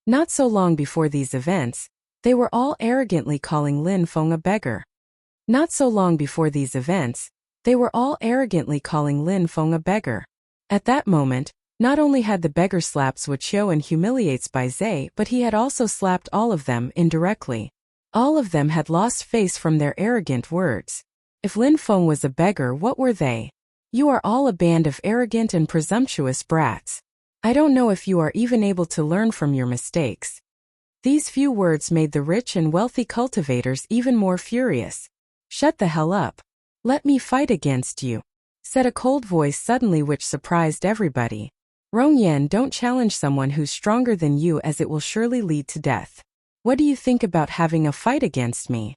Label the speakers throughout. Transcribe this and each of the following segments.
Speaker 1: Not so long before these events, they were all arrogantly calling Lin Feng a beggar. Not so long before these events, they were all arrogantly calling Lin Feng a beggar. At that moment, not only had the beggar slaps Wuxia and humiliates Bai Zai, but he had also slapped all of them indirectly. All of them had lost face from their arrogant words. If Lin Feng was a beggar, what were they? You are all a band of arrogant and presumptuous brats. I don't know if you are even able to learn from your mistakes. These few words made the rich and wealthy cultivators even more furious. Shut the hell up. Let me fight against you, said a cold voice suddenly, which surprised everybody. Rongyan, don't challenge someone who's stronger than you, as it will surely lead to death. What do you think about having a fight against me?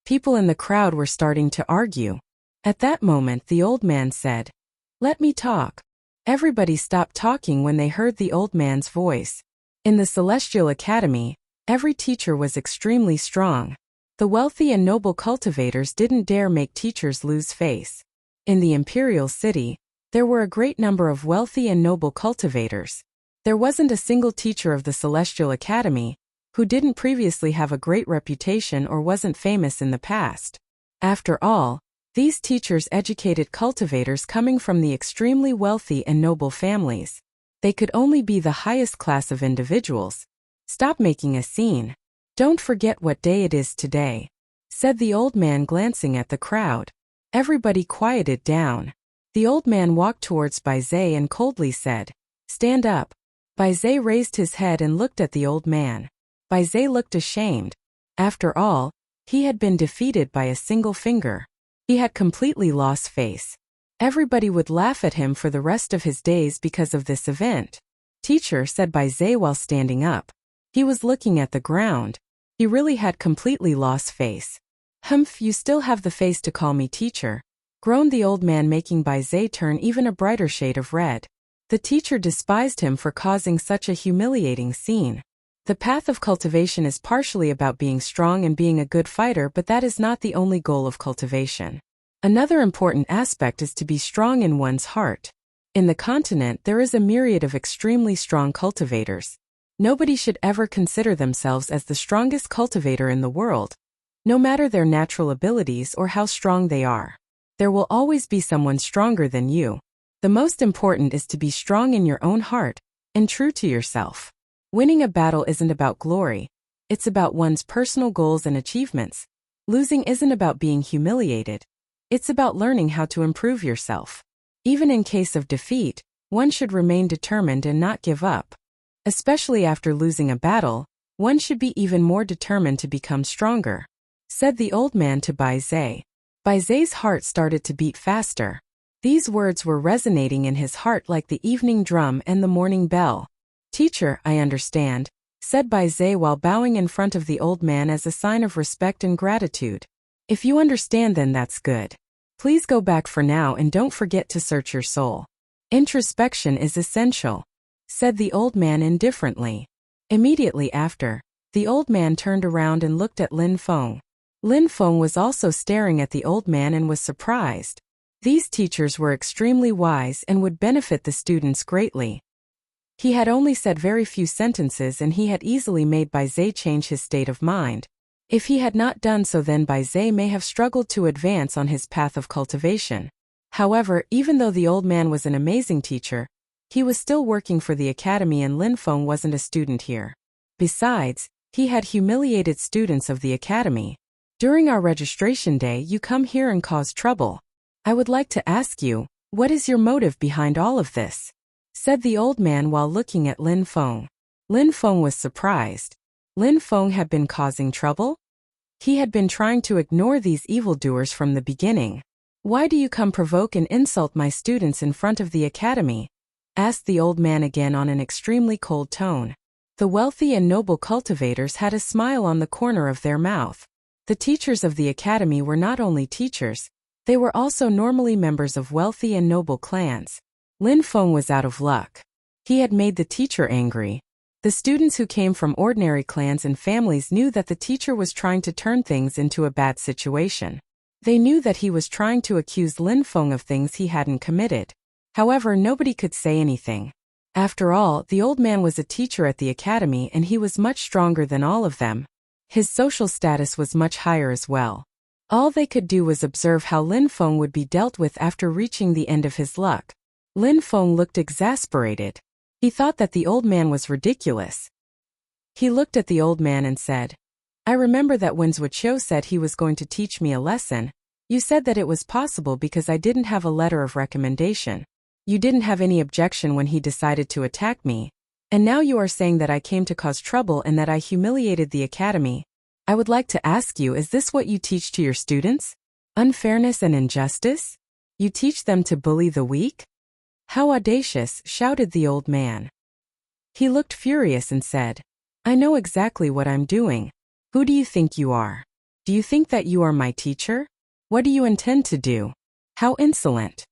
Speaker 1: People in the crowd were starting to argue. At that moment, the old man said, "Let me talk." Everybody stopped talking when they heard the old man's voice. In the Celestial Academy, every teacher was extremely strong. The wealthy and noble cultivators didn't dare make teachers lose face. In the Imperial City, there were a great number of wealthy and noble cultivators. There wasn't a single teacher of the Celestial Academy who didn't previously have a great reputation or wasn't famous in the past. After all, these teachers educated cultivators coming from the extremely wealthy and noble families. They could only be the highest class of individuals. Stop making a scene. Don't forget what day it is today, said the old man, glancing at the crowd. Everybody quieted down. The old man walked towards Bai Zai and coldly said, "Stand up." Bai Zai raised his head and looked at the old man. Bai Zai looked ashamed. After all, he had been defeated by a single finger. He had completely lost face. Everybody would laugh at him for the rest of his days because of this event. "Teacher," said Bai Zai while standing up. He was looking at the ground. He really had completely lost face. "Humph, you still have the face to call me teacher," groaned the old man, making Bai Zai turn even a brighter shade of red. The teacher despised him for causing such a humiliating scene. The path of cultivation is partially about being strong and being a good fighter, but that is not the only goal of cultivation. Another important aspect is to be strong in one's heart. In the continent, there is a myriad of extremely strong cultivators. Nobody should ever consider themselves as the strongest cultivator in the world, no matter their natural abilities or how strong they are. There will always be someone stronger than you. The most important is to be strong in your own heart and true to yourself. Winning a battle isn't about glory. It's about one's personal goals and achievements. Losing isn't about being humiliated. It's about learning how to improve yourself. Even in case of defeat, one should remain determined and not give up. Especially after losing a battle, one should be even more determined to become stronger, said the old man to Bai Zai. Bai Zai's heart started to beat faster. These words were resonating in his heart like the evening drum and the morning bell. "Teacher, I understand," said Bai Zai while bowing in front of the old man as a sign of respect and gratitude. "If you understand, then that's good. Please go back for now and don't forget to search your soul. Introspection is essential," said the old man indifferently. Immediately after, the old man turned around and looked at Lin Feng. Lin Feng was also staring at the old man and was surprised. These teachers were extremely wise and would benefit the students greatly. He had only said very few sentences and he had easily made Bai Zai change his state of mind. If he had not done so, then Bai Zai may have struggled to advance on his path of cultivation. However, even though the old man was an amazing teacher, he was still working for the academy and Lin Feng wasn't a student here. Besides, he had humiliated students of the academy. During our registration day, you come here and cause trouble. I would like to ask you, what is your motive behind all of this? Said the old man while looking at Lin Feng. Lin Feng was surprised. Lin Feng had been causing trouble? He had been trying to ignore these evildoers from the beginning. "Why do you come provoke and insult my students in front of the academy?" asked the old man again on an extremely cold tone. The wealthy and noble cultivators had a smile on the corner of their mouth. The teachers of the academy were not only teachers, they were also normally members of wealthy and noble clans. Lin Feng was out of luck. He had made the teacher angry. The students who came from ordinary clans and families knew that the teacher was trying to turn things into a bad situation. They knew that he was trying to accuse Lin Feng of things he hadn't committed. However, nobody could say anything. After all, the old man was a teacher at the academy and he was much stronger than all of them. His social status was much higher as well. All they could do was observe how Lin Feng would be dealt with after reaching the end of his luck. Lin Feng looked exasperated. He thought that the old man was ridiculous. He looked at the old man and said, I remember that when Wuxia said he was going to teach me a lesson, you said that it was possible because I didn't have a letter of recommendation. You didn't have any objection when he decided to attack me. And now you are saying that I came to cause trouble and that I humiliated the academy. I would like to ask you, is this what you teach to your students? Unfairness and injustice? You teach them to bully the weak? How audacious, shouted the old man. He looked furious and said, I know exactly what I'm doing. Who do you think you are? Do you think that you are my teacher? What do you intend to do? How insolent!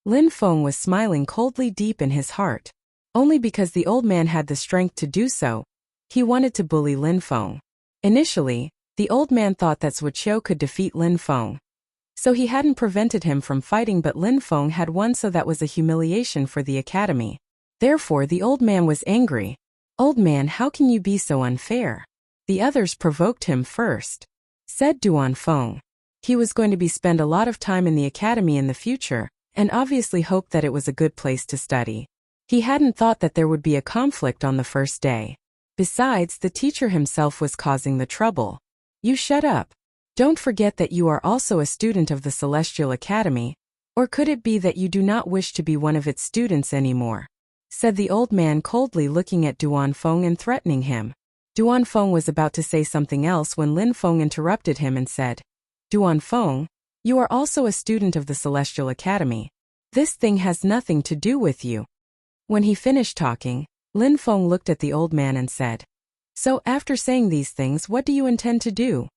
Speaker 1: Lin Feng was smiling coldly deep in his heart. Only because the old man had the strength to do so, he wanted to bully Lin Feng. Initially, the old man thought that Wuxia could defeat Lin Feng. So he hadn't prevented him from fighting, but Lin Feng had won, so that was a humiliation for the academy. Therefore the old man was angry. Old man, how can you be so unfair? The others provoked him first. Said Duan Feng. He was going to spend a lot of time in the academy in the future, and obviously hoped that it was a good place to study. He hadn't thought that there would be a conflict on the first day. Besides, the teacher himself was causing the trouble. You shut up. Don't forget that you are also a student of the Celestial Academy. Or could it be that you do not wish to be one of its students anymore? Said the old man coldly, looking at Duan Feng and threatening him. Duan Feng was about to say something else when Lin Feng interrupted him and said, Duan Feng, you are also a student of the Celestial Academy. This thing has nothing to do with you. When he finished talking, Lin Feng looked at the old man and said, So after saying these things, what do you intend to do?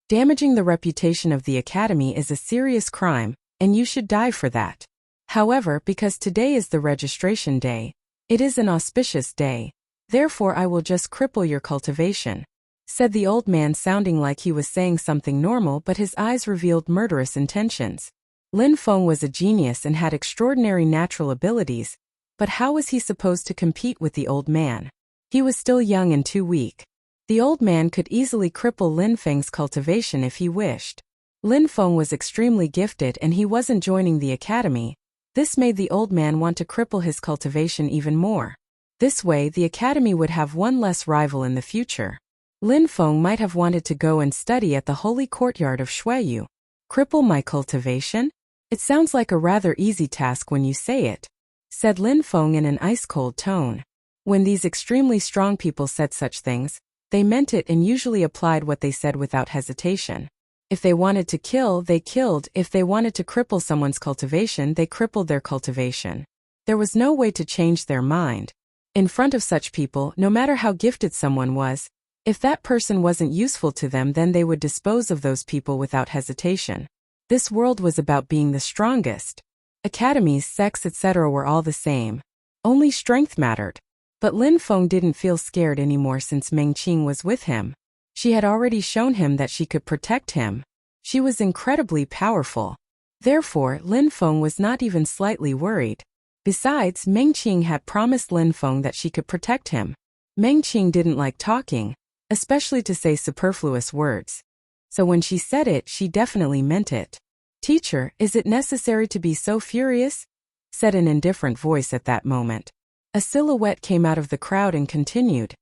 Speaker 1: Damaging the reputation of the academy is a serious crime, and you should die for that. However, because today is the registration day, it is an auspicious day. Therefore I will just cripple your cultivation, said the old man, sounding like he was saying something normal, but his eyes revealed murderous intentions. Lin Feng was a genius and had extraordinary natural abilities, but how was he supposed to compete with the old man? He was still young and too weak. The old man could easily cripple Lin Feng's cultivation if he wished. Lin Feng was extremely gifted and he wasn't joining the academy. This made the old man want to cripple his cultivation even more. This way the academy would have one less rival in the future. Lin Feng might have wanted to go and study at the holy courtyard of Shuiyu. Cripple my cultivation? It sounds like a rather easy task when you say it, said Lin Feng in an ice-cold tone. When these extremely strong people said such things, they meant it and usually applied what they said without hesitation. If they wanted to kill, they killed. If they wanted to cripple someone's cultivation, they crippled their cultivation. There was no way to change their mind. In front of such people, no matter how gifted someone was, if that person wasn't useful to them, then they would dispose of those people without hesitation. This world was about being the strongest. Academies, sects, etc. were all the same. Only strength mattered. But Lin Feng didn't feel scared anymore since Meng Qing was with him. She had already shown him that she could protect him. She was incredibly powerful. Therefore, Lin Feng was not even slightly worried. Besides, Meng Qing had promised Lin Feng that she could protect him. Meng Qing didn't like talking, especially to say superfluous words. So when she said it, she definitely meant it. Teacher, is it necessary to be so furious? Said an indifferent voice at that moment. A silhouette came out of the crowd and continued.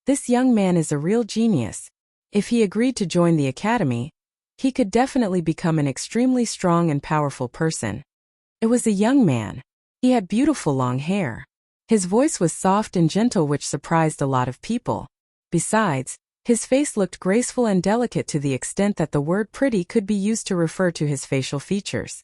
Speaker 1: This young man is a real genius. If he agreed to join the academy, he could definitely become an extremely strong and powerful person. It was a young man. He had beautiful long hair. His voice was soft and gentle, which surprised a lot of people. Besides, his face looked graceful and delicate to the extent that the word pretty could be used to refer to his facial features.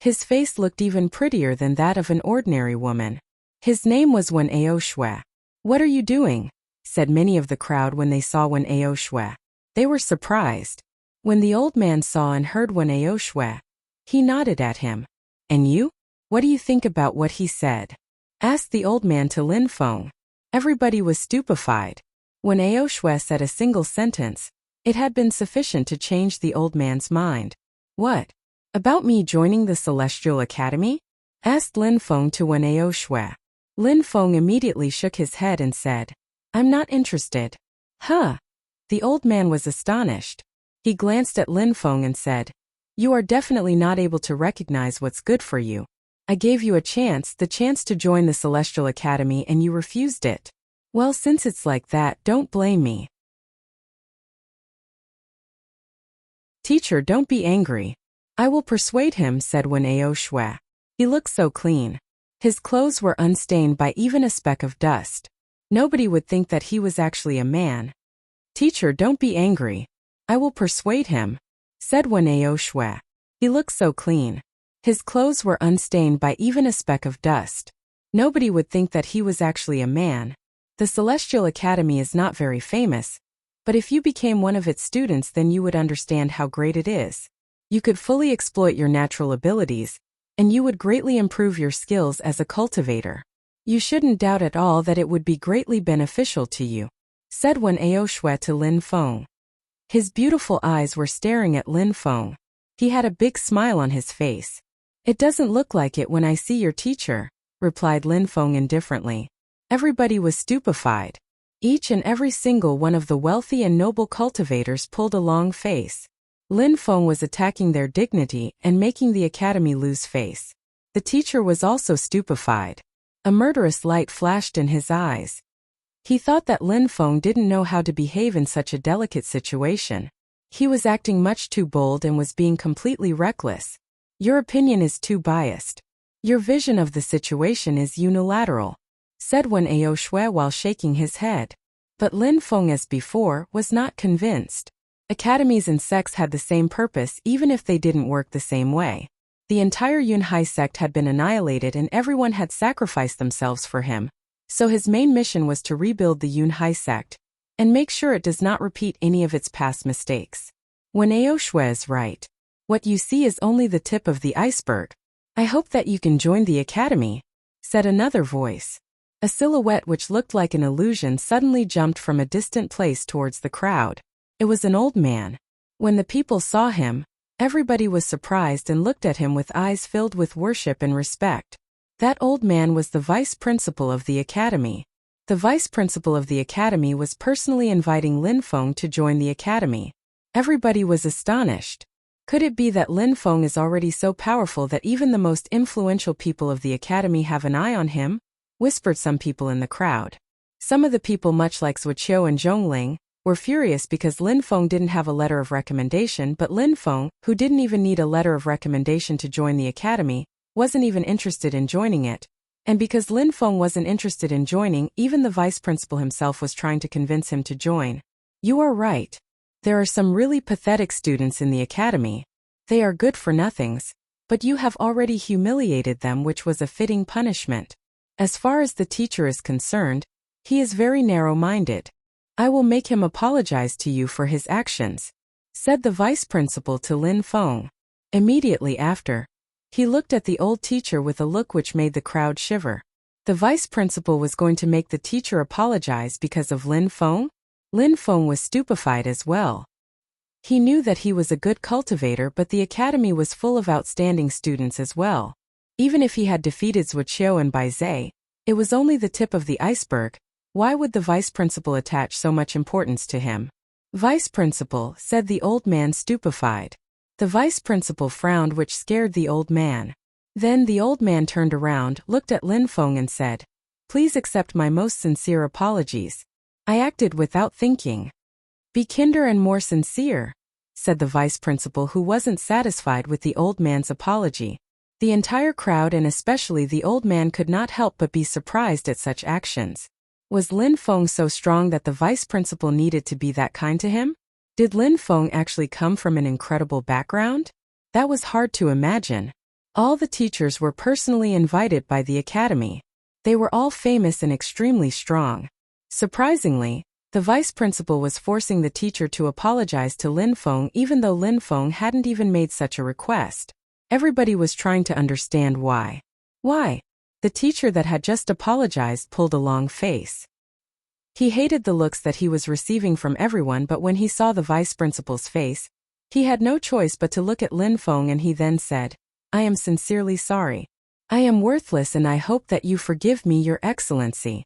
Speaker 1: His face looked even prettier than that of an ordinary woman. His name was Wen Aoshue. What are you doing? Said many of the crowd when they saw Wen Aoshue. They were surprised. When the old man saw and heard Wen Aoshue, he nodded at him. And you? What do you think about what he said? Asked the old man to Lin Feng. Everybody was stupefied. When Aoshue said a single sentence, it had been sufficient to change the old man's mind. What? About me joining the Celestial Academy? Asked Lin Feng to Wen Aoshue. Lin Feng immediately shook his head and said, I'm not interested. Huh? The old man was astonished. He glanced at Lin Feng and said, You are definitely not able to recognize what's good for you. I gave you a chance, the chance to join the Celestial Academy, and you refused it. Well, since it's like that, don't blame me. Teacher, don't be angry. I will persuade him, said Wen Ao Shui. He looked so clean. His clothes were unstained by even a speck of dust. Nobody would think that he was actually a man. Teacher, don't be angry. I will persuade him, said Wen Ao Shui. He looked so clean. His clothes were unstained by even a speck of dust. Nobody would think that he was actually a man. The Celestial Academy is not very famous, but if you became one of its students, then you would understand how great it is. You could fully exploit your natural abilities, and you would greatly improve your skills as a cultivator. You shouldn't doubt at all that it would be greatly beneficial to you, said Wen Ao Shui to Lin Feng. His beautiful eyes were staring at Lin Feng. He had a big smile on his face. It doesn't look like it when I see your teacher, replied Lin Feng indifferently. Everybody was stupefied. Each and every single one of the wealthy and noble cultivators pulled a long face. Lin Feng was attacking their dignity and making the academy lose face. The teacher was also stupefied. A murderous light flashed in his eyes. He thought that Lin Feng didn't know how to behave in such a delicate situation. He was acting much too bold and was being completely reckless. Your opinion is too biased. Your vision of the situation is unilateral, said Wen Ao Shui while shaking his head. But Lin Feng, as before, was not convinced. Academies and sects had the same purpose even if they didn't work the same way. The entire Yunhai sect had been annihilated and everyone had sacrificed themselves for him. So his main mission was to rebuild the Yunhai sect and make sure it does not repeat any of its past mistakes. Wen Ao Shui is right. What you see is only the tip of the iceberg. I hope that you can join the academy, said another voice. A silhouette which looked like an illusion suddenly jumped from a distant place towards the crowd. It was an old man. When the people saw him, everybody was surprised and looked at him with eyes filled with worship and respect. That old man was the vice principal of the academy. The vice principal of the academy was personally inviting Lin Feng to join the academy. Everybody was astonished. Could it be that Lin Feng is already so powerful that even the most influential people of the academy have an eye on him? Whispered some people in the crowd. Some of the people, much like Wuxia and Zhongling, were furious because Lin Feng didn't have a letter of recommendation, but Lin Feng, who didn't even need a letter of recommendation to join the academy, wasn't even interested in joining it. And because Lin Feng wasn't interested in joining, even the vice principal himself was trying to convince him to join. You are right. There are some really pathetic students in the academy. They are good for nothings, but you have already humiliated them, which was a fitting punishment. As far as the teacher is concerned, he is very narrow-minded. I will make him apologize to you for his actions, said the vice principal to Lin Feng. Immediately after, he looked at the old teacher with a look which made the crowd shiver. The vice principal was going to make the teacher apologize because of Lin Feng? Lin Feng was stupefied as well. He knew that he was a good cultivator, but the academy was full of outstanding students as well. Even if he had defeated Wuxia and Baizhe, it was only the tip of the iceberg. Why would the vice principal attach so much importance to him? Vice principal, said the old man, stupefied. The vice principal frowned, which scared the old man. Then the old man turned around, looked at Lin Feng and said, Please accept my most sincere apologies. I acted without thinking. Be kinder and more sincere, said the vice principal, who wasn't satisfied with the old man's apology. The entire crowd and especially the old man could not help but be surprised at such actions. Was Lin Feng so strong that the vice principal needed to be that kind to him? Did Lin Feng actually come from an incredible background? That was hard to imagine. All the teachers were personally invited by the academy. They were all famous and extremely strong. Surprisingly, the vice principal was forcing the teacher to apologize to Lin Feng even though Lin Feng hadn't even made such a request. Everybody was trying to understand why. Why? The teacher that had just apologized pulled a long face. He hated the looks that he was receiving from everyone, but when he saw the vice principal's face, he had no choice but to look at Lin Feng, and he then said, I am sincerely sorry. I am worthless and I hope that you forgive me, Your Excellency.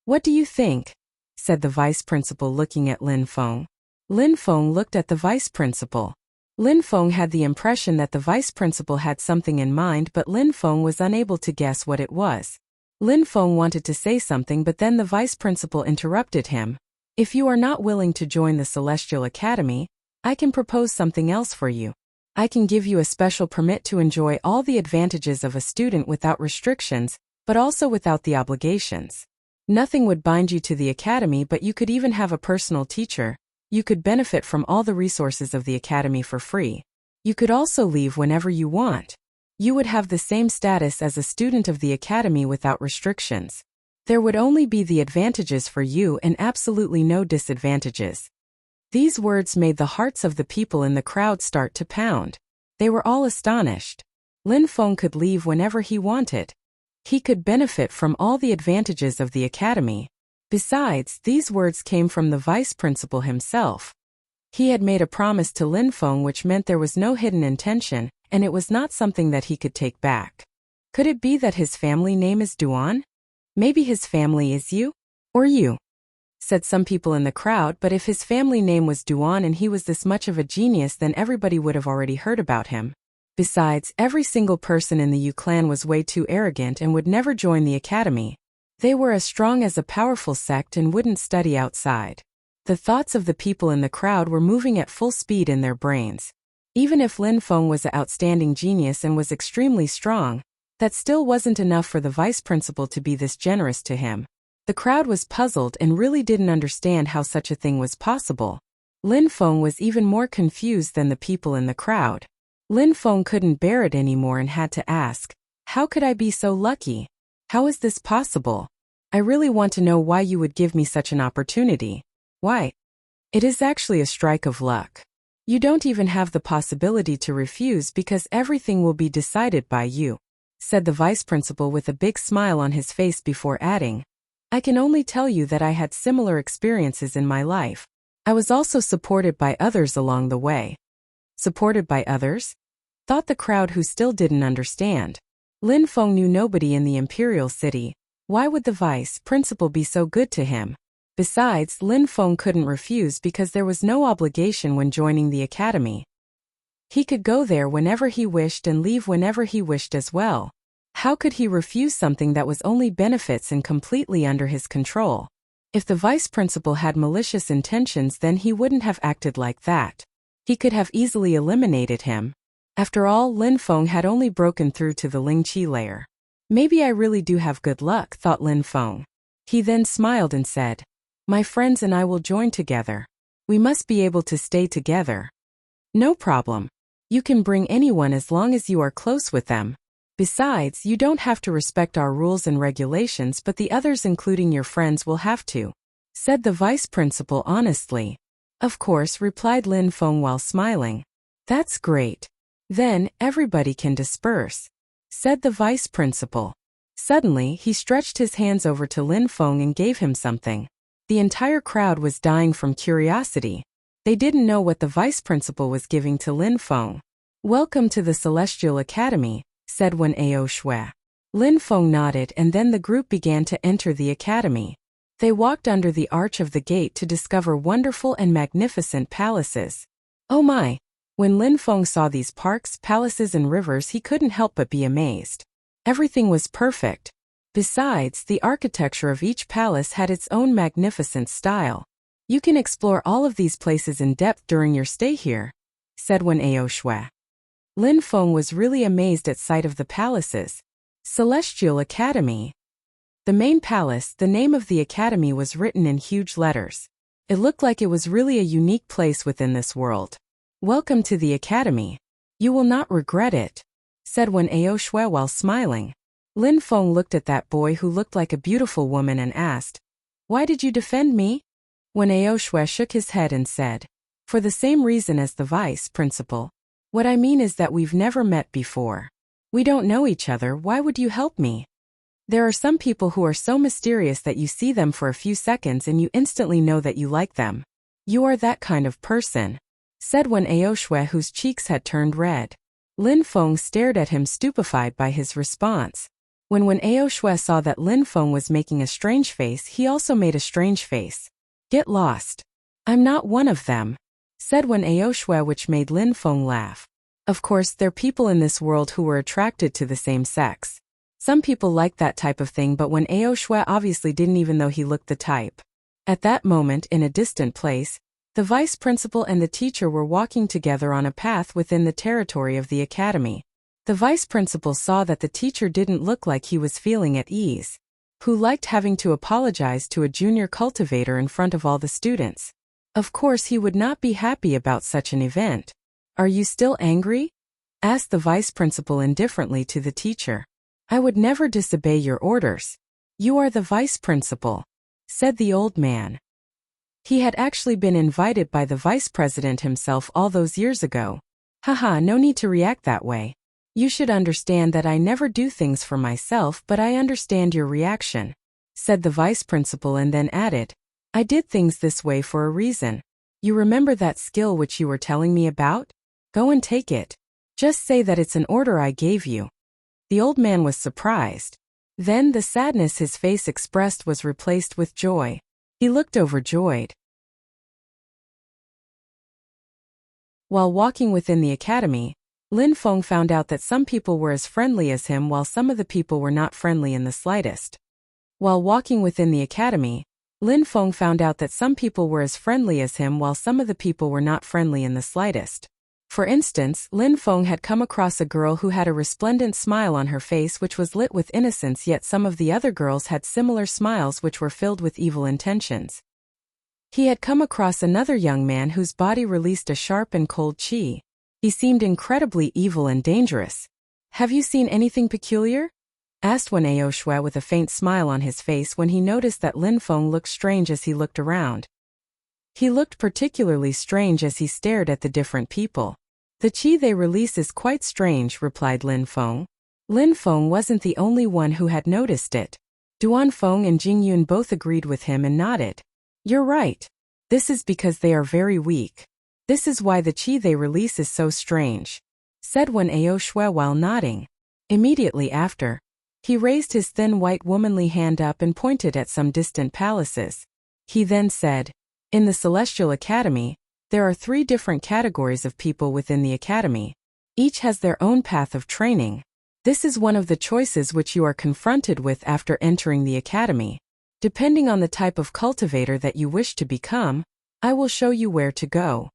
Speaker 1: What do you think? Said the vice principal looking at Lin Feng. Lin Feng looked at the vice principal. Lin Feng had the impression that the vice principal had something in mind, but Lin Feng was unable to guess what it was. Lin Feng wanted to say something, but then the vice principal interrupted him. If you are not willing to join the Celestial Academy, I can propose something else for you. I can give you a special permit to enjoy all the advantages of a student without restrictions, but also without the obligations. Nothing would bind you to the academy, but you could even have a personal teacher. You could benefit from all the resources of the academy for free. You could also leave whenever you want. You would have the same status as a student of the academy without restrictions. There would only be the advantages for you and absolutely no disadvantages. These words made the hearts of the people in the crowd start to pound. They were all astonished. Lin Feng could leave whenever he wanted. He could benefit from all the advantages of the academy. Besides, these words came from the vice principal himself. He had made a promise to Lin Feng, which meant there was no hidden intention, and it was not something that he could take back. Could it be that his family name is Duan? Maybe his family is you? Or you? Said some people in the crowd, but if his family name was Duan and he was this much of a genius, then everybody would have already heard about him. Besides, every single person in the Yu clan was way too arrogant and would never join the academy. They were as strong as a powerful sect and wouldn't study outside. The thoughts of the people in the crowd were moving at full speed in their brains. Even if Lin Feng was an outstanding genius and was extremely strong, that still wasn't enough for the vice principal to be this generous to him. The crowd was puzzled and really didn't understand how such a thing was possible. Lin Feng was even more confused than the people in the crowd. Lin Feng couldn't bear it anymore and had to ask, "How could I be so lucky? How is this possible? I really want to know why you would give me such an opportunity. Why? It is actually a strike of luck. You don't even have the possibility to refuse because everything will be decided by you," said the vice principal with a big smile on his face before adding, "I can only tell you that I had similar experiences in my life. I was also supported by others along the way." Supported by others? Thought the crowd, who still didn't understand. Lin Feng knew nobody in the imperial city. Why would the vice principal be so good to him? Besides, Lin Feng couldn't refuse because there was no obligation when joining the academy. He could go there whenever he wished and leave whenever he wished as well. How could he refuse something that was only benefits and completely under his control? If the vice principal had malicious intentions, then he wouldn't have acted like that. He could have easily eliminated him. After all, Lin Feng had only broken through to the Ling Qi layer. Maybe I really do have good luck, thought Lin Feng. He then smiled and said, "My friends and I will join together. We must be able to stay together." "No problem. You can bring anyone as long as you are close with them. Besides, you don't have to respect our rules and regulations, but the others, including your friends, will have to," said the vice principal honestly. "Of course," replied Lin Feng while smiling. "That's great. Then, everybody can disperse," said the vice principal. Suddenly, he stretched his hands over to Lin Feng and gave him something. The entire crowd was dying from curiosity. They didn't know what the vice principal was giving to Lin Feng. "Welcome to the Celestial Academy," said Wen Ao Shui. Lin Feng nodded, and then the group began to enter the academy. They walked under the arch of the gate to discover wonderful and magnificent palaces. Oh my! When Lin Feng saw these parks, palaces and rivers, he couldn't help but be amazed. Everything was perfect. Besides, the architecture of each palace had its own magnificent style. "You can explore all of these places in depth during your stay here," said Wen Ao Shui. Lin Feng was really amazed at sight of the palaces. Celestial Academy. The main palace, the name of the academy, was written in huge letters. It looked like it was really a unique place within this world. "Welcome to the academy. You will not regret it," said Wen Ao Shui while smiling. Lin Feng looked at that boy who looked like a beautiful woman and asked, "Why did you defend me?" Wen Ao Shui shook his head and said, "For the same reason as the vice principal. What I mean is that we've never met before. We don't know each other. Why would you help me? There are some people who are so mysterious that you see them for a few seconds and you instantly know that you like them. You are that kind of person," said Wen Ao Shui, whose cheeks had turned red. Lin Feng stared at him stupefied by his response. When Ao Shui saw that Lin Feng was making a strange face, he also made a strange face. Get lost. I'm not one of them, said Ao Shui, which made Lin Feng laugh. Of course, there are people in this world who were attracted to the same sex. Some people like that type of thing, but Ao Shui obviously didn't, even though he looked the type. At that moment, in a distant place, the vice principal and the teacher were walking together on a path within the territory of the academy. The vice principal saw that the teacher didn't look like he was feeling at ease. Who liked having to apologize to a junior cultivator in front of all the students? Of course he would not be happy about such an event. Are you still angry? Asked the vice principal indifferently to the teacher. I would never disobey your orders. You are the vice principal, said the old man. He had actually been invited by the vice president himself all those years ago. Haha, no need to react that way. You should understand that I never do things for myself, but I understand your reaction, said the vice principal, and then added, I did things this way for a reason. You remember that skill which you were telling me about? Go and take it. Just say that it's an order I gave you. The old man was surprised. Then the sadness his face expressed was replaced with joy. He looked overjoyed. While walking within the academy, Lin Feng found out that some people were as friendly as him while some of the people were not friendly in the slightest. While walking within the academy, Lin Feng found out that some people were as friendly as him while some of the people were not friendly in the slightest. For instance, Lin Feng had come across a girl who had a resplendent smile on her face which was lit with innocence, yet some of the other girls had similar smiles which were filled with evil intentions. He had come across another young man whose body released a sharp and cold qi. He seemed incredibly evil and dangerous. Have you seen anything peculiar? Asked Ao Shui with a faint smile on his face when he noticed that Lin Feng looked strange as he looked around. He looked particularly strange as he stared at the different people. The qi they release is quite strange, replied Lin Feng. Lin Feng wasn't the only one who had noticed it. Duan Feng and Jing Yun both agreed with him and nodded. You're right. This is because they are very weak. This is why the qi they release is so strange, said Ao Shui while nodding. Immediately after, he raised his thin white womanly hand up and pointed at some distant palaces. He then said, in the Celestial Academy, there are 3 different categories of people within the academy. Each has their own path of training. This is one of the choices which you are confronted with after entering the academy. Depending on the type of cultivator that you wish to become, I will show you where to go.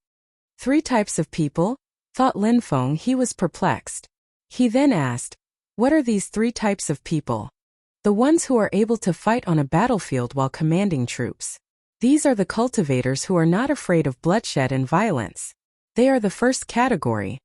Speaker 1: 3 types of people? Thought Lin Feng. He was perplexed. He then asked, what are these 3 types of people? The ones who are able to fight on a battlefield while commanding troops. These are the cultivators who are not afraid of bloodshed and violence. They are the first category.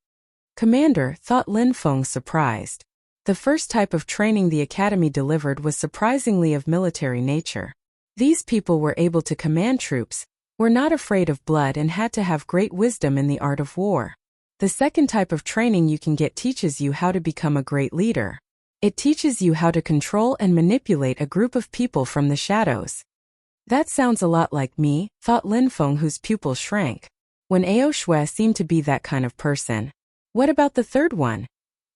Speaker 1: Commander, thought Lin Feng, surprised. The first type of training the academy delivered was surprisingly of military nature. These people were able to command troops, were not afraid of blood, and had to have great wisdom in the art of war. The second type of training you can get teaches you how to become a great leader. It teaches you how to control and manipulate a group of people from the shadows. That sounds a lot like me, thought Lin Feng, whose pupils shrank. Ao Shui seemed to be that kind of person. What about the third one?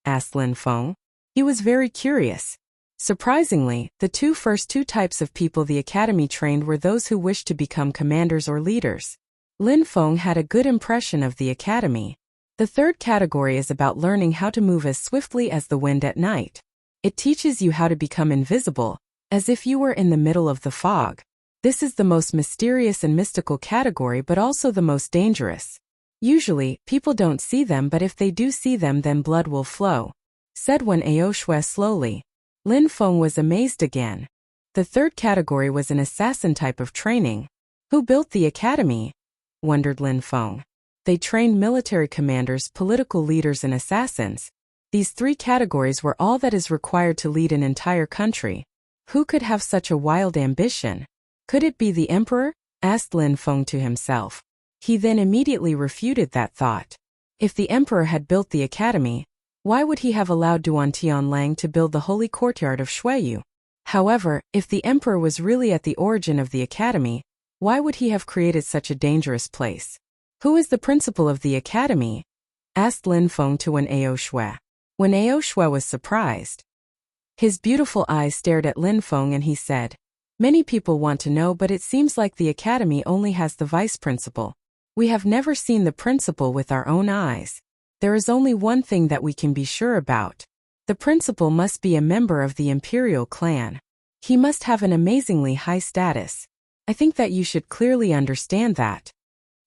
Speaker 1: Asked Lin Feng. He was very curious. Surprisingly, the first two types of people the academy trained were those who wished to become commanders or leaders. Lin Feng had a good impression of the academy. The third category is about learning how to move as swiftly as the wind at night. It teaches you how to become invisible, as if you were in the middle of the fog. This is the most mysterious and mystical category, but also the most dangerous. Usually, people don't see them, but if they do see them, then blood will flow, said Ao Shui slowly. Lin Feng was amazed again. The third category was an assassin type of training. Who built the academy? Wondered Lin Feng. They trained military commanders, political leaders, and assassins. These 3 categories were all that is required to lead an entire country. Who could have such a wild ambition? Could it be the emperor? Asked Lin Feng to himself. He then immediately refuted that thought. If the emperor had built the academy, why would he have allowed Duan Tianlang to build the holy courtyard of Shuiyu? However, if the emperor was really at the origin of the academy, why would he have created such a dangerous place? Who is the principal of the academy? asked Lin Feng to Wen Ao Shui. Wen Ao Shui was surprised. His beautiful eyes stared at Lin Feng and he said, "Many people want to know, but it seems like the academy only has the vice principal. We have never seen the principal with our own eyes. There is only one thing that we can be sure about. The principal must be a member of the imperial clan. He must have an amazingly high status. I think that you should clearly understand that."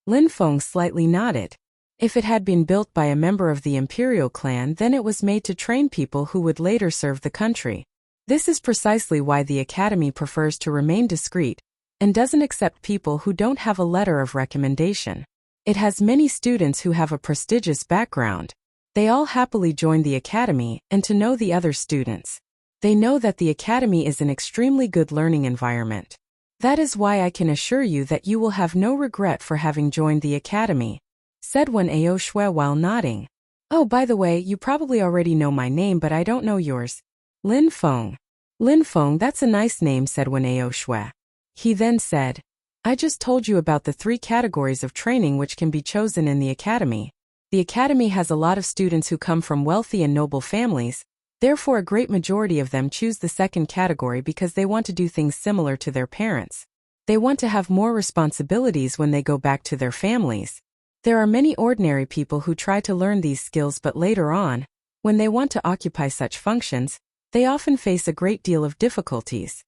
Speaker 1: Lin Feng slightly nodded. If it had been built by a member of the imperial clan, then it was made to train people who would later serve the country. This is precisely why the academy prefers to remain discreet and doesn't accept people who don't have a letter of recommendation. It has many students who have a prestigious background. They all happily join the academy, and to know the other students, they know that the academy is an extremely good learning environment. That is why I can assure you that you will have no regret for having joined the academy, said Wen Ao Shui while nodding. "Oh, by the way, you probably already know my name, but I don't know yours." "Lin Feng." "Lin Feng, that's a nice name," said Wen Ao Shui. He then said, "I just told you about the 3 categories of training which can be chosen in the academy. The academy has a lot of students who come from wealthy and noble families, therefore a great majority of them choose the second category because they want to do things similar to their parents. They want to have more responsibilities when they go back to their families. There are many ordinary people who try to learn these skills, but later on, when they want to occupy such functions, they often face a great deal of difficulties.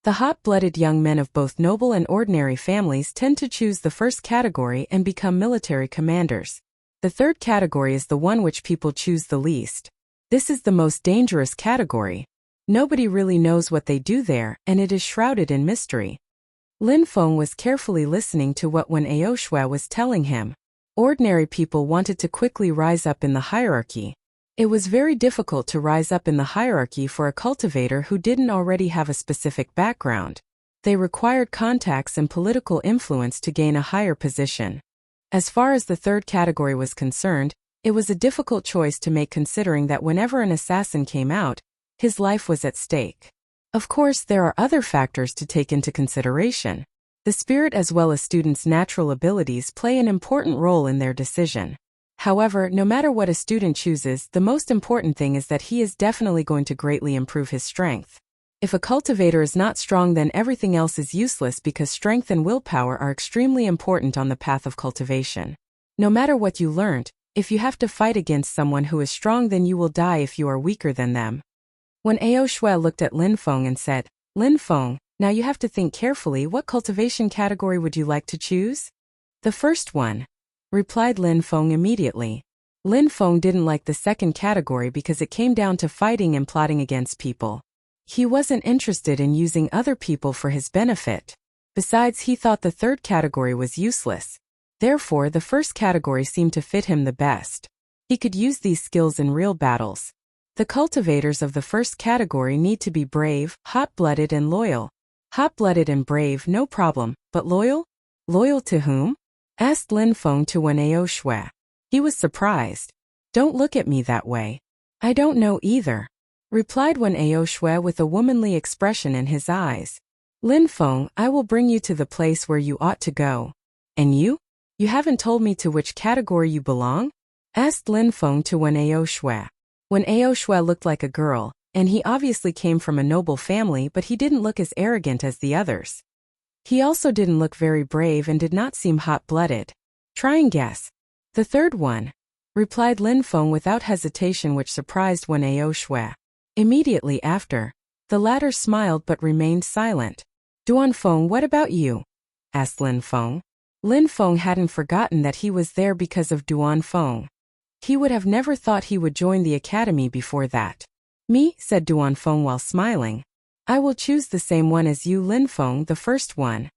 Speaker 1: The hot-blooded young men of both noble and ordinary families tend to choose the first category and become military commanders. The third category is the one which people choose the least. This is the most dangerous category. Nobody really knows what they do there, and it is shrouded in mystery." Lin Feng was carefully listening to what Wen Ao Shui was telling him. Ordinary people wanted to quickly rise up in the hierarchy. It was very difficult to rise up in the hierarchy for a cultivator who didn't already have a specific background. They required contacts and political influence to gain a higher position. As far as the third category was concerned, it was a difficult choice to make, considering that whenever an assassin came out, his life was at stake. Of course, there are other factors to take into consideration. The spirit as well as students' natural abilities play an important role in their decision. However, no matter what a student chooses, the most important thing is that he is definitely going to greatly improve his strength. If a cultivator is not strong, then everything else is useless, because strength and willpower are extremely important on the path of cultivation. No matter what you learned, if you have to fight against someone who is strong, then you will die if you are weaker than them. When Ao Shui looked at Lin Feng and said, "Lin Feng, now you have to think carefully. What cultivation category would you like to choose?" "The first one," replied Lin Feng immediately. Lin Feng didn't like the second category because it came down to fighting and plotting against people. He wasn't interested in using other people for his benefit. Besides, he thought the third category was useless. Therefore, the first category seemed to fit him the best. He could use these skills in real battles. The cultivators of the first category need to be brave, hot-blooded and loyal. Hot-blooded and brave, no problem, but loyal? Loyal to whom? Asked Lin Feng to Wen Ao Shui. He was surprised. "Don't look at me that way. I don't know either," replied Wen Ao Shui with a womanly expression in his eyes. "Lin Feng, I will bring you to the place where you ought to go." "And you? You haven't told me to which category you belong?" asked Lin Feng to Wen Ao Shui. Wen Ao Shui looked like a girl, and he obviously came from a noble family, but he didn't look as arrogant as the others. He also didn't look very brave and did not seem hot-blooded. "Try and guess." "The third one," replied Lin Feng without hesitation, which surprised Wen Ao Shui. Immediately after, the latter smiled but remained silent. "Duan Feng, what about you?" asked Lin Feng. Lin Feng hadn't forgotten that he was there because of Duan Feng. He would have never thought he would join the academy before that. "Me," said Duan Feng while smiling. "I will choose the same one as you, Lin Feng, the first one."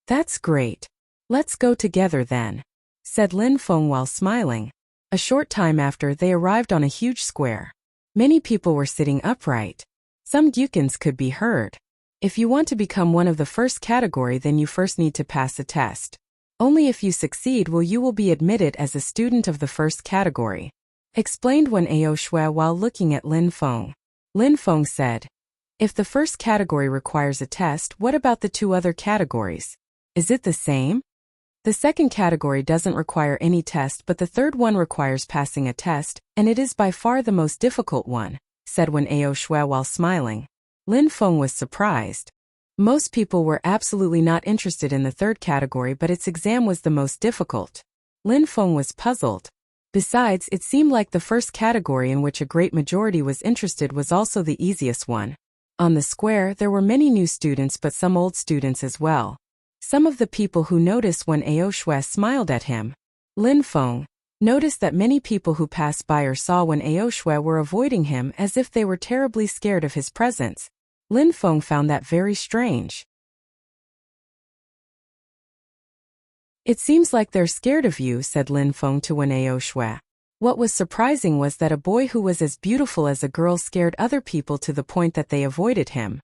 Speaker 1: "That's great. Let's go together then," said Lin Feng while smiling. A short time after, they arrived on a huge square. Many people were sitting upright. Some gyukins could be heard. If you want to become one of the first category, then you first need to pass a test. Only if you succeed you will be admitted as a student of the first category, explained Wen Ao Shui while looking at Lin Feng. Lin Feng said, "If the first category requires a test, what about the 2 other categories? Is it the same?" The second category doesn't require any test, but the third one requires passing a test, and it is by far the most difficult one, said Wen Ao Shui while smiling. Lin Feng was surprised. Most people were absolutely not interested in the third category, but its exam was the most difficult. Lin Feng was puzzled. Besides, it seemed like the first category, in which a great majority was interested, was also the easiest one. On the square, there were many new students, but some old students as well. Some of the people who noticed when Ao Shui smiled at him. Lin Feng noticed that many people who passed by or saw when Ao Shui were avoiding him as if they were terribly scared of his presence. Lin Feng found that very strange. It seems like they're scared of you, said Lin Feng to Wen Ao Shui. What was surprising was that a boy who was as beautiful as a girl scared other people to the point that they avoided him.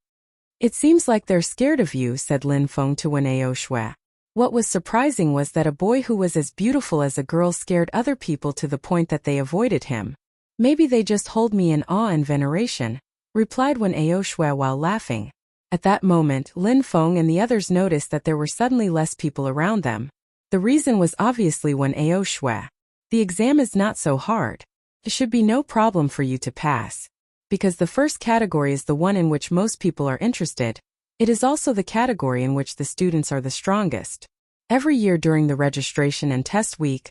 Speaker 1: It seems like they're scared of you, said Lin Feng to Wen Ao Shui. What was surprising was that a boy who was as beautiful as a girl scared other people to the point that they avoided him. Maybe they just hold me in awe and veneration, replied Wen Ao Shui while laughing. At that moment, Lin Feng and the others noticed that there were suddenly less people around them. The reason was obviously Wen Ao Shui. The exam is not so hard. It should be no problem for you to pass. Because the first category is the one in which most people are interested, it is also the category in which the students are the strongest. Every year during the registration and test week,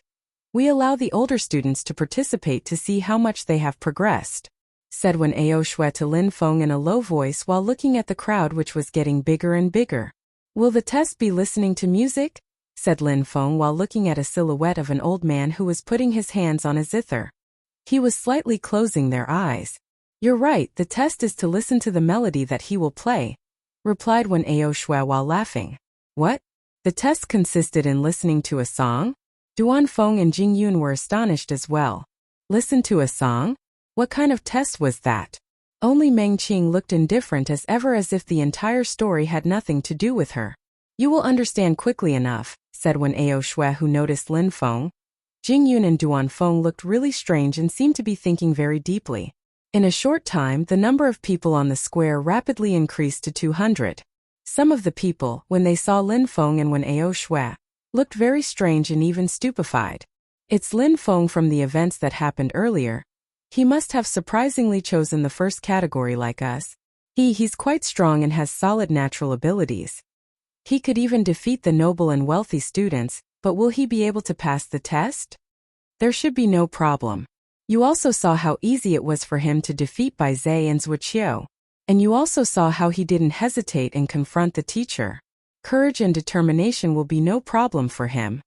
Speaker 1: we allow the older students to participate to see how much they have progressed, said Wen Ao Shui to Lin Feng in a low voice while looking at the crowd, which was getting bigger and bigger. Will the test be listening to music? Said Lin Feng while looking at a silhouette of an old man who was putting his hands on a zither. He was slightly closing their eyes. You're right, the test is to listen to the melody that he will play, replied Wen Ao Shui while laughing. What? The test consisted in listening to a song? Duan Feng and Jing Yun were astonished as well. Listen to a song? What kind of test was that? Only Meng Qing looked indifferent as ever, as if the entire story had nothing to do with her. You will understand quickly enough, said Wen Ao Shui, who noticed Lin Feng. Jing Yun and Duan Feng looked really strange and seemed to be thinking very deeply. In a short time, the number of people on the square rapidly increased to 200. Some of the people, when they saw Lin Feng and Wen Ao Shui, looked very strange and even stupefied. It's Lin Feng from the events that happened earlier. He must have surprisingly chosen the first category like us. He's quite strong and has solid natural abilities. He could even defeat the noble and wealthy students, but will he be able to pass the test? There should be no problem. You also saw how easy it was for him to defeat Bai Zhe and Wuxia. And you also saw how he didn't hesitate and confront the teacher. Courage and determination will be no problem for him.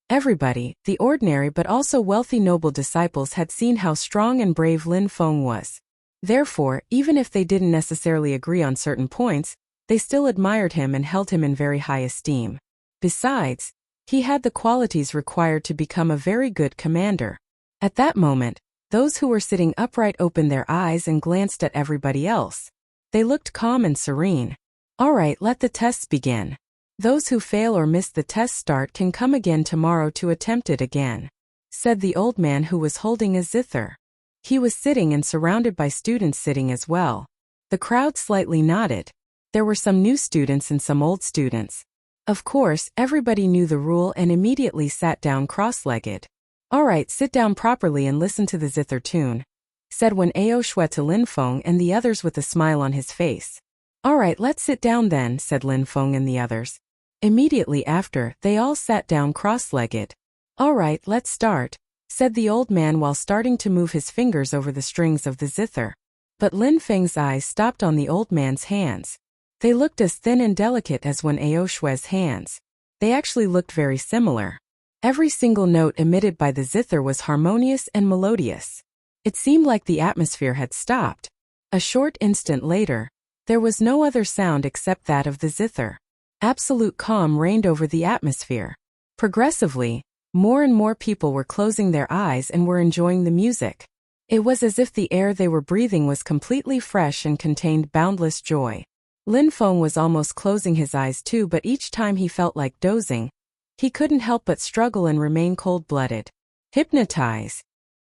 Speaker 1: Everybody, the ordinary but also wealthy noble disciples, had seen how strong and brave Lin Feng was. Therefore, even if they didn't necessarily agree on certain points, they still admired him and held him in very high esteem. Besides, he had the qualities required to become a very good commander. At that moment, those who were sitting upright opened their eyes and glanced at everybody else. They looked calm and serene. All right, let the tests begin. Those who fail or miss the test start can come again tomorrow to attempt it again, said the old man who was holding a zither. He was sitting and surrounded by students sitting as well. The crowd slightly nodded. There were some new students and some old students. Of course, everybody knew the rule and immediately sat down cross-legged. All right, sit down properly and listen to the zither tune, said Wen Ao Shui to Lin Feng and the others with a smile on his face. All right, let's sit down then, said Lin Feng and the others. Immediately after, they all sat down cross-legged. All right, let's start, said the old man while starting to move his fingers over the strings of the zither. But Lin Feng's eyes stopped on the old man's hands. They looked as thin and delicate as Wen Ao Shui's hands. They actually looked very similar. Every single note emitted by the zither was harmonious and melodious. It seemed like the atmosphere had stopped. A short instant later, there was no other sound except that of the zither. Absolute calm reigned over the atmosphere. Progressively, more and more people were closing their eyes and were enjoying the music. It was as if the air they were breathing was completely fresh and contained boundless joy. Lin Feng was almost closing his eyes too, but each time he felt like dozing, he couldn't help but struggle and remain cold-blooded. Hypnotize.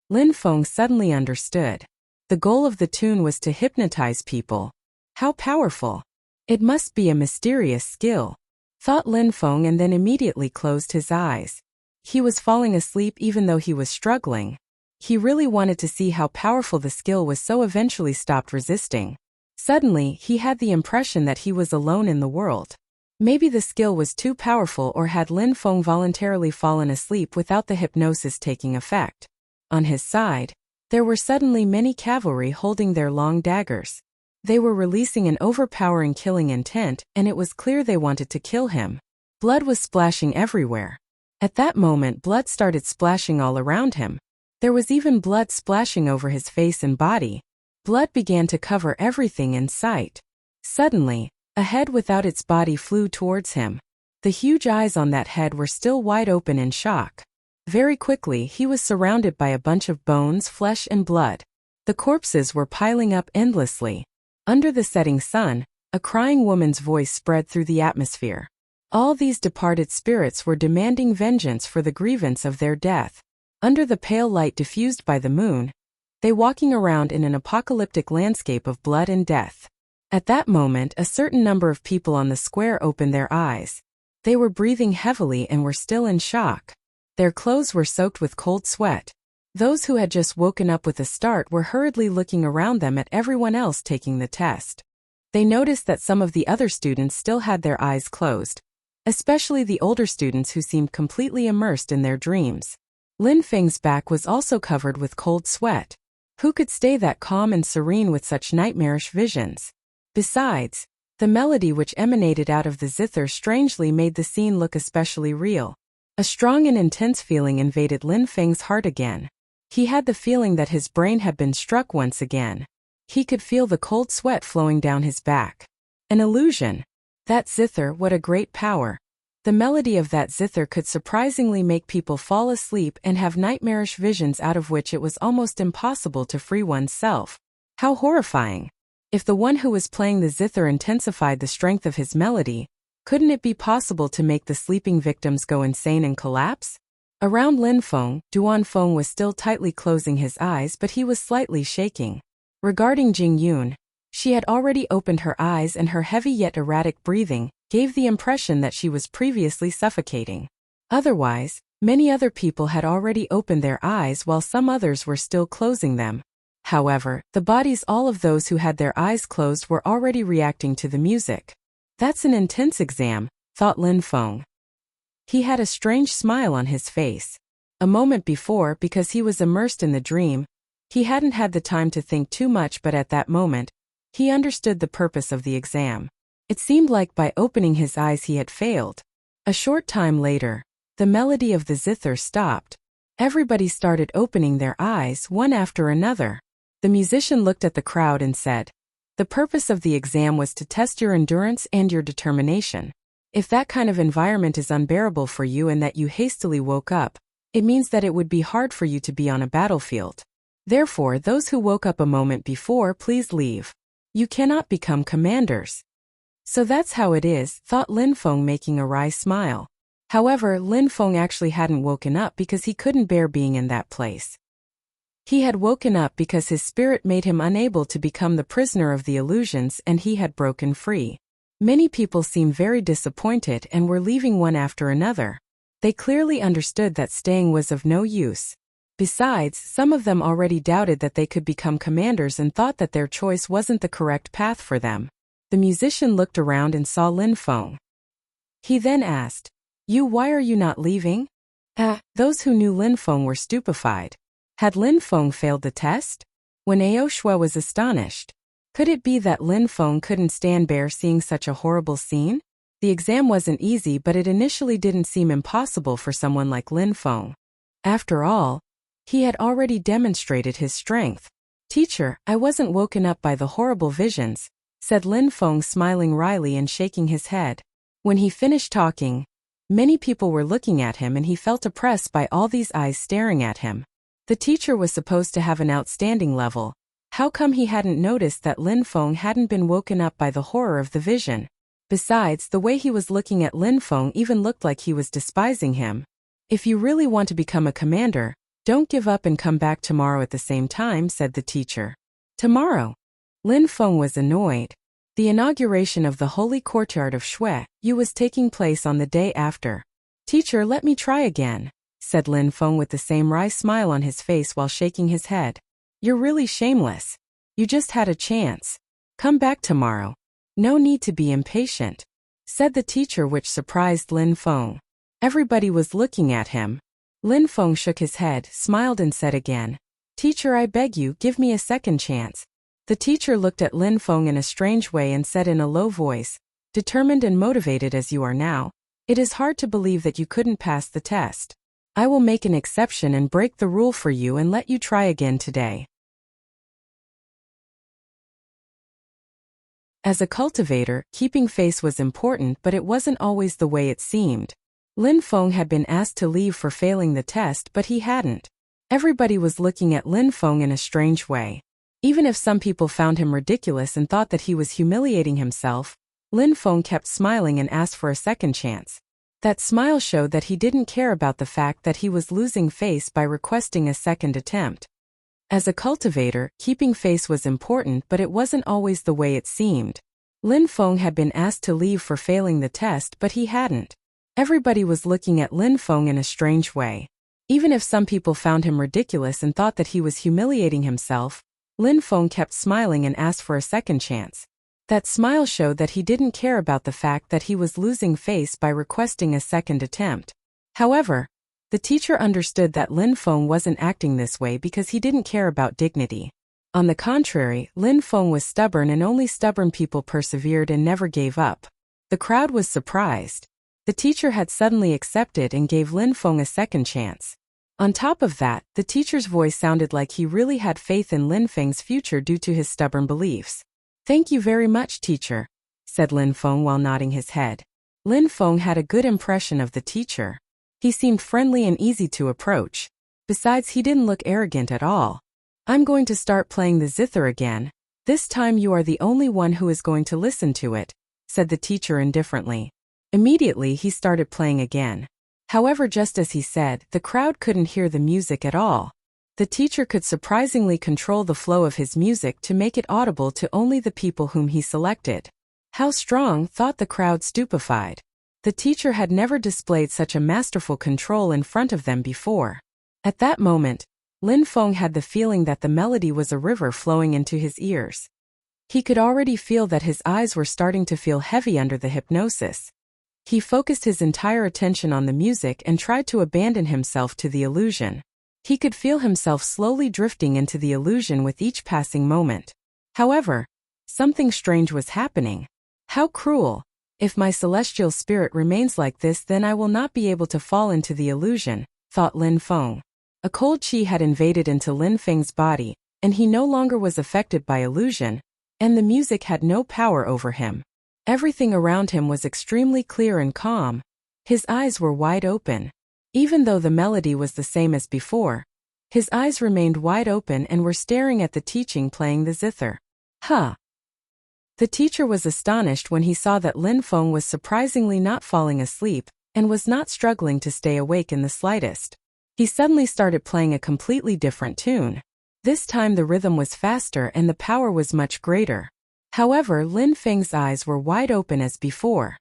Speaker 1: Lin Feng suddenly understood. The goal of the tune was to hypnotize people. How powerful. It must be a mysterious skill. thought Lin Feng, and then immediately closed his eyes. He was falling asleep even though he was struggling. He really wanted to see how powerful the skill was, so eventually stopped resisting. Suddenly, he had the impression that he was alone in the world. Maybe the skill was too powerful, or had Lin Feng voluntarily fallen asleep without the hypnosis taking effect. On his side, there were suddenly many cavalry holding their long daggers. They were releasing an overpowering killing intent, and it was clear they wanted to kill him. Blood was splashing everywhere. At that moment, blood started splashing all around him. There was even blood splashing over his face and body. Blood began to cover everything in sight. Suddenly, a head without its body flew towards him. The huge eyes on that head were still wide open in shock. Very quickly, he was surrounded by a bunch of bones, flesh, and blood. The corpses were piling up endlessly. Under the setting sun, a crying woman's voice spread through the atmosphere. All these departed spirits were demanding vengeance for the grievance of their death. Under the pale light diffused by the moon, they walking around in an apocalyptic landscape of blood and death. At that moment, a certain number of people on the square opened their eyes. They were breathing heavily and were still in shock. Their clothes were soaked with cold sweat. Those who had just woken up with a start were hurriedly looking around them at everyone else taking the test. They noticed that some of the other students still had their eyes closed, especially the older students who seemed completely immersed in their dreams. Lin Feng's back was also covered with cold sweat. Who could stay that calm and serene with such nightmarish visions? Besides, the melody which emanated out of the zither strangely made the scene look especially real. A strong and intense feeling invaded Lin Feng's heart again. He had the feeling that his brain had been struck once again. He could feel the cold sweat flowing down his back. An illusion. That zither, what a great power. The melody of that zither could surprisingly make people fall asleep and have nightmarish visions out of which it was almost impossible to free oneself. How horrifying! If the one who was playing the zither intensified the strength of his melody, couldn't it be possible to make the sleeping victims go insane and collapse? Around Lin Feng, Duan Feng was still tightly closing his eyes, but he was slightly shaking. Regarding Jing Yun, she had already opened her eyes, and her heavy yet erratic breathing gave the impression that she was previously suffocating. Otherwise, many other people had already opened their eyes while some others were still closing them. However, the bodies all of those who had their eyes closed were already reacting to the music. That's an intense exam, thought Lin Feng. He had a strange smile on his face. A moment before, because he was immersed in the dream, he hadn't had the time to think too much, but at that moment, he understood the purpose of the exam. It seemed like by opening his eyes he had failed. A short time later, the melody of the zither stopped. Everybody started opening their eyes one after another. The musician looked at the crowd and said, "The purpose of the exam was to test your endurance and your determination. If that kind of environment is unbearable for you and that you hastily woke up, it means that it would be hard for you to be on a battlefield. Therefore, those who woke up a moment before, please leave. You cannot become commanders." So that's how it is, thought Lin Feng, making a wry smile. However, Lin Feng actually hadn't woken up because he couldn't bear being in that place. He had woken up because his spirit made him unable to become the prisoner of the illusions, and he had broken free. Many people seemed very disappointed and were leaving one after another. They clearly understood that staying was of no use. Besides, some of them already doubted that they could become commanders and thought that their choice wasn't the correct path for them. The musician looked around and saw Lin Feng. He then asked, why are you not leaving?" Those who knew Lin Feng were stupefied. Had Lin Feng failed the test? When Ao Shui was astonished. Could it be that Lin Feng couldn't stand bear seeing such a horrible scene? The exam wasn't easy, but it initially didn't seem impossible for someone like Lin Feng. After all, he had already demonstrated his strength. "Teacher, I wasn't woken up by the horrible visions," said Lin Feng, smiling wryly and shaking his head. When he finished talking, many people were looking at him and he felt oppressed by all these eyes staring at him. The teacher was supposed to have an outstanding level. How come he hadn't noticed that Lin Feng hadn't been woken up by the horror of the vision? Besides, the way he was looking at Lin Feng even looked like he was despising him. "If you really want to become a commander, don't give up and come back tomorrow at the same time," said the teacher. "Tomorrow?" Lin Feng was annoyed. The inauguration of the holy courtyard of Shui Yu was taking place on the day after. "Teacher, let me try again," said Lin Feng with the same wry smile on his face while shaking his head. "You're really shameless. You just had a chance. Come back tomorrow. No need to be impatient," said the teacher, which surprised Lin Feng. Everybody was looking at him. Lin Feng shook his head, smiled and said again, "Teacher, I beg you, give me a second chance." The teacher looked at Lin Feng in a strange way and said in a low voice, "Determined and motivated as you are now, it is hard to believe that you couldn't pass the test. I will make an exception and break the rule for you and let you try again today." As a cultivator, keeping face was important, but it wasn't always the way it seemed. Lin Feng had been asked to leave for failing the test, but he hadn't. Everybody was looking at Lin Feng in a strange way. Even if some people found him ridiculous and thought that he was humiliating himself, Lin Feng kept smiling and asked for a second chance. That smile showed that he didn't care about the fact that he was losing face by requesting a second attempt. As a cultivator, keeping face was important, but it wasn't always the way it seemed. Lin Feng had been asked to leave for failing the test, but he hadn't. Everybody was looking at Lin Feng in a strange way. Even if some people found him ridiculous and thought that he was humiliating himself, Lin Feng kept smiling and asked for a second chance. That smile showed that he didn't care about the fact that he was losing face by requesting a second attempt. However, the teacher understood that Lin Feng wasn't acting this way because he didn't care about dignity. On the contrary, Lin Feng was stubborn, and only stubborn people persevered and never gave up. The crowd was surprised. The teacher had suddenly accepted and gave Lin Feng a second chance. On top of that, the teacher's voice sounded like he really had faith in Lin Feng's future due to his stubborn beliefs. "Thank you very much, teacher," said Lin Feng while nodding his head. Lin Feng had a good impression of the teacher. He seemed friendly and easy to approach. Besides, he didn't look arrogant at all. "I'm going to start playing the zither again. This time you are the only one who is going to listen to it," said the teacher indifferently. Immediately he started playing again. However, just as he said, the crowd couldn't hear the music at all. The teacher could surprisingly control the flow of his music to make it audible to only the people whom he selected. How strong, thought the crowd, stupefied. The teacher had never displayed such a masterful control in front of them before. At that moment, Lin Feng had the feeling that the melody was a river flowing into his ears. He could already feel that his eyes were starting to feel heavy under the hypnosis. He focused his entire attention on the music and tried to abandon himself to the illusion. He could feel himself slowly drifting into the illusion with each passing moment. However, something strange was happening. How cruel! If my celestial spirit remains like this, then I will not be able to fall into the illusion, thought Lin Feng. A cold qi had invaded into Lin Feng's body, and he no longer was affected by illusion, and the music had no power over him. Everything around him was extremely clear and calm. His eyes were wide open. Even though the melody was the same as before, his eyes remained wide open and were staring at the teaching playing the zither. Huh! The teacher was astonished when he saw that Lin Feng was surprisingly not falling asleep and was not struggling to stay awake in the slightest. He suddenly started playing a completely different tune. This time the rhythm was faster and the power was much greater. However, Lin Feng's eyes were wide open as before.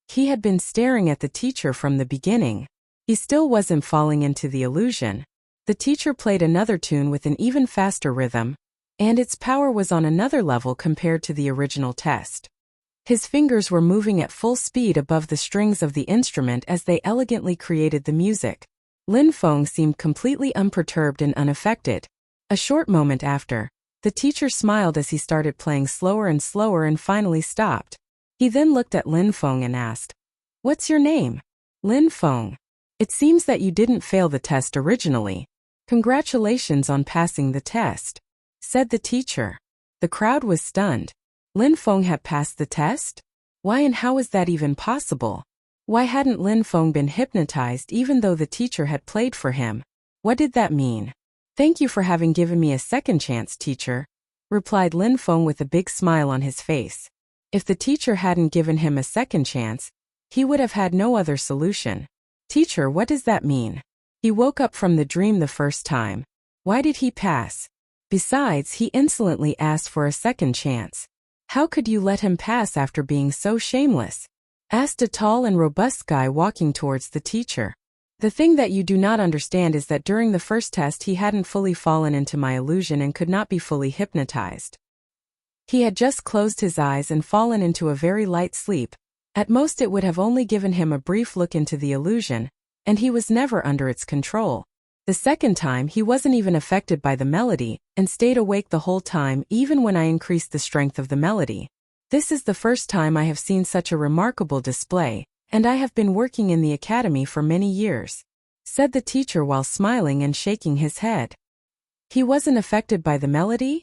Speaker 1: He had been staring at the teacher from the beginning. He still wasn't falling into the illusion. The teacher played another tune with an even faster rhythm, and its power was on another level compared to the original test. His fingers were moving at full speed above the strings of the instrument as they elegantly created the music. Lin Feng seemed completely unperturbed and unaffected. A short moment after, the teacher smiled as he started playing slower and slower and finally stopped. He then looked at Lin Feng and asked, "What's your name?" "Lin Feng. It seems that you didn't fail the test originally. Congratulations on passing the test," said the teacher. The crowd was stunned. Lin Feng had passed the test? Why and how was that even possible? Why hadn't Lin Feng been hypnotized even though the teacher had played for him? What did that mean? "Thank you for having given me a second chance, teacher," replied Lin Feng with a big smile on his face. If the teacher hadn't given him a second chance, he would have had no other solution. "Teacher, what does that mean?" He woke up from the dream the first time. Why did he pass? Besides, he insolently asked for a second chance. How could you let him pass after being so shameless? Asked a tall and robust guy walking towards the teacher. The thing that you do not understand is that during the first test he hadn't fully fallen into my illusion and could not be fully hypnotized. He had just closed his eyes and fallen into a very light sleep. At most it would have only given him a brief look into the illusion, and he was never under its control. The second time he wasn't even affected by the melody, and stayed awake the whole time even when I increased the strength of the melody. This is the first time I have seen such a remarkable display, and I have been working in the academy for many years, said the teacher while smiling and shaking his head. He wasn't affected by the melody?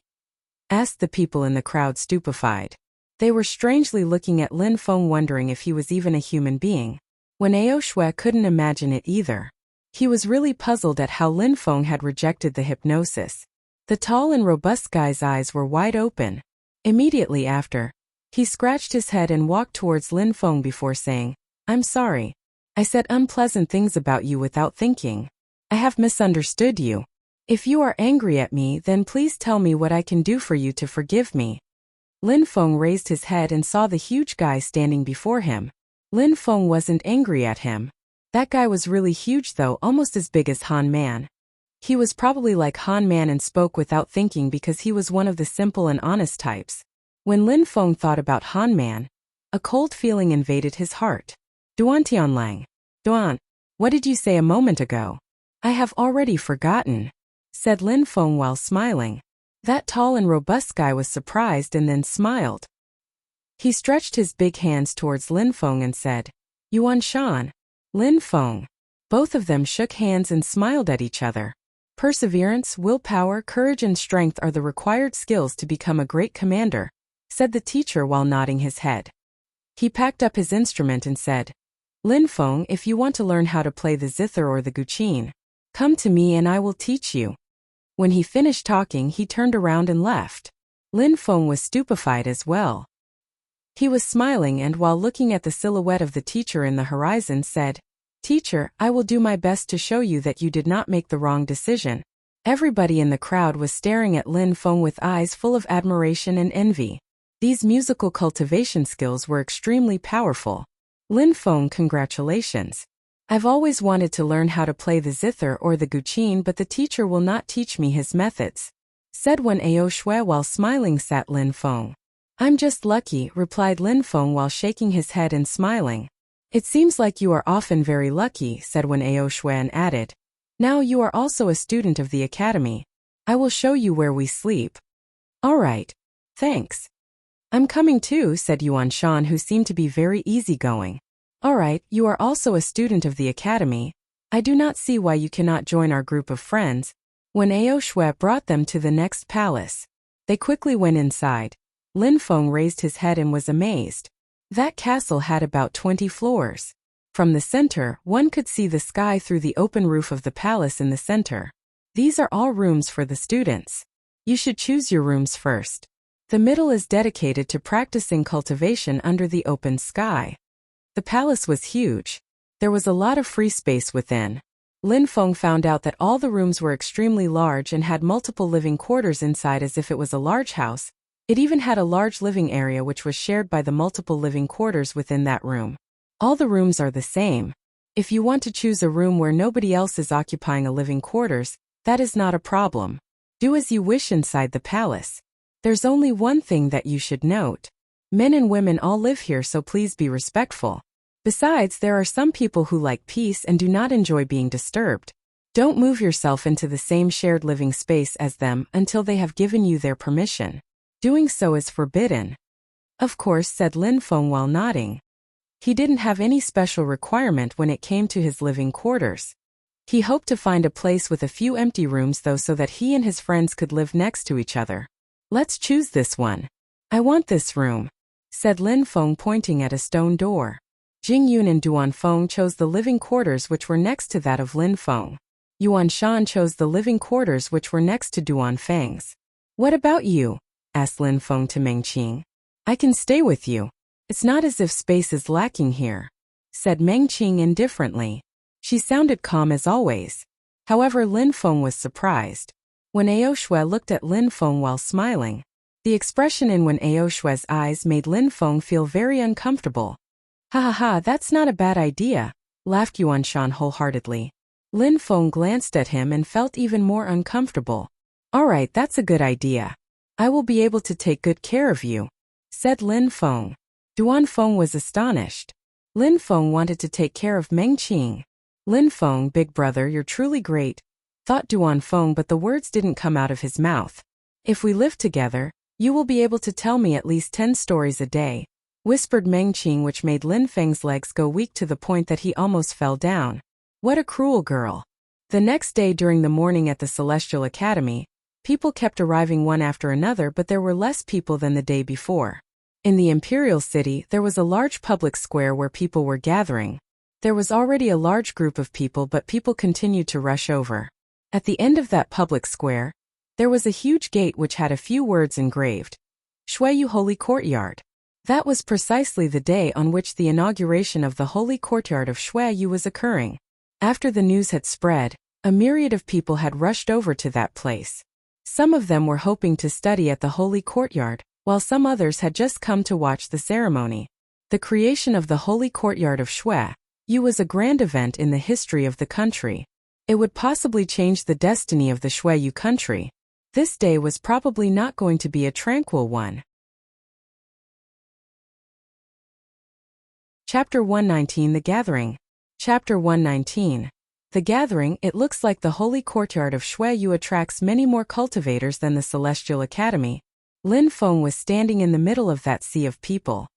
Speaker 1: Asked the people in the crowd stupefied. They were strangely looking at Lin Feng wondering if he was even a human being. When Ao Shui couldn't imagine it either. He was really puzzled at how Lin Feng had rejected the hypnosis. The tall and robust guy's eyes were wide open. Immediately after, he scratched his head and walked towards Lin Feng before saying, "I'm sorry. I said unpleasant things about you without thinking. I have misunderstood you. If you are angry at me, then please tell me what I can do for you to forgive me." Lin Feng raised his head and saw the huge guy standing before him. Lin Feng wasn't angry at him. That guy was really huge though, almost as big as Han Man. He was probably like Han Man and spoke without thinking because he was one of the simple and honest types. When Lin Feng thought about Han Man, a cold feeling invaded his heart. "Duan Tianlang. Duan, what did you say a moment ago?" "I have already forgotten," said Lin Feng while smiling. That tall and robust guy was surprised and then smiled. He stretched his big hands towards Lin Feng and said, "Yuan Shan." Lin Feng. Both of them shook hands and smiled at each other. Perseverance, willpower, courage and strength are the required skills to become a great commander, said the teacher while nodding his head. He packed up his instrument and said, "Lin Feng, if you want to learn how to play the zither or the guqin, come to me and I will teach you." When he finished talking, he turned around and left. Lin Feng was stupefied as well. He was smiling and while looking at the silhouette of the teacher in the horizon said, "Teacher, I will do my best to show you that you did not make the wrong decision." Everybody in the crowd was staring at Lin Feng with eyes full of admiration and envy. These musical cultivation skills were extremely powerful. Lin Feng, congratulations. I've always wanted to learn how to play the zither or the guqin, but the teacher will not teach me his methods, said when Ao Shui while smiling sat Lin Feng. "I'm just lucky," replied Lin Feng while shaking his head and smiling. "It seems like you are often very lucky," said when Ao Shui and added, "Now you are also a student of the academy. I will show you where we sleep." "All right. Thanks. I'm coming too," said Yuan Shan, who seemed to be very easygoing. "All right, you are also a student of the academy. I do not see why you cannot join our group of friends." When Ao Shui brought them to the next palace, they quickly went inside. Lin Feng raised his head and was amazed. That castle had about 20 floors. From the center, one could see the sky through the open roof of the palace in the center. These are all rooms for the students. You should choose your rooms first. The middle is dedicated to practicing cultivation under the open sky. The palace was huge. There was a lot of free space within. Lin Feng found out that all the rooms were extremely large and had multiple living quarters inside as if it was a large house. It even had a large living area which was shared by the multiple living quarters within that room. All the rooms are the same. If you want to choose a room where nobody else is occupying a living quarters, that is not a problem. Do as you wish inside the palace. There's only one thing that you should note. Men and women all live here, so please be respectful. Besides, there are some people who like peace and do not enjoy being disturbed. Don't move yourself into the same shared living space as them until they have given you their permission. Doing so is forbidden. Of course, said Lin Feng while nodding. He didn't have any special requirement when it came to his living quarters. He hoped to find a place with a few empty rooms though so that he and his friends could live next to each other. Let's choose this one. I want this room, said Lin Feng pointing at a stone door. Jing Yun and Duan Feng chose the living quarters which were next to that of Lin Feng. Yuan Shan chose the living quarters which were next to Duan Feng's. What about you? Asked Lin Feng to Meng Qing. I can stay with you. It's not as if space is lacking here, said Meng Qing indifferently. She sounded calm as always. However, Lin Feng was surprised. When Ao Shui looked at Lin Feng while smiling, The expression in Wen Ao Shue's eyes made Lin Feng feel very uncomfortable. Ha ha ha, that's not a bad idea, laughed Yuan Shan wholeheartedly. Lin Feng glanced at him and felt even more uncomfortable. Alright, that's a good idea. I will be able to take good care of you, said Lin Feng. Duan Feng was astonished. Lin Feng wanted to take care of Meng Qing. Lin Feng, big brother, you're truly great, thought Duan Feng, but the words didn't come out of his mouth. If we live together, you will be able to tell me at least 10 stories a day, whispered Meng Qing, which made Lin Feng's legs go weak to the point that he almost fell down. What a cruel girl. The next day during the morning at the Celestial Academy, people kept arriving one after another, but there were less people than the day before. In the Imperial City, there was a large public square where people were gathering. There was already a large group of people, but people continued to rush over. At the end of that public square, there was a huge gate which had a few words engraved. Shueyu Holy Courtyard. That was precisely the day on which the inauguration of the Holy Courtyard of Shueyu was occurring. After the news had spread, a myriad of people had rushed over to that place. Some of them were hoping to study at the Holy Courtyard, while some others had just come to watch the ceremony. The creation of the Holy Courtyard of Shueyu was a grand event in the history of the country. It would possibly change the destiny of the Shueyu country. This day was probably not going to be a tranquil one. Chapter 119, The Gathering. Chapter 119. The Gathering. It looks like the Holy Courtyard of Shueyu attracts many more cultivators than the Celestial Academy. Lin Feng was standing in the middle of that sea of people.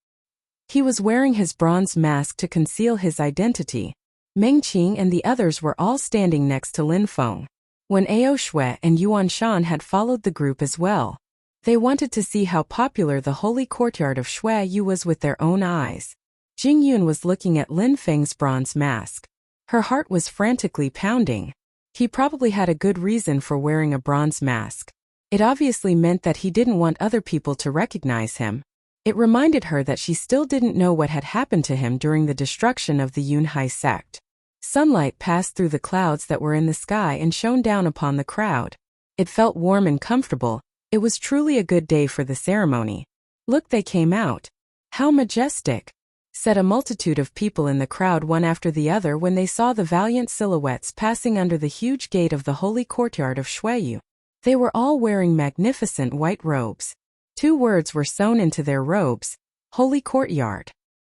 Speaker 1: He was wearing his bronze mask to conceal his identity. Meng Qing and the others were all standing next to Lin Feng. Wen Ao Shui and Yuan Shan had followed the group as well. They wanted to see how popular the Holy Courtyard of Shueyu was with their own eyes. Jing Yun was looking at Lin Feng's bronze mask. Her heart was frantically pounding. He probably had a good reason for wearing a bronze mask. It obviously meant that he didn't want other people to recognize him. It reminded her that she still didn't know what had happened to him during the destruction of the Yunhai sect. Sunlight passed through the clouds that were in the sky and shone down upon the crowd. It felt warm and comfortable. It was truly a good day for the ceremony. Look, they came out. How majestic, said a multitude of people in the crowd one after the other when they saw the valiant silhouettes passing under the huge gate of the Holy Courtyard of Shueyu. They were all wearing magnificent white robes. 2 words were sewn into their robes: Holy Courtyard.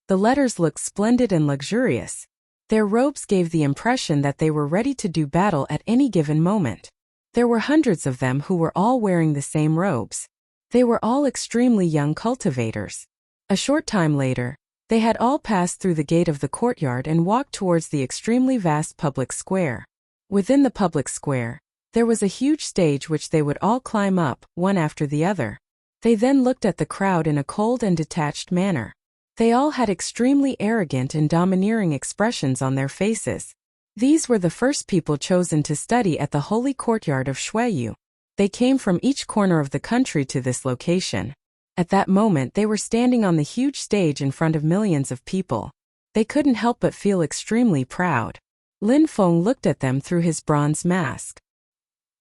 Speaker 1: The letters looked splendid and luxurious. Their robes gave the impression that they were ready to do battle at any given moment. There were hundreds of them who were all wearing the same robes. They were all extremely young cultivators. A short time later, they had all passed through the gate of the courtyard and walked towards the extremely vast public square. Within the public square, there was a huge stage which they would all climb up, one after the other. They then looked at the crowd in a cold and detached manner. They all had extremely arrogant and domineering expressions on their faces. These were the first people chosen to study at the Holy Courtyard of Shueyu. They came from each corner of the country to this location. At that moment they were standing on the huge stage in front of millions of people. They couldn't help but feel extremely proud. Lin Feng looked at them through his bronze mask.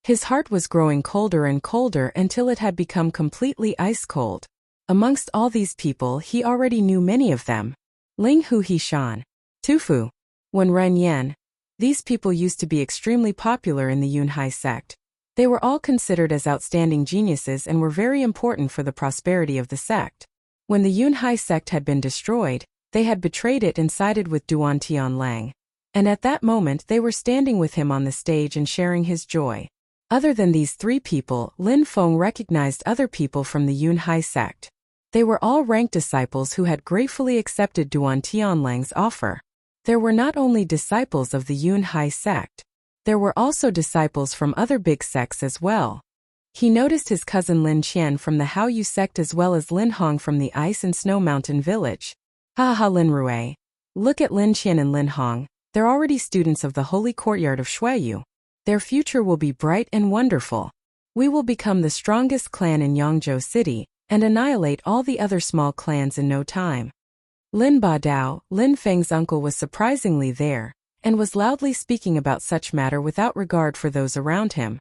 Speaker 1: His heart was growing colder and colder until it had become completely ice-cold. Amongst all these people he already knew many of them. Ling Hu Hishan, Tufu, Wen Renyan. These people used to be extremely popular in the Yunhai sect. They were all considered as outstanding geniuses and were very important for the prosperity of the sect. When the Yunhai sect had been destroyed, they had betrayed it and sided with Duan Tianlang. And at that moment they were standing with him on the stage and sharing his joy. Other than these 3 people, Lin Feng recognized other people from the Yunhai sect. They were all ranked disciples who had gratefully accepted Duan Tianlang's offer. There were not only disciples of the Yunhai sect. There were also disciples from other big sects as well. He noticed his cousin Lin Qian from the Haoyu sect as well as Lin Hong from the Ice and Snow Mountain village. Ha ha, Lin Rui. Look at Lin Qian and Lin Hong. They're already students of the Holy Courtyard of Shueyu. Their future will be bright and wonderful. We will become the strongest clan in Yangzhou City and annihilate all the other small clans in no time. Lin Badao, Lin Feng's uncle, was surprisingly there and was loudly speaking about such matter without regard for those around him.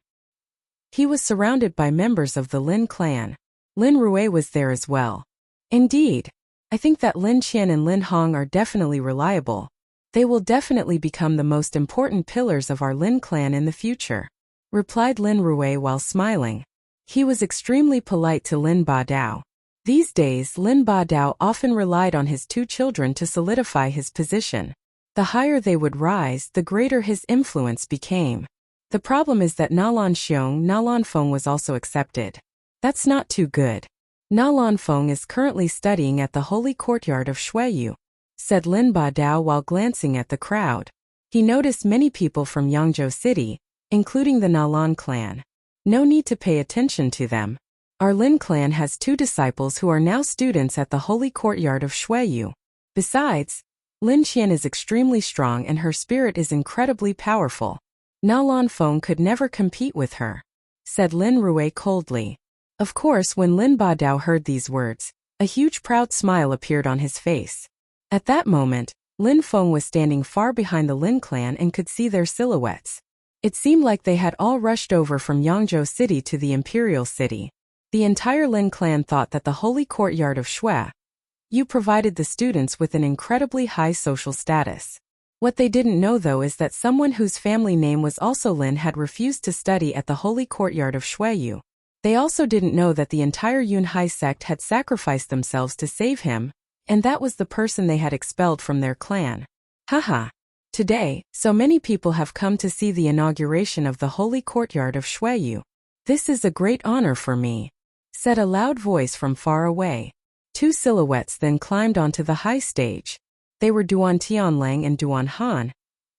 Speaker 1: He was surrounded by members of the Lin clan. Lin Rui was there as well. Indeed. I think that Lin Qian and Lin Hong are definitely reliable. They will definitely become the most important pillars of our Lin clan in the future, replied Lin Rui while smiling. He was extremely polite to Lin Ba Dao. These days, Lin Ba Dao often relied on his two children to solidify his position. The higher they would rise, the greater his influence became. The problem is that Na Lan Xiong, Na Lan Feng was also accepted. That's not too good. Na Lan Feng is currently studying at the Holy Courtyard of Shuiyu, said Lin Ba Dao while glancing at the crowd. He noticed many people from Yangzhou City, including the Na Lan clan. No need to pay attention to them. Our Lin clan has 2 disciples who are now students at the Holy Courtyard of Shuiyu. Besides, Lin Qian is extremely strong and her spirit is incredibly powerful. Na Lan Feng could never compete with her, said Lin Rui coldly. Of course, when Lin Ba Dao heard these words, a huge proud smile appeared on his face. At that moment, Lin Feng was standing far behind the Lin clan and could see their silhouettes. It seemed like they had all rushed over from Yangzhou City to the Imperial City. The entire Lin clan thought that the Holy Courtyard of Shuiyu provided the students with an incredibly high social status. What they didn't know though is that someone whose family name was also Lin had refused to study at the Holy Courtyard of Shuiyu. They also didn't know that the entire Yunhai sect had sacrificed themselves to save him, and that was the person they had expelled from their clan. Haha. Today, so many people have come to see the inauguration of the Holy Courtyard of Shuiyu. This is a great honor for me, said a loud voice from far away. 2 silhouettes then climbed onto the high stage. They were Duan Tianlang and Duan Han,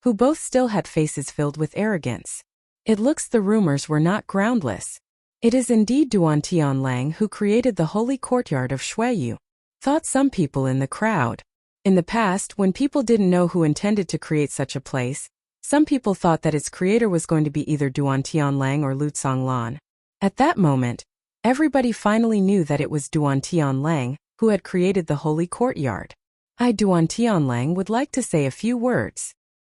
Speaker 1: who both still had faces filled with arrogance. It looks the rumors were not groundless. It is indeed Duan Tianlang who created the Holy Courtyard of Shuiyu, thought some people in the crowd. In the past, when people didn't know who intended to create such a place, some people thought that its creator was going to be either Duan Tianlang or Lu Tsonglan. At that moment, everybody finally knew that it was Duan Tianlang who had created the Holy Courtyard. I, Duan Tianlang, would like to say a few words.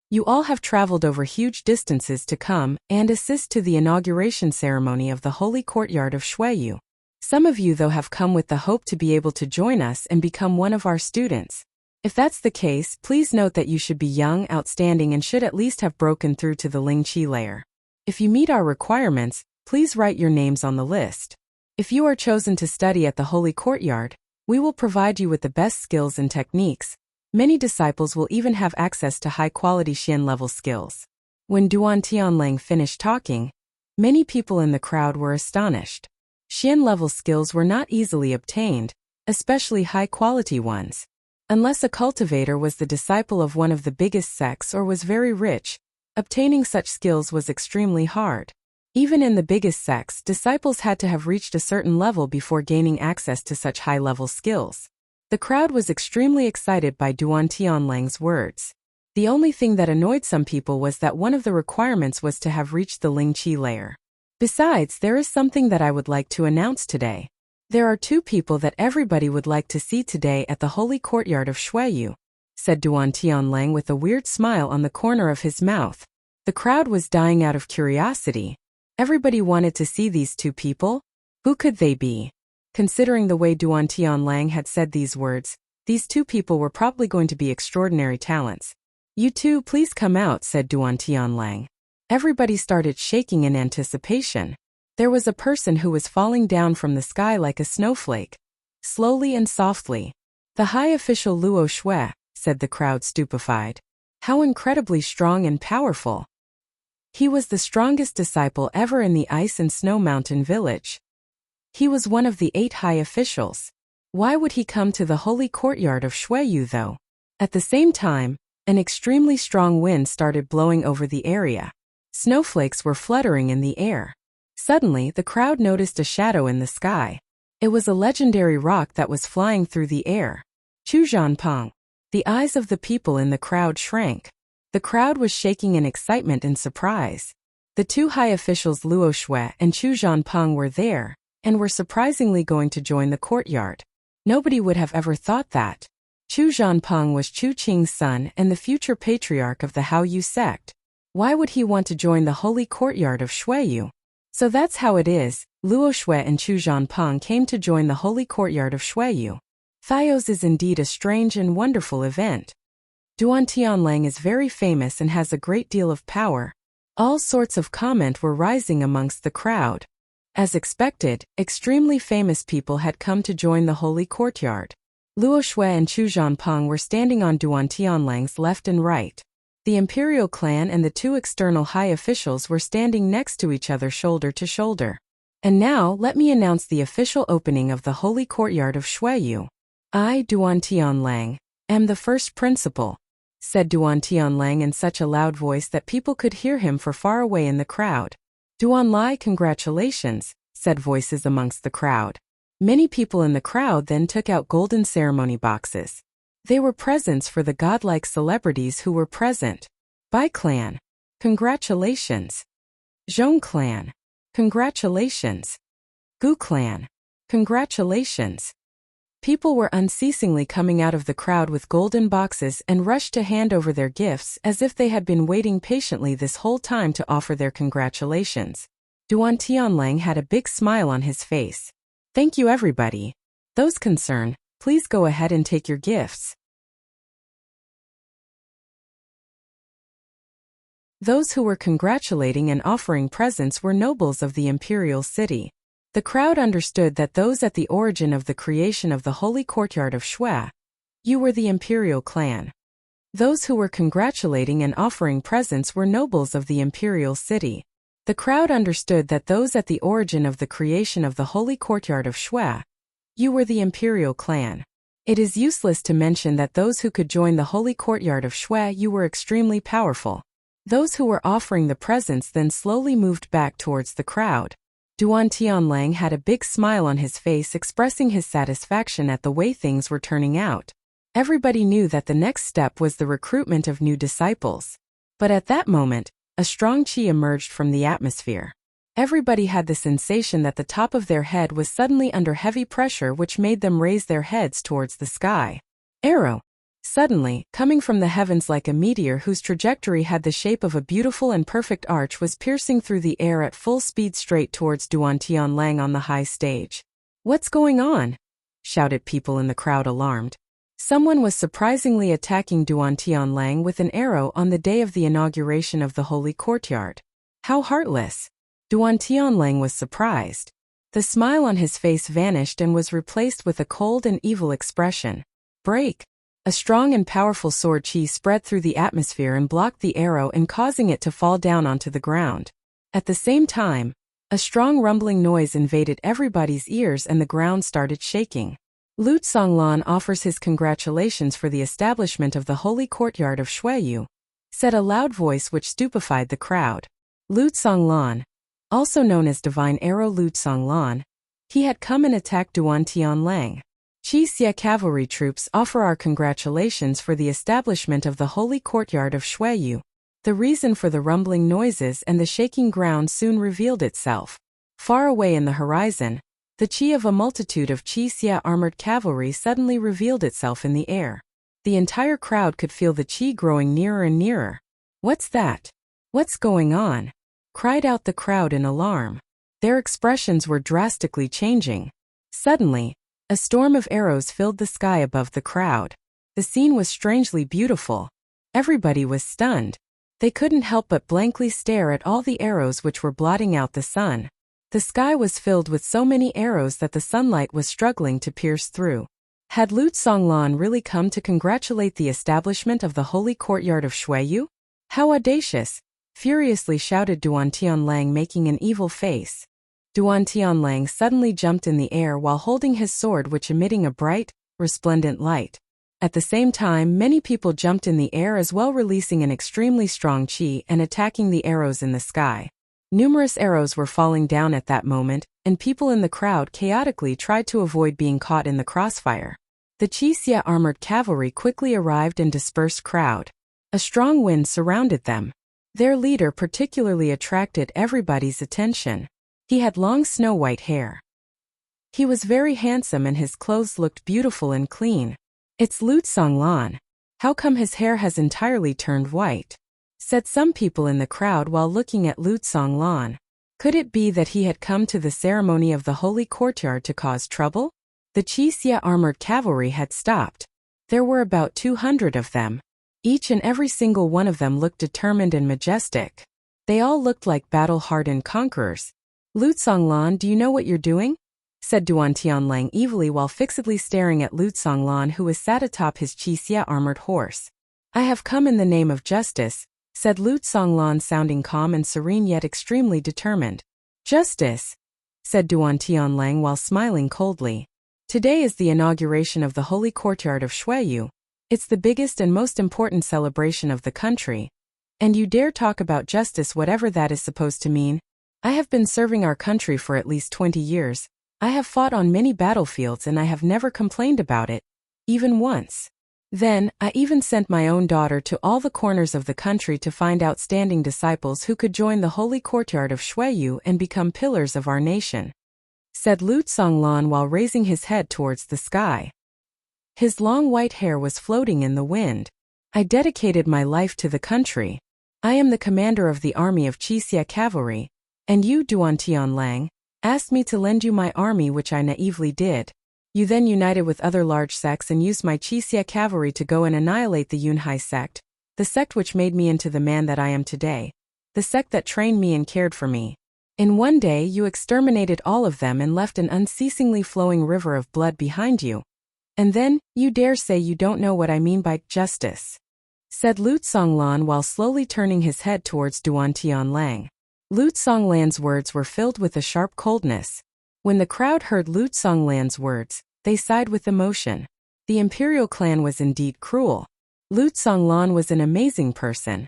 Speaker 1: You all have traveled over huge distances to come and assist to the inauguration ceremony of the Holy Courtyard of Shuiyu. Some of you though have come with the hope to be able to join us and become one of our students. If that's the case, please note that you should be young, outstanding and should at least have broken through to the Ling Qi layer. If you meet our requirements, please write your names on the list. If you are chosen to study at the Holy Courtyard, we will provide you with the best skills and techniques. Many disciples will even have access to high-quality Xian-level skills. When Duan Tianlang finished talking, many people in the crowd were astonished. Xian-level skills were not easily obtained, especially high-quality ones. Unless a cultivator was the disciple of one of the biggest sects or was very rich, obtaining such skills was extremely hard. Even in the biggest sects, disciples had to have reached a certain level before gaining access to such high-level skills. The crowd was extremely excited by Duan Tianlang's words. The only thing that annoyed some people was that one of the requirements was to have reached the Ling Qi layer. Besides, there is something that I would like to announce today. There are 2 people that everybody would like to see today at the Holy Courtyard of Shuiyu, said Duan Tianlang with a weird smile on the corner of his mouth. The crowd was dying out of curiosity. Everybody wanted to see these 2 people. Who could they be? Considering the way Duan Tianlang had said these words, these 2 people were probably going to be extraordinary talents. You 2, please come out, said Duan Tianlang. Everybody started shaking in anticipation. There was a person who was falling down from the sky like a snowflake, slowly and softly. The high official Luo Shui, said the crowd stupefied. How incredibly strong and powerful. He was the strongest disciple ever in the Ice and Snow Mountain village. He was one of the 8 high officials. Why would he come to the Holy Courtyard of Shuiyu though? At the same time, an extremely strong wind started blowing over the area. Snowflakes were fluttering in the air. Suddenly, the crowd noticed a shadow in the sky. It was a legendary rock that was flying through the air. Chu Zhanpeng. The eyes of the people in the crowd shrank. The crowd was shaking in excitement and surprise. The 2 high officials Luo Shui and Chu Zhanpeng were there, and were surprisingly going to join the courtyard. Nobody would have ever thought that. Chu Zhanpeng was Chu Qing's son and the future patriarch of the Hao Yu sect. Why would he want to join the Holy Courtyard of Shuiyu? So that's how it is. Luo Shui and Chu Zhanpeng came to join the holy courtyard of Shuiyu. Thios is indeed a strange and wonderful event. Duan Tianlang is very famous and has a great deal of power. All sorts of comment were rising amongst the crowd. As expected, extremely famous people had come to join the holy courtyard. Luo Shui and Chu Zhanpeng were standing on Duan Tianlang's left and right. The imperial clan and the two external high officials were standing next to each other shoulder to shoulder. And now let me announce the official opening of the holy courtyard of Shuiyu. I, Duan Tianlang, am the first principal, said Duan Tianlang in such a loud voice that people could hear him from far away in the crowd. Duan Lai, congratulations, said voices amongst the crowd. Many people in the crowd then took out golden ceremony boxes. They were presents for the godlike celebrities who were present. Bai clan, congratulations. Zhong clan, congratulations. Gu clan, congratulations. People were unceasingly coming out of the crowd with golden boxes and rushed to hand over their gifts as if they had been waiting patiently this whole time to offer their congratulations. Duan Tianlang had a big smile on his face. Thank you everybody. Those concerned, please go ahead and take your gifts. Those who were congratulating and offering presents were nobles of the imperial city. The crowd understood that those at the origin of the creation of the holy courtyard of Shui, you were the imperial clan. Those who were congratulating and offering presents were nobles of the imperial city. The crowd understood that those at the origin of the creation of the holy courtyard of Shui, you were the imperial clan. It is useless to mention that those who could join the holy courtyard of Shui, you were extremely powerful. Those who were offering the presents then slowly moved back towards the crowd. Duan Tianlang had a big smile on his face, expressing his satisfaction at the way things were turning out. Everybody knew that the next step was the recruitment of new disciples. But at that moment, a strong qi emerged from the atmosphere. Everybody had the sensation that the top of their head was suddenly under heavy pressure, which made them raise their heads towards the sky. Arrow! Suddenly, coming from the heavens like a meteor whose trajectory had the shape of a beautiful and perfect arch, was piercing through the air at full speed straight towards Duan Tianlang on the high stage. What's going on? Shouted people in the crowd, alarmed. Someone was surprisingly attacking Duan Tianlang with an arrow on the day of the inauguration of the holy courtyard. How heartless! Duan Tianlang was surprised. The smile on his face vanished and was replaced with a cold and evil expression. Break! A strong and powerful sword qi spread through the atmosphere and blocked the arrow and causing it to fall down onto the ground. At the same time, a strong rumbling noise invaded everybody's ears and the ground started shaking. Lu Tsonglan offers his congratulations for the establishment of the holy courtyard of Shuiyu, said a loud voice which stupefied the crowd. Lu Tsonglan, also known as Divine Arrow Lu Tsonglan, he had come and attacked Duan Tianlang. Qi Xie cavalry troops offer our congratulations for the establishment of the holy courtyard of Shuiyu. The reason for the rumbling noises and the shaking ground soon revealed itself. Far away in the horizon, the qi of a multitude of Qi Xie armored cavalry suddenly revealed itself in the air. The entire crowd could feel the qi growing nearer and nearer. What's that? What's going on? Cried out the crowd in alarm. Their expressions were drastically changing. Suddenly, a storm of arrows filled the sky above the crowd. The scene was strangely beautiful. Everybody was stunned. They couldn't help but blankly stare at all the arrows which were blotting out the sun. The sky was filled with so many arrows that the sunlight was struggling to pierce through. Had Lu Tsonglan really come to congratulate the establishment of the holy courtyard of Shuiyu? How audacious! Furiously shouted Duan Tianlang, making an evil face. Duan Tianlang suddenly jumped in the air while holding his sword, which emitting a bright, resplendent light. At the same time, many people jumped in the air as well, releasing an extremely strong qi and attacking the arrows in the sky. Numerous arrows were falling down at that moment, and people in the crowd chaotically tried to avoid being caught in the crossfire. The Qi Xie armored cavalry quickly arrived and dispersed crowd. A strong wind surrounded them. Their leader particularly attracted everybody's attention. He had long snow-white hair. He was very handsome and his clothes looked beautiful and clean. It's Lu Tsonglan. How come his hair has entirely turned white? Said some people in the crowd while looking at Lu Tsonglan. Could it be that he had come to the ceremony of the holy courtyard to cause trouble? The Wuxia armored cavalry had stopped. There were about 200 of them. Each and every single one of them looked determined and majestic. They all looked like battle-hardened conquerors. "Lu Songlan, do you know what you're doing?" said Duan Tianlang evilly while fixedly staring at Lu Songlan, who was sat atop his Wuxia armored horse. "I have come in the name of justice," said Lu Songlan, sounding calm and serene yet extremely determined. "Justice?" said Duan Tianlang while smiling coldly. "Today is the inauguration of the holy courtyard of Shuiyu. It's the biggest and most important celebration of the country. And you dare talk about justice, whatever that is supposed to mean? I have been serving our country for at least 20 years. I have fought on many battlefields and I have never complained about it. Even once. Then, I even sent my own daughter to all the corners of the country to find outstanding disciples who could join the holy courtyard of Shuiyu and become pillars of our nation," said Lu Songlan while raising his head towards the sky. His long white hair was floating in the wind. "I dedicated my life to the country. I am the commander of the army of Wuxia cavalry, and you, Duan Tianlang, asked me to lend you my army, which I naively did. You then united with other large sects and used my Wuxia cavalry to go and annihilate the Yunhai sect, the sect which made me into the man that I am today, the sect that trained me and cared for me. In one day you exterminated all of them and left an unceasingly flowing river of blood behind you. And then, you dare say you don't know what I mean by justice," said Lu Songlan while slowly turning his head towards Duan Tianlang. Lu Songlan's words were filled with a sharp coldness. When the crowd heard Lu Songlan's words, they sighed with emotion. The imperial clan was indeed cruel. Lu Songlan was an amazing person.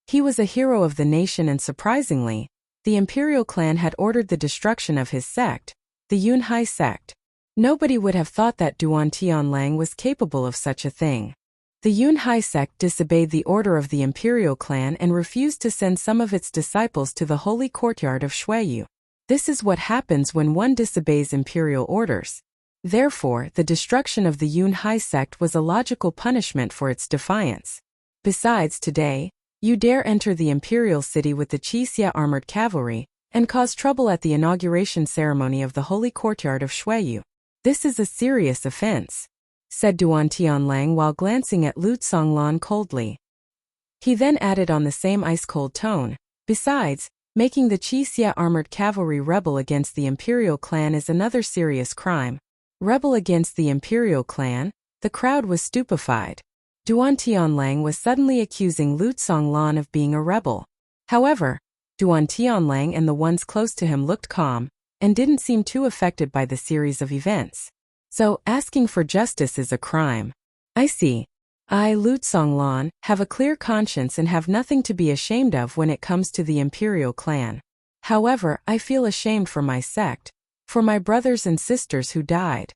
Speaker 1: He was a hero of the nation, and surprisingly, the imperial clan had ordered the destruction of his sect, the Yunhai sect. Nobody would have thought that Duan Tianlang was capable of such a thing. The Yunhai sect disobeyed the order of the imperial clan and refused to send some of its disciples to the holy courtyard of Shuiyu. This is what happens when one disobeys imperial orders. Therefore, the destruction of the Yunhai sect was a logical punishment for its defiance. Besides, today, you dare enter the imperial city with the Wuxia armored cavalry and cause trouble at the inauguration ceremony of the holy courtyard of Shuiyu. This is a serious offense," said Duan Tianlang while glancing at Lu Songlan coldly. He then added on the same ice-cold tone, "Besides, making the Wuxia armored cavalry rebel against the imperial clan is another serious crime." Rebel against the imperial clan? The crowd was stupefied. Duan Tianlang was suddenly accusing Lu Songlan of being a rebel. However, Duan Tianlang and the ones close to him looked calm and didn't seem too affected by the series of events. "So, asking for justice is a crime. I see. I, Lu Songlan, have a clear conscience and have nothing to be ashamed of when it comes to the imperial clan. However, I feel ashamed for my sect, for my brothers and sisters who died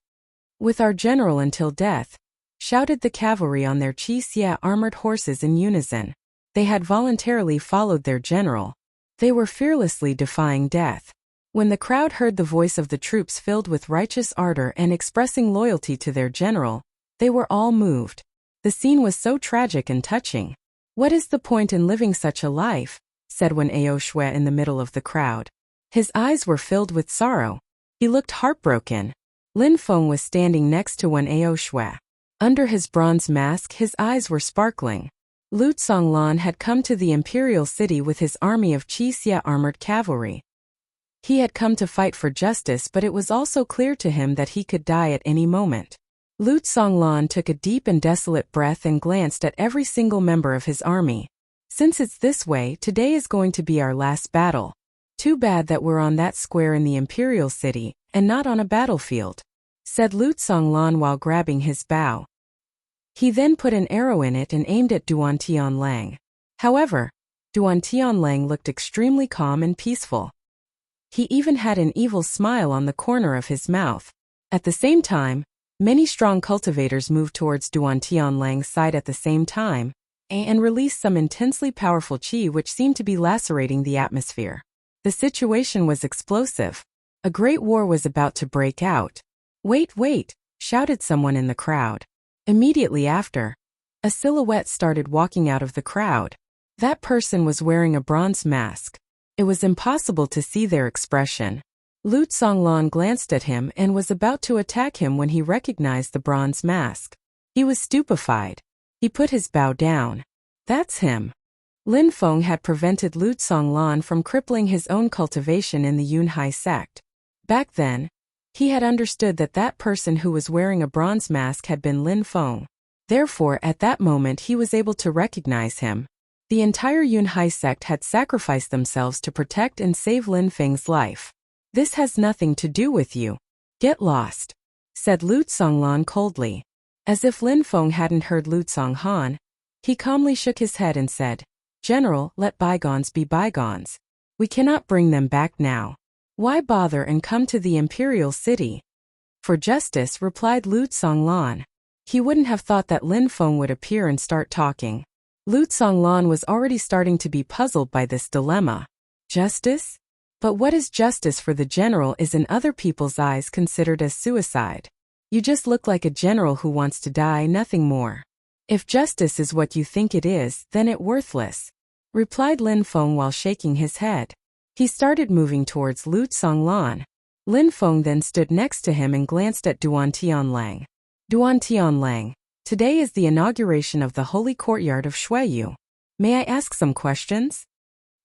Speaker 1: with our general until death," shouted the cavalry on their Wuxia armored horses in unison. They had voluntarily followed their general. They were fearlessly defying death. When the crowd heard the voice of the troops filled with righteous ardor and expressing loyalty to their general, they were all moved. The scene was so tragic and touching. "What is the point in living such a life?" said Wen Aoshui in the middle of the crowd. His eyes were filled with sorrow. He looked heartbroken. Lin Feng was standing next to Wen Aoshui. Under his bronze mask, his eyes were sparkling. Lu Songlan had come to the imperial city with his army of Wuxia armored cavalry. He had come to fight for justice, but it was also clear to him that he could die at any moment. Lu Songlan took a deep and desolate breath and glanced at every single member of his army. "Since it's this way, today is going to be our last battle. Too bad that we're on that square in the imperial city, and not on a battlefield," said Lu Songlan while grabbing his bow. He then put an arrow in it and aimed at Duan Tianlang. However, Duan Tianlang looked extremely calm and peaceful. He even had an evil smile on the corner of his mouth. At the same time, many strong cultivators moved towards Duan Tianlang's side at the same time, and released some intensely powerful qi which seemed to be lacerating the atmosphere. The situation was explosive. A great war was about to break out. Wait, shouted someone in the crowd. Immediately after, a silhouette started walking out of the crowd. That person was wearing a bronze mask. It was impossible to see their expression. Lu Zonglan glanced at him and was about to attack him when he recognized the bronze mask. He was stupefied. He put his bow down. That's him. Lin Feng had prevented Lu Zonglan from crippling his own cultivation in the Yunhai sect. Back then, he had understood that that person who was wearing a bronze mask had been Lin Feng. Therefore, at that moment he was able to recognize him. The entire Yunhai sect had sacrificed themselves to protect and save Lin Feng's life. This has nothing to do with you. Get lost, said Lu Zonglan coldly. As if Lin Feng hadn't heard Lu Zonghan, he calmly shook his head and said, General, let bygones be bygones. We cannot bring them back now. Why bother and come to the imperial city? For justice, replied Lu Zonglan. He wouldn't have thought that Lin Feng would appear and start talking. Lu Zonglan was already starting to be puzzled by this dilemma. Justice? But what is justice for the general is in other people's eyes considered as suicide. You just look like a general who wants to die, nothing more. If justice is what you think it is, then it's worthless, replied Lin Feng while shaking his head. He started moving towards Lu Zonglan. Lin Feng then stood next to him and glanced at Duan Tianlang. Duan Tianlang, today is the inauguration of the holy courtyard of Shuiyu. May I ask some questions?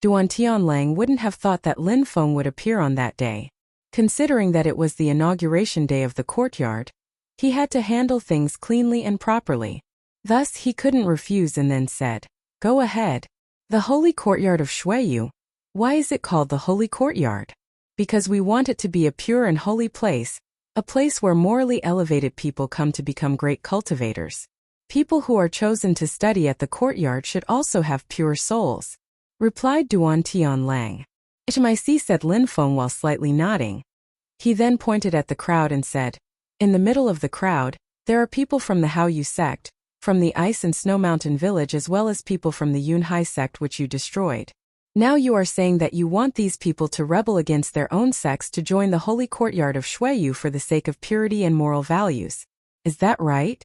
Speaker 1: Duan Tianlang wouldn't have thought that Lin Feng would appear on that day. Considering that it was the inauguration day of the courtyard, he had to handle things cleanly and properly. Thus he couldn't refuse and then said, Go ahead. The holy courtyard of Shuiyu. Why is it called the holy courtyard? Because we want it to be a pure and holy place, a place where morally elevated people come to become great cultivators. People who are chosen to study at the courtyard should also have pure souls, replied Duan Tianlang. HMIC, said Lin Feng while slightly nodding. He then pointed at the crowd and said, In the middle of the crowd, there are people from the Haoyu sect, from the Ice and Snow Mountain village, as well as people from the Yunhai sect which you destroyed. Now you are saying that you want these people to rebel against their own sects to join the holy courtyard of Shuiyu for the sake of purity and moral values. Is that right?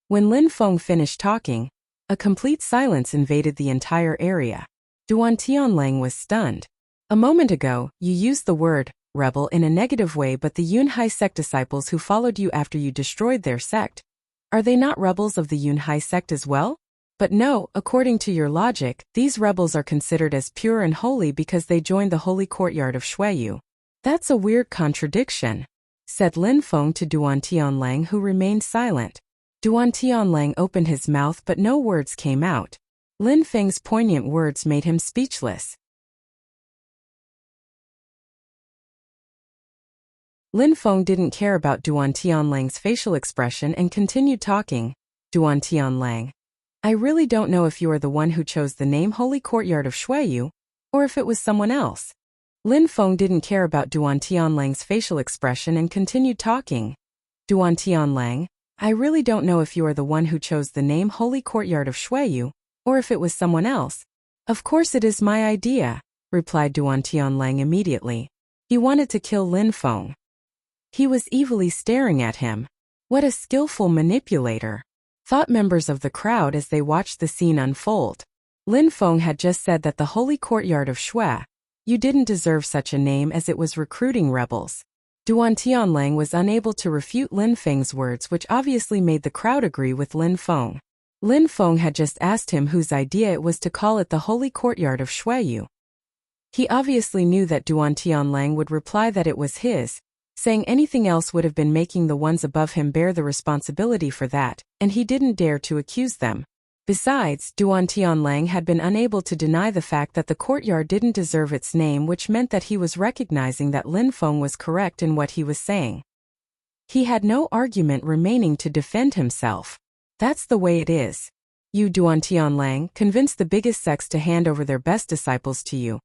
Speaker 1: When Lin Feng finished talking, a complete silence invaded the entire area. Duan Tianlang was stunned. A moment ago, you used the word rebel in a negative way, but the Yunhai sect disciples who followed you after you destroyed their sect, are they not rebels of the Yunhai sect as well? But no, according to your logic, these rebels are considered as pure and holy because they joined the holy courtyard of Shuiyu. That's a weird contradiction, said Lin Feng to Duan Tianlang, who remained silent. Duan Tianlang opened his mouth but no words came out. Lin Feng's poignant words made him speechless. Lin Feng didn't care about Duan Tianlang's facial expression and continued talking. Duan Tianlang, I really don't know if you are the one who chose the name Holy Courtyard of Shuiyu, or if it was someone else. Lin Feng didn't care about Duan Tianlang's facial expression and continued talking. Duan Tianlang, I really don't know if you are the one who chose the name Holy Courtyard of Shuiyu, or if it was someone else. Of course it is my idea, replied Duan Tianlang immediately. He wanted to kill Lin Feng. He was evilly staring at him. What a skillful manipulator, thought members of the crowd as they watched the scene unfold. Lin Feng had just said that the holy courtyard of Shui, you didn't deserve such a name as it was recruiting rebels. Duan Tianlang was unable to refute Lin Feng's words, which obviously made the crowd agree with Lin Feng. Lin Feng had just asked him whose idea it was to call it the holy courtyard of Shuiyu. He obviously knew that Duan Tianlang would reply that it was his. Saying anything else would have been making the ones above him bear the responsibility for that, and he didn't dare to accuse them. Besides, Duan Tianlang had been unable to deny the fact that the courtyard didn't deserve its name, which meant that he was recognizing that Lin Feng was correct in what he was saying. He had no argument remaining to defend himself. That's the way it is. You, Duan Tianlang, convinced the biggest sects to hand over their best disciples to you,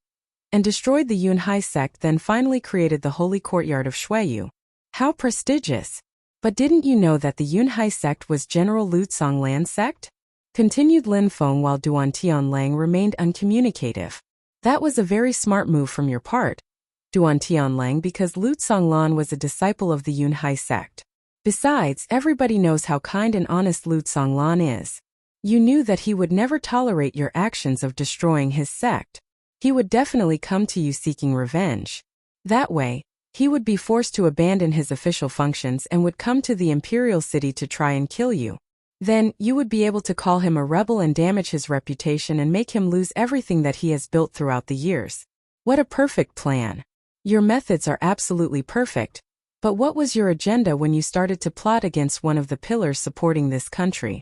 Speaker 1: and destroyed the Yunhai sect, then finally created the holy courtyard of Shuiyu. How prestigious! But didn't you know that the Yunhai sect was General Lu Zonglan's sect? Continued Lin Feng while Duan Tianlang remained uncommunicative. That was a very smart move from your part, Duan Tianlang, because Lu Zonglan was a disciple of the Yunhai sect. Besides, everybody knows how kind and honest Lu Zonglan is. You knew that he would never tolerate your actions of destroying his sect. He would definitely come to you seeking revenge. That way, he would be forced to abandon his official functions and would come to the imperial city to try and kill you. Then, you would be able to call him a rebel and damage his reputation and make him lose everything that he has built throughout the years. What a perfect plan. Your methods are absolutely perfect, but what was your agenda when you started to plot against one of the pillars supporting this country?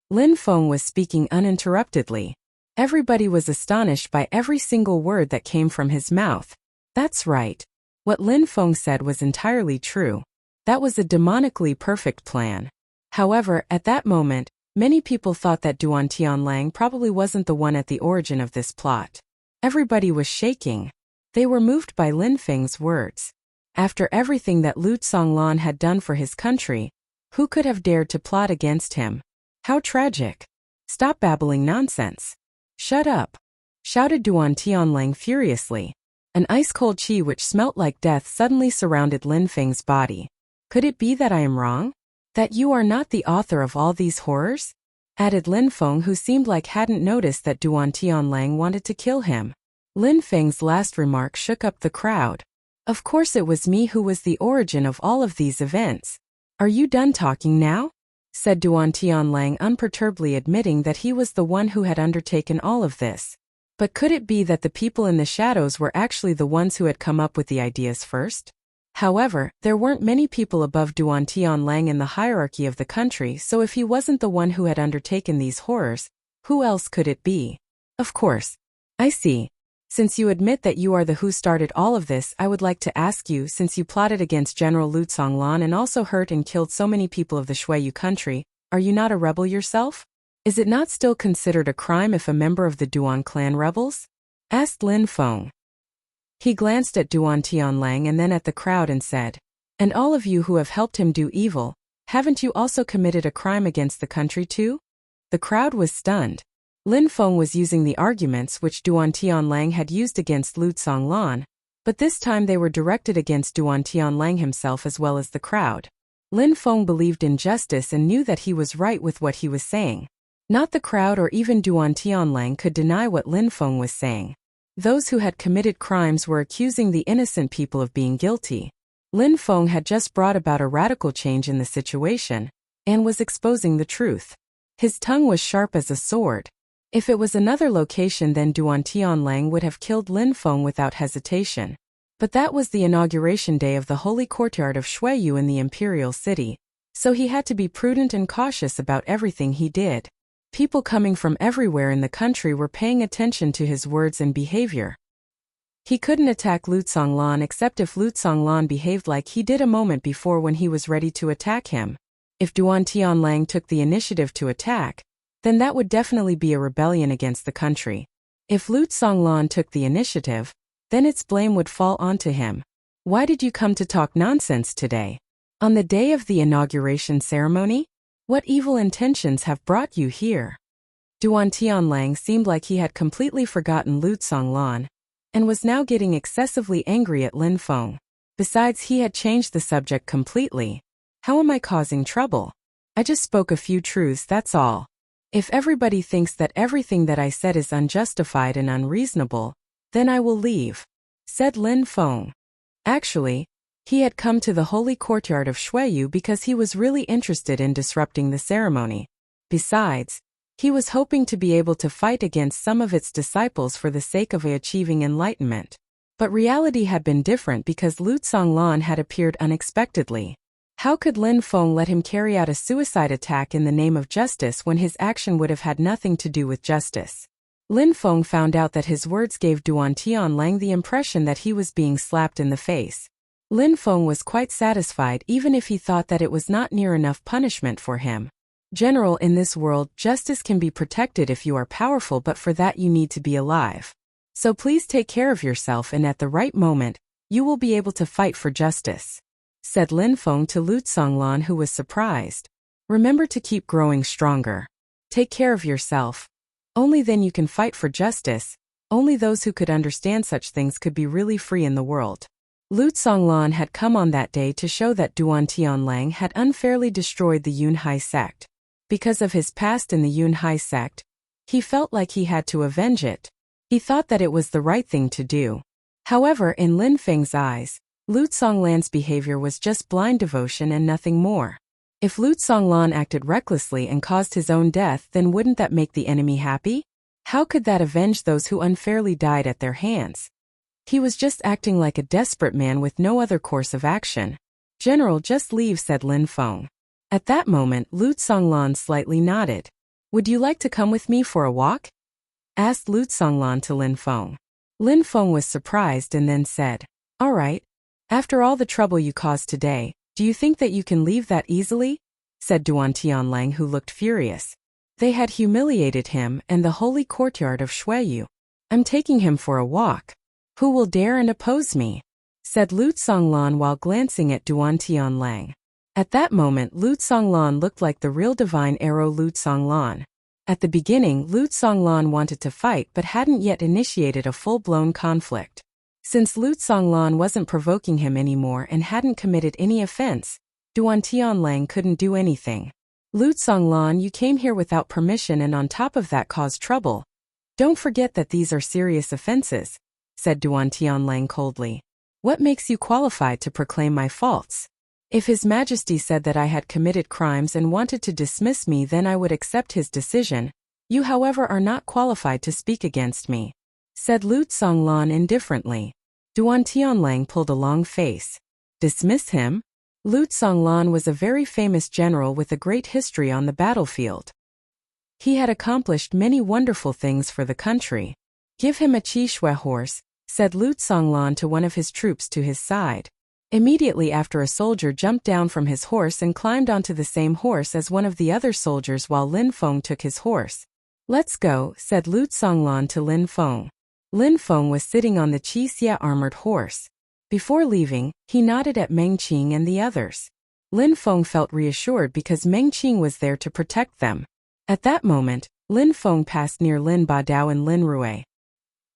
Speaker 1: Lin Feng was speaking uninterruptedly. Everybody was astonished by every single word that came from his mouth. That's right. What Lin Feng said was entirely true. That was a demonically perfect plan. However, at that moment, many people thought that Duan Tianlang probably wasn't the one at the origin of this plot. Everybody was shaking. They were moved by Lin Feng's words. After everything that Lu Tsonglan had done for his country, who could have dared to plot against him? How tragic. Stop babbling nonsense. Shut up, shouted Duan Tianlang furiously. An ice-cold qi which smelt like death suddenly surrounded Lin Feng's body. Could it be that I am wrong? That you are not the author of all these horrors? Added Lin Feng, who seemed like hadn't noticed that Duan Tianlang wanted to kill him. Lin Feng's last remark shook up the crowd. Of course it was me who was the origin of all of these events. Are you done talking now? Said Duan Tianlang, unperturbedly admitting that he was the one who had undertaken all of this. But could it be that the people in the shadows were actually the ones who had come up with the ideas first? However, there weren't many people above Duan Tianlang in the hierarchy of the country, so if he wasn't the one who had undertaken these horrors, who else could it be? Of course. I see. Since you admit that you are the who started all of this, I would like to ask you, since you plotted against General Lu Tsonglan and also hurt and killed so many people of the Shuiyu country, are you not a rebel yourself? Is it not still considered a crime if a member of the Duan clan rebels? Asked Lin Feng. He glanced at Duan Tianlang and then at the crowd and said, and all of you who have helped him do evil, haven't you also committed a crime against the country too? The crowd was stunned. Lin Feng was using the arguments which Duan Tianlang had used against Lu Tsonglan, but this time they were directed against Duan Tianlang himself as well as the crowd. Lin Feng believed in justice and knew that he was right with what he was saying. Not the crowd or even Duan Tianlang could deny what Lin Feng was saying. Those who had committed crimes were accusing the innocent people of being guilty. Lin Feng had just brought about a radical change in the situation, and was exposing the truth. His tongue was sharp as a sword. If it was another location, then Duan Tianlang would have killed Lin Feng without hesitation. But that was the inauguration day of the holy courtyard of Shuiyu in the imperial city, so he had to be prudent and cautious about everything he did. People coming from everywhere in the country were paying attention to his words and behavior. He couldn't attack Lu Tsonglan except if Lu Tsonglan behaved like he did a moment before when he was ready to attack him. If Duan Tianlang took the initiative to attack, then that would definitely be a rebellion against the country. If Lu Tsonglan took the initiative, then its blame would fall onto him. Why did you come to talk nonsense today? On the day of the inauguration ceremony? What evil intentions have brought you here? Duan Tianlang seemed like he had completely forgotten Lu Tsonglan, and was now getting excessively angry at Lin Feng. Besides, he had changed the subject completely. How am I causing trouble? I just spoke a few truths, that's all. If everybody thinks that everything that I said is unjustified and unreasonable, then I will leave, said Lin Feng. Actually, he had come to the holy courtyard of Shuiyu because he was really interested in disrupting the ceremony. Besides, he was hoping to be able to fight against some of its disciples for the sake of achieving enlightenment. But reality had been different because Lu Tsonglan had appeared unexpectedly. How could Lin Feng let him carry out a suicide attack in the name of justice when his action would have had nothing to do with justice? Lin Feng found out that his words gave Duan Tianlang the impression that he was being slapped in the face. Lin Feng was quite satisfied even if he thought that it was not near enough punishment for him. General, in this world, justice can be protected if you are powerful, but for that you need to be alive. So please take care of yourself, and at the right moment, you will be able to fight for justice, said Lin Feng to Lu Tsonglan, who was surprised. Remember to keep growing stronger. Take care of yourself. Only then you can fight for justice. Only those who could understand such things could be really free in the world. Lu Tsonglan had come on that day to show that Duan Tianlang had unfairly destroyed the Yunhai sect. Because of his past in the Yunhai sect, he felt like he had to avenge it. He thought that it was the right thing to do. However, in Lin Feng's eyes, Lu Songlan's behavior was just blind devotion and nothing more. If Lu Songlan acted recklessly and caused his own death, then wouldn't that make the enemy happy? How could that avenge those who unfairly died at their hands? He was just acting like a desperate man with no other course of action. General, just leave, said Lin Feng. At that moment, Lu Songlan slightly nodded. Would you like to come with me for a walk? Asked Lu Songlan to Lin Feng. Lin Feng was surprised and then said, All right. After all the trouble you caused today, do you think that you can leave that easily? Said Duan Tianlang, who looked furious. They had humiliated him and the holy courtyard of Shuiyu. I'm taking him for a walk. Who will dare and oppose me? Said Lu Songlan while glancing at Duan Tianlang. At that moment, Lu Songlan looked like the real divine arrow Lu Songlan. At the beginning, Lu Songlan wanted to fight but hadn't yet initiated a full-blown conflict. Since Lu Songlan wasn't provoking him anymore and hadn't committed any offense, Duan Tianlang couldn't do anything. Lu Songlan, you came here without permission and on top of that caused trouble. Don't forget that these are serious offenses, said Duan Tianlang coldly. What makes you qualified to proclaim my faults? If His Majesty said that I had committed crimes and wanted to dismiss me, then I would accept his decision. You, however, are not qualified to speak against me, said Lu Songlan indifferently. Duan Tianlang pulled a long face. Dismiss him? Lu Songlan was a very famous general with a great history on the battlefield. He had accomplished many wonderful things for the country. Give him a Qi Shui horse, said Lu Songlan to one of his troops to his side. Immediately after, a soldier jumped down from his horse and climbed onto the same horse as one of the other soldiers while Lin Feng took his horse. Let's go, said Lu Songlan to Lin Feng. Lin Feng was sitting on the Qixia armored horse. Before leaving, he nodded at Meng Qing and the others. Lin Feng felt reassured because Meng Qing was there to protect them. At that moment, Lin Feng passed near Lin Badao and Lin Rui.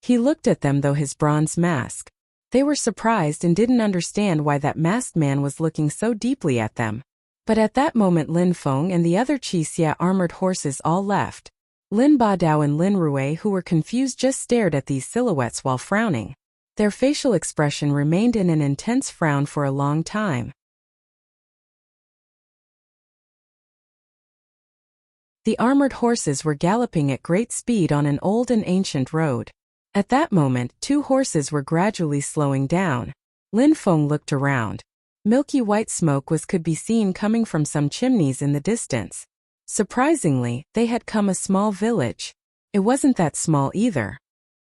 Speaker 1: He looked at them, though his bronze mask. They were surprised and didn't understand why that masked man was looking so deeply at them. But at that moment, Lin Feng and the other Qixia armored horses all left. Lin Badao and Lin Rui, who were confused, just stared at these silhouettes while frowning. Their facial expression remained in an intense frown for a long time. The armored horses were galloping at great speed on an old and ancient road. At that moment, two horses were gradually slowing down. Lin Feng looked around. Milky white smoke could be seen coming from some chimneys in the distance. Surprisingly, they had come a small village. It wasn't that small either.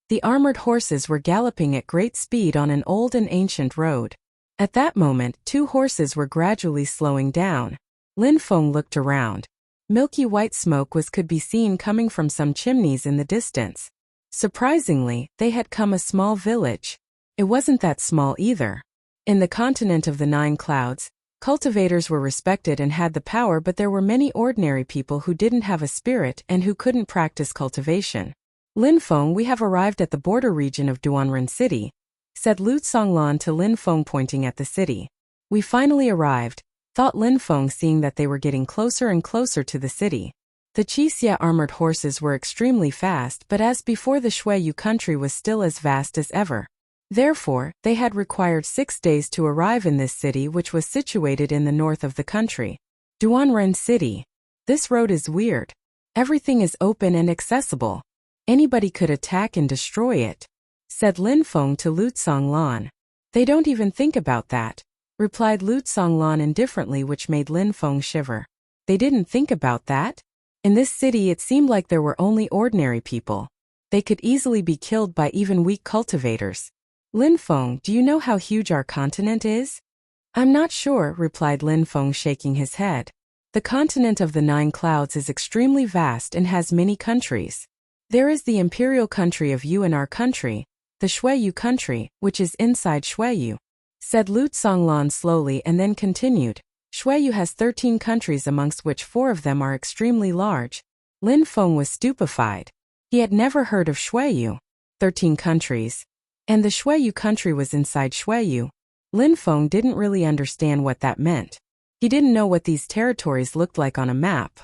Speaker 1: The armored horses were galloping at great speed on an old and ancient road. At that moment, two horses were gradually slowing down. Lin Feng looked around. Milky white smoke could be seen coming from some chimneys in the distance. Surprisingly, they had come a small village. It wasn't that small either. In the continent of the 9 clouds, cultivators were respected and had the power, but there were many ordinary people who didn't have a spirit and who couldn't practice cultivation. Lin Feng, we have arrived at the border region of Duanren City, said Lu Songlan to Lin Feng, pointing at the city. We finally arrived, thought Lin Feng, seeing that they were getting closer and closer to the city. The Qixia armored horses were extremely fast, but as before, the Shuiyu country was still as vast as ever. Therefore, they had required 6 days to arrive in this city, which was situated in the north of the country. Duanren City. This road is weird. Everything is open and accessible. Anybody could attack and destroy it, said Lin Feng to Lu Songlan. They don't even think about that, replied Lu Songlan indifferently, which made Lin Feng shiver. They didn't think about that? In this city, it seemed like there were only ordinary people. They could easily be killed by even weak cultivators. Lin Feng, do you know how huge our continent is? I'm not sure, replied Lin Feng, shaking his head. The continent of the 9 clouds is extremely vast and has many countries. There is the imperial country of Yu and our country, the Shuiyu country, which is inside Shuiyu, said Lu Songlan slowly, and then continued. Shuiyu has 13 countries, amongst which 4 of them are extremely large. Lin Feng was stupefied. He had never heard of Shuiyu. 13 countries. And the Shuiyu country was inside Shuiyu. Lin Feng didn't really understand what that meant. He didn't know what these territories looked like on a map.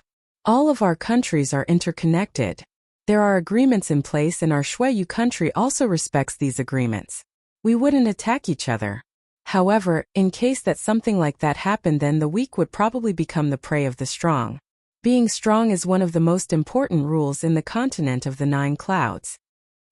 Speaker 1: All of our countries are interconnected. There are agreements in place and our Shuiyu country also respects these agreements. We wouldn't attack each other. However, in case that something like that happened, then the weak would probably become the prey of the strong. Being strong is one of the most important rules in the continent of the 9 clouds.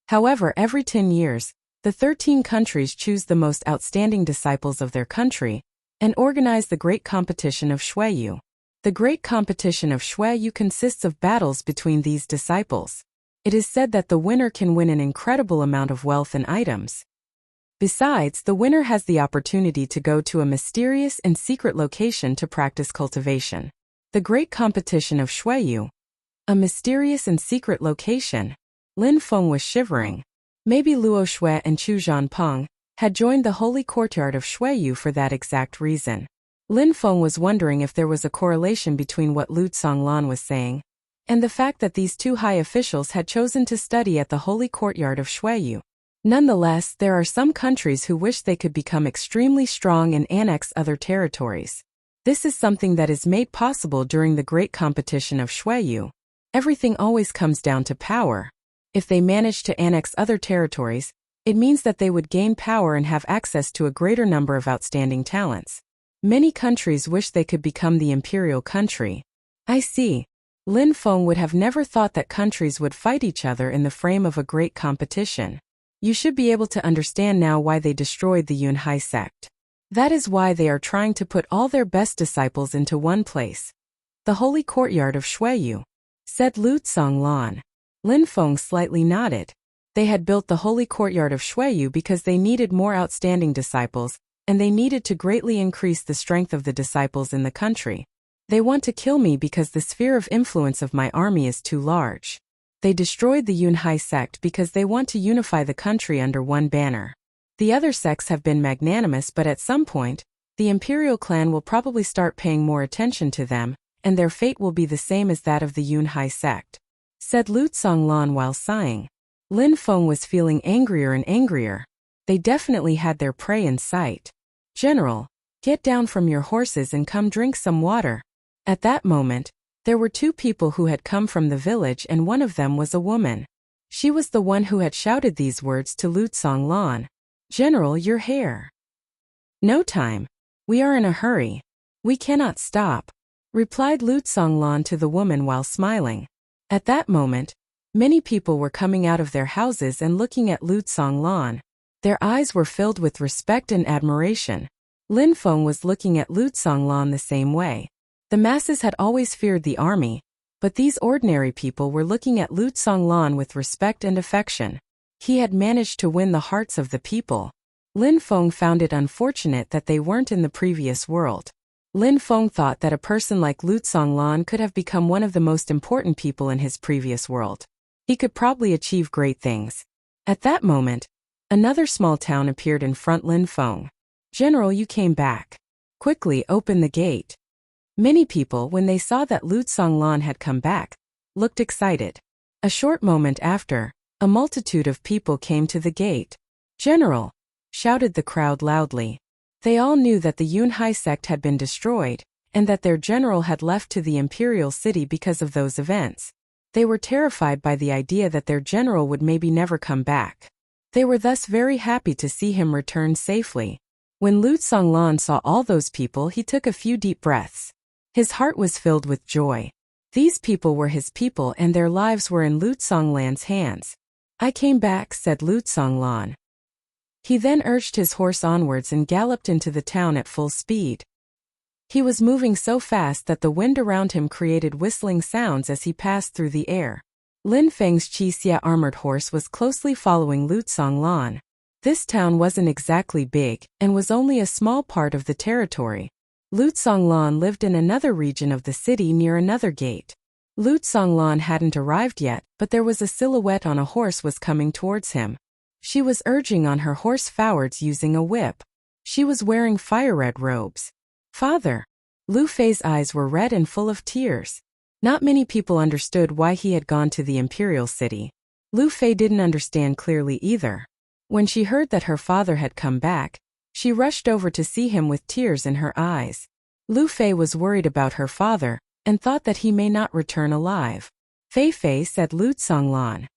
Speaker 1: However, every 10 years, the 13 countries choose the most outstanding disciples of their country and organize the Great Competition of Shuiyu. The Great Competition of Shuiyu consists of battles between these disciples. It is said that the winner can win an incredible amount of wealth and items. Besides, the winner has the opportunity to go to a mysterious and secret location to practice cultivation. The Great Competition of Shuiyu. A mysterious and secret location. Lin Feng was shivering. Maybe Luo Shui and Chu Zhanpeng had joined the holy courtyard of Shuiyu for that exact reason. Lin Feng was wondering if there was a correlation between what Lu Tsonglan was saying and the fact that these 2 high officials had chosen to study at the holy courtyard of Shuiyu. Nonetheless, there are some countries who wish they could become extremely strong and annex other territories. This is something that is made possible during the Great Competition of Shuiyu. Everything always comes down to power. If they manage to annex other territories, it means that they would gain power and have access to a greater number of outstanding talents. Many countries wish they could become the imperial country. I see. Lin Feng would have never thought that countries would fight each other in the frame of a great competition. You should be able to understand now why they destroyed the Yunhai sect. That is why they are trying to put all their best disciples into one place. The holy courtyard of Shuiyu, said Lu Tsonglan. Lin Feng slightly nodded. They had built the holy courtyard of Shuiyu because they needed more outstanding disciples, and they needed to greatly increase the strength of the disciples in the country. They want to kill me because the sphere of influence of my army is too large. They destroyed the Yunhai sect because they want to unify the country under one banner. The other sects have been magnanimous, but at some point, the imperial clan will probably start paying more attention to them, and their fate will be the same as that of the Yunhai sect, said Lu Tsonglan while sighing. Lin Feng was feeling angrier and angrier. They definitely had their prey in sight. General, get down from your horses and come drink some water. At that moment, there were 2 people who had come from the village, and one of them was a woman. She was the one who had shouted these words to Lu Tsonglan. General, your hair. No time. We are in a hurry. We cannot stop, replied Lu Tsonglan to the woman while smiling. At that moment, many people were coming out of their houses and looking at Lu Tsonglan. Their eyes were filled with respect and admiration. Lin Feng was looking at Lu Tsonglan the same way. The masses had always feared the army, but these ordinary people were looking at Lu Tsonglan with respect and affection. He had managed to win the hearts of the people. Lin Feng found it unfortunate that they weren't in the previous world. Lin Feng thought that a person like Lu Tsonglan could have become one of the most important people in his previous world. He could probably achieve great things. At that moment, another small town appeared in front Lin Feng. General, you came back. Quickly open the gate. Many people, when they saw that Lu Tsonglan had come back, looked excited. A short moment after, a multitude of people came to the gate. General, shouted the crowd loudly. They all knew that the Yunhai sect had been destroyed, and that their general had left to the imperial city because of those events. They were terrified by the idea that their general would maybe never come back. They were thus very happy to see him return safely. When Lu Tsonglan saw all those people, he took a few deep breaths. His heart was filled with joy. These people were his people and their lives were in Lu Tsonglan's hands. I came back, said Lu Tsonglan. He then urged his horse onwards and galloped into the town at full speed. He was moving so fast that the wind around him created whistling sounds as he passed through the air. Lin Feng's Qixia armored horse was closely following Lu Tsonglan. This town wasn't exactly big and was only a small part of the territory. Lu Tsonglan lived in another region of the city near another gate. Lu Tsonglan hadn't arrived yet, but there was a silhouette on a horse was coming towards him. She was urging on her horse forwards using a whip. She was wearing fire-red robes. Father! Lu Fei's eyes were red and full of tears. Not many people understood why he had gone to the imperial city. Lu Fei didn't understand clearly either. When she heard that her father had come back, she rushed over to see him with tears in her eyes. Lu Fei was worried about her father and thought that he may not return alive. Fei Fei, said Lu Songlan.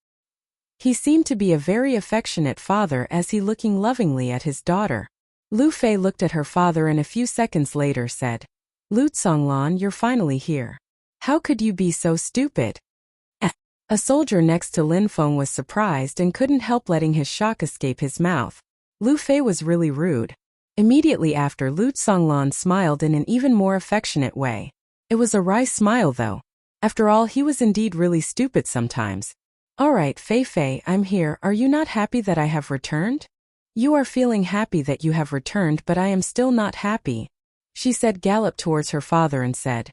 Speaker 1: He seemed to be a very affectionate father as he looking lovingly at his daughter. Lu Fei looked at her father and a few seconds later said, Lu Songlan, you're finally here. How could you be so stupid? A soldier next to Lin Feng was surprised and couldn't help letting his shock escape his mouth. Lu Fei was really rude. Immediately after, Lu Songlan smiled in an even more affectionate way. It was a wry smile though. After all, he was indeed really stupid sometimes. Alright, Fei Fei, I'm here. Are you not happy that I have returned? You are feeling happy that you have returned, but I am still not happy. She said, galloped towards her father and said,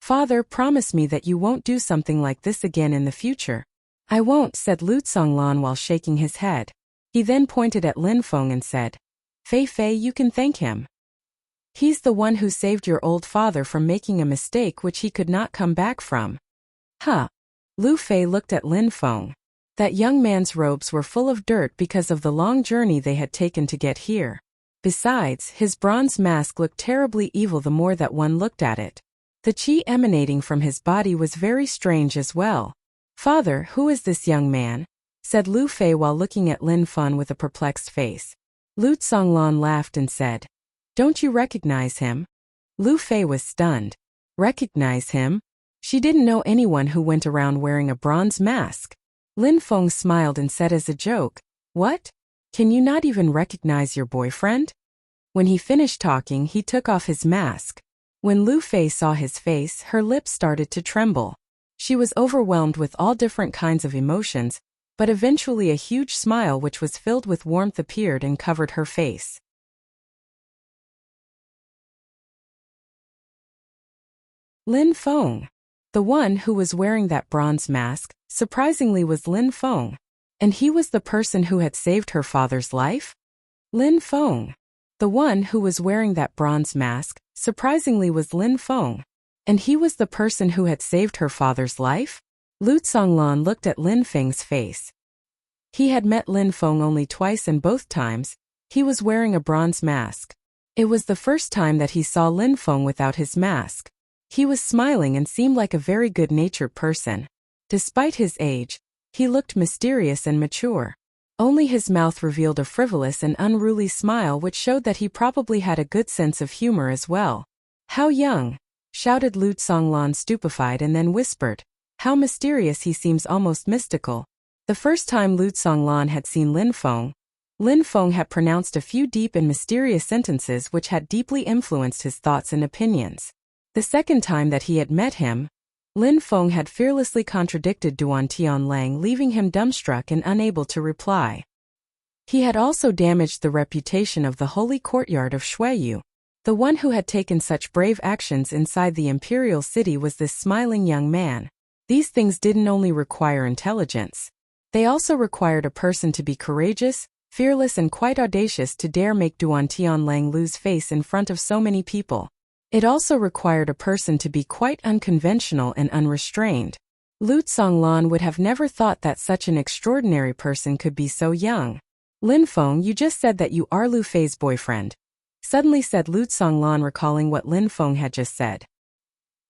Speaker 1: Father, promise me that you won't do something like this again in the future. I won't, said Lu Songlan while shaking his head. He then pointed at Lin Feng and said, Fei Fei, you can thank him. He's the one who saved your old father from making a mistake which he could not come back from. Huh. Lu Fei looked at Lin Feng. That young man's robes were full of dirt because of the long journey they had taken to get here. Besides, his bronze mask looked terribly evil the more that one looked at it. The qi emanating from his body was very strange as well. Father, who is this young man? Said Lu Fei while looking at Lin Feng with a perplexed face. Lu Songlan laughed and said, Don't you recognize him? Lu Fei was stunned. Recognize him? She didn't know anyone who went around wearing a bronze mask. Lin Feng smiled and said as a joke, What? Can you not even recognize your boyfriend? When he finished talking, he took off his mask. When Lu Fei saw his face, her lips started to tremble. She was overwhelmed with all different kinds of emotions, but eventually a huge smile which was filled with warmth appeared and covered her face. Lin Feng. The one who was wearing that bronze mask, surprisingly, was Lin Feng. And he was the person who had saved her father's life? Lin Feng. The one who was wearing that bronze mask, surprisingly, was Lin Feng. And he was the person who had saved her father's life? Lu Songlan looked at Lin Feng's face. He had met Lin Feng only twice, and both times, he was wearing a bronze mask. It was the first time that he saw Lin Feng without his mask. He was smiling and seemed like a very good-natured person. Despite his age, he looked mysterious and mature. Only his mouth revealed a frivolous and unruly smile which showed that he probably had a good sense of humor as well. How young! Shouted Lu Songlan, stupefied, and then whispered, How mysterious, he seems almost mystical. The first time Lu Songlan had seen Lin Feng had pronounced a few deep and mysterious sentences which had deeply influenced his thoughts and opinions. The second time that he had met him, Lin Feng had fearlessly contradicted Duan Tianlang, leaving him dumbstruck and unable to reply. He had also damaged the reputation of the holy courtyard of Shuiyu. The one who had taken such brave actions inside the imperial city was this smiling young man. These things didn't only require intelligence. They also required a person to be courageous, fearless, and quite audacious to dare make Duan Tianlang lose face in front of so many people. It also required a person to be quite unconventional and unrestrained. Lu Songlan would have never thought that such an extraordinary person could be so young. Lin Feng, you just said that you are Lu Fei's boyfriend. Suddenly said Lu Songlan, recalling what Lin Feng had just said.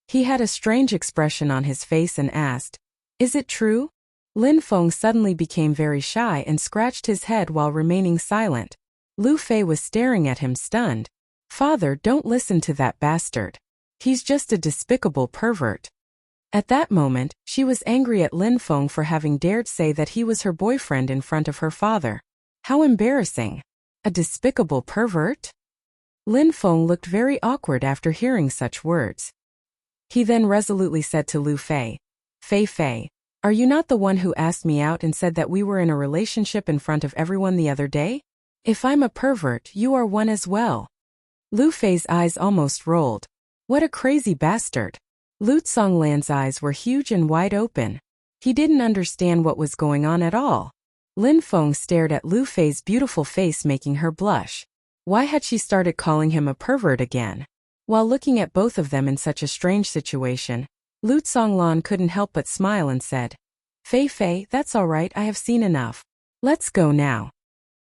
Speaker 1: He had a strange expression on his face and asked, Is it true? Lin Feng suddenly became very shy and scratched his head while remaining silent. Lu Fei was staring at him, stunned. Father, don't listen to that bastard. He's just a despicable pervert. At that moment, she was angry at Lin Feng for having dared say that he was her boyfriend in front of her father. How embarrassing. A despicable pervert? Lin Feng looked very awkward after hearing such words. He then resolutely said to Lu Fei, Fei Fei, are you not the one who asked me out and said that we were in a relationship in front of everyone the other day? If I'm a pervert, you are one as well. Lu Fei's eyes almost rolled. What a crazy bastard. Lu Songlan's eyes were huge and wide open. He didn't understand what was going on at all. Lin Feng stared at Lu Fei's beautiful face, making her blush. Why had she started calling him a pervert again? While looking at both of them in such a strange situation, Lu Songlan couldn't help but smile and said, Fei Fei, that's all right, I have seen enough. Let's go now.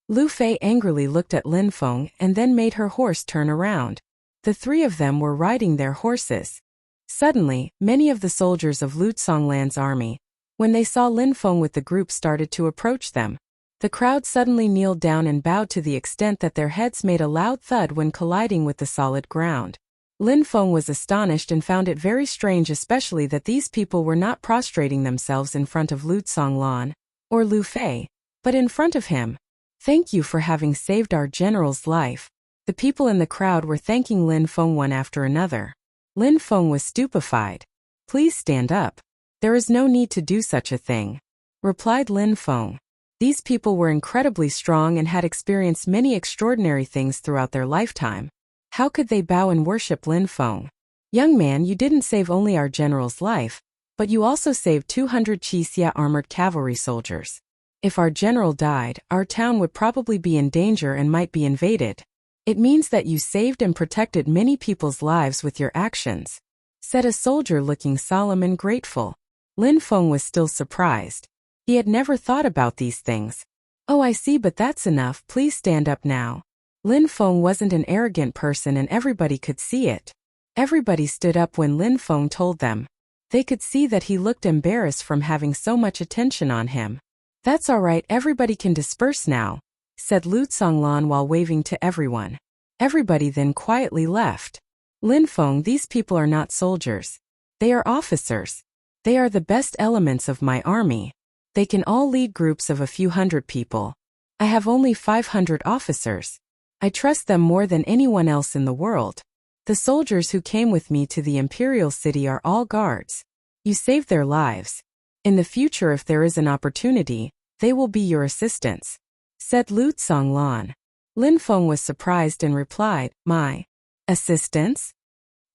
Speaker 1: Lu Fei angrily looked at Lin Feng and then made her horse turn around. The three of them were riding their horses. Suddenly, many of the soldiers of Lu Songlan's army, When they saw Lin Feng with the group started to approach them, the crowd suddenly kneeled down and bowed to the extent that their heads made a loud thud when colliding with the solid ground. Lin Feng was astonished and found it very strange, especially that these people were not prostrating themselves in front of Lu Zonglan or Lu Fei, but in front of him. "Thank you for having saved our general's life." The people in the crowd were thanking Lin Feng one after another. Lin Feng was stupefied. "Please stand up. There is no need to do such a thing," replied Lin Feng. These people were incredibly strong and had experienced many extraordinary things throughout their lifetime. How could they bow and worship Lin Feng? "Young man, you didn't save only our general's life, but you also saved 200 Wuxia armored cavalry soldiers. If our general died, our town would probably be in danger and might be invaded. It means that you saved and protected many people's lives with your actions," said a soldier looking solemn and grateful. Lin Feng was still surprised. He had never thought about these things. "Oh, I see, but that's enough. Please stand up now." Lin Feng wasn't an arrogant person and everybody could see it. Everybody stood up when Lin Feng told them. They could see that he looked embarrassed from having so much attention on him. "That's all right, everybody can disperse now," said Lu Zonglan while waving to everyone. Everybody then quietly left. "Lin Feng, these people are not soldiers. They are officers. They are the best elements of my army. They can all lead groups of a few hundred people. I have only 500 officers. I trust them more than anyone else in the world. The soldiers who came with me to the imperial city are all guards. You saved their lives. In the future, if there is an opportunity, they will be your assistants," said Lu Zonglan. Lin Feng was surprised and replied, "My assistants?"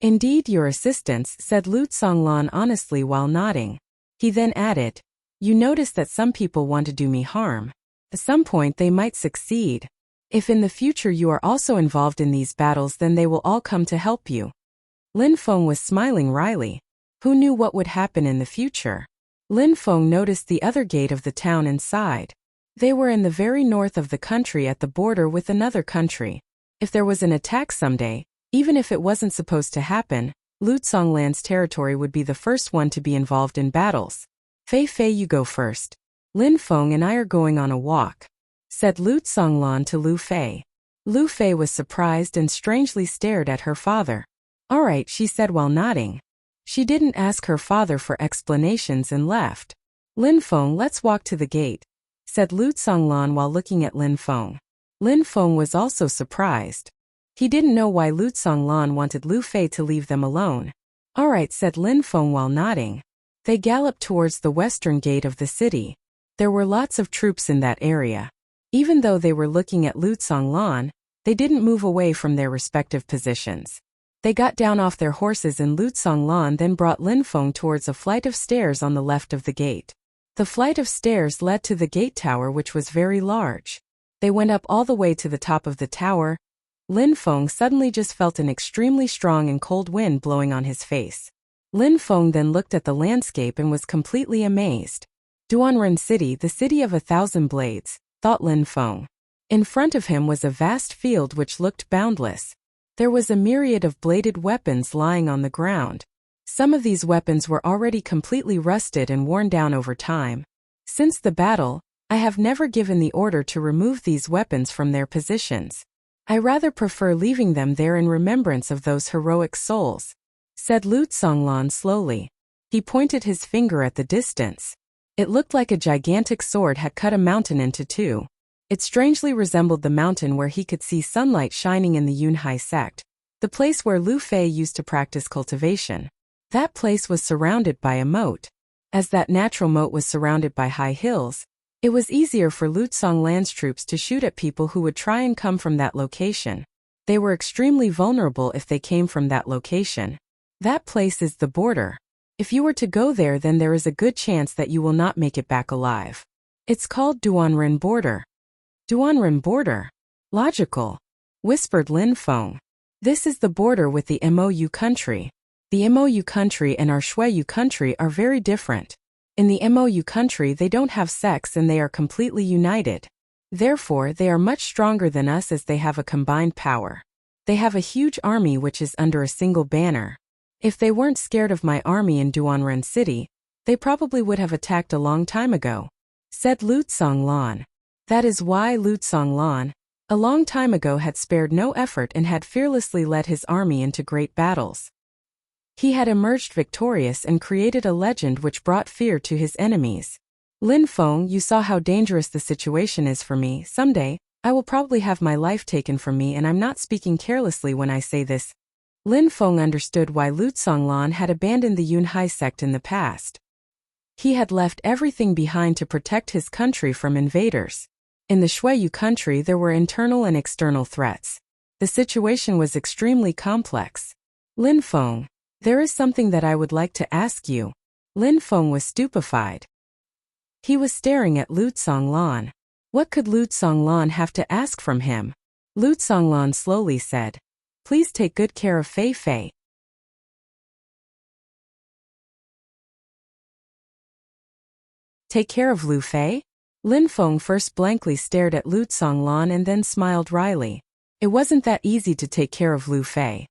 Speaker 1: "Indeed, your assistants," said Lu Zonglan honestly while nodding. He then added, "You notice that some people want to do me harm. At some point they might succeed. If in the future you are also involved in these battles, then they will all come to help you." Lin Feng was smiling wryly. Who knew what would happen in the future? Lin Feng noticed the other gate of the town and sighed. They were in the very north of the country at the border with another country. If there was an attack someday, even if it wasn't supposed to happen, Lu Zonglan's territory would be the first one to be involved in battles. "Fei Fei, you go first. Lin Feng and I are going on a walk," said Lu Zonglan to Lu Fei. Lu Fei was surprised and strangely stared at her father. "All right," she said while nodding. She didn't ask her father for explanations and left. "Lin Feng, let's walk to the gate," said Lu Zonglan while looking at Lin Feng. Lin Feng was also surprised. He didn't know why Lu Zonglan wanted Lu Fei to leave them alone. "All right," said Lin Feng while nodding. They galloped towards the western gate of the city. There were lots of troops in that area. Even though they were looking at Lu Zonglan, they didn't move away from their respective positions. They got down off their horses and Lu Zonglan then brought Lin Feng towards a flight of stairs on the left of the gate. The flight of stairs led to the gate tower, which was very large. They went up all the way to the top of the tower. Lin Feng suddenly just felt an extremely strong and cold wind blowing on his face. Lin Feng then looked at the landscape and was completely amazed. Duanren City, the city of 1,000 blades, thought Lin Feng. In front of him was a vast field which looked boundless. There was a myriad of bladed weapons lying on the ground. Some of these weapons were already completely rusted and worn down over time. Since the battle, I have never given the order to remove these weapons from their positions. I rather prefer leaving them there in remembrance of those heroic souls," said Lu Zonglan slowly. He pointed his finger at the distance. It looked like a gigantic sword had cut a mountain into two. It strangely resembled the mountain where he could see sunlight shining in the Yunhai sect, the place where Lu Fei used to practice cultivation. That place was surrounded by a moat. As that natural moat was surrounded by high hills, it was easier for Lu Zonglan's troops to shoot at people who would try and come from that location. They were extremely vulnerable if they came from that location. That place is the border. If you were to go there, then there is a good chance that you will not make it back alive. It's called Duanren Border. Duanren Border? Logical, whispered Lin Feng. This is the border with the Mou country. The Mou country and our Shuiyu country are very different. In the Mou country they don't have sects and they are completely united. Therefore they are much stronger than us as they have a combined power. They have a huge army which is under a single banner. If they weren't scared of my army in Duanren City, They probably would have attacked a long time ago, said Lu Tsonglan. That is why Lu Tsonglan, a long time ago, had spared no effort and had fearlessly led his army into great battles. He had emerged victorious and created a legend which brought fear to his enemies. Lin Feng, you saw how dangerous the situation is for me. Someday, I will probably have my life taken from me, and I'm not speaking carelessly when I say this. Lin Feng understood why Lu Tsonglan had abandoned the Yunhai sect in the past. He had left everything behind to protect his country from invaders. In the Shuiyu country there were internal and external threats. The situation was extremely complex. Lin Feng, there is something that I would like to ask you. Lin Feng was stupefied. He was staring at Lu Tsonglan. What could Lu Tsonglan have to ask from him? Lu Tsonglan slowly said, "Please take good care of Fei Fei." Take care of Lu Fei? Lin Feng first blankly stared at Lu Tsonglan and then smiled wryly. It wasn't that easy to take care of Lu Fei.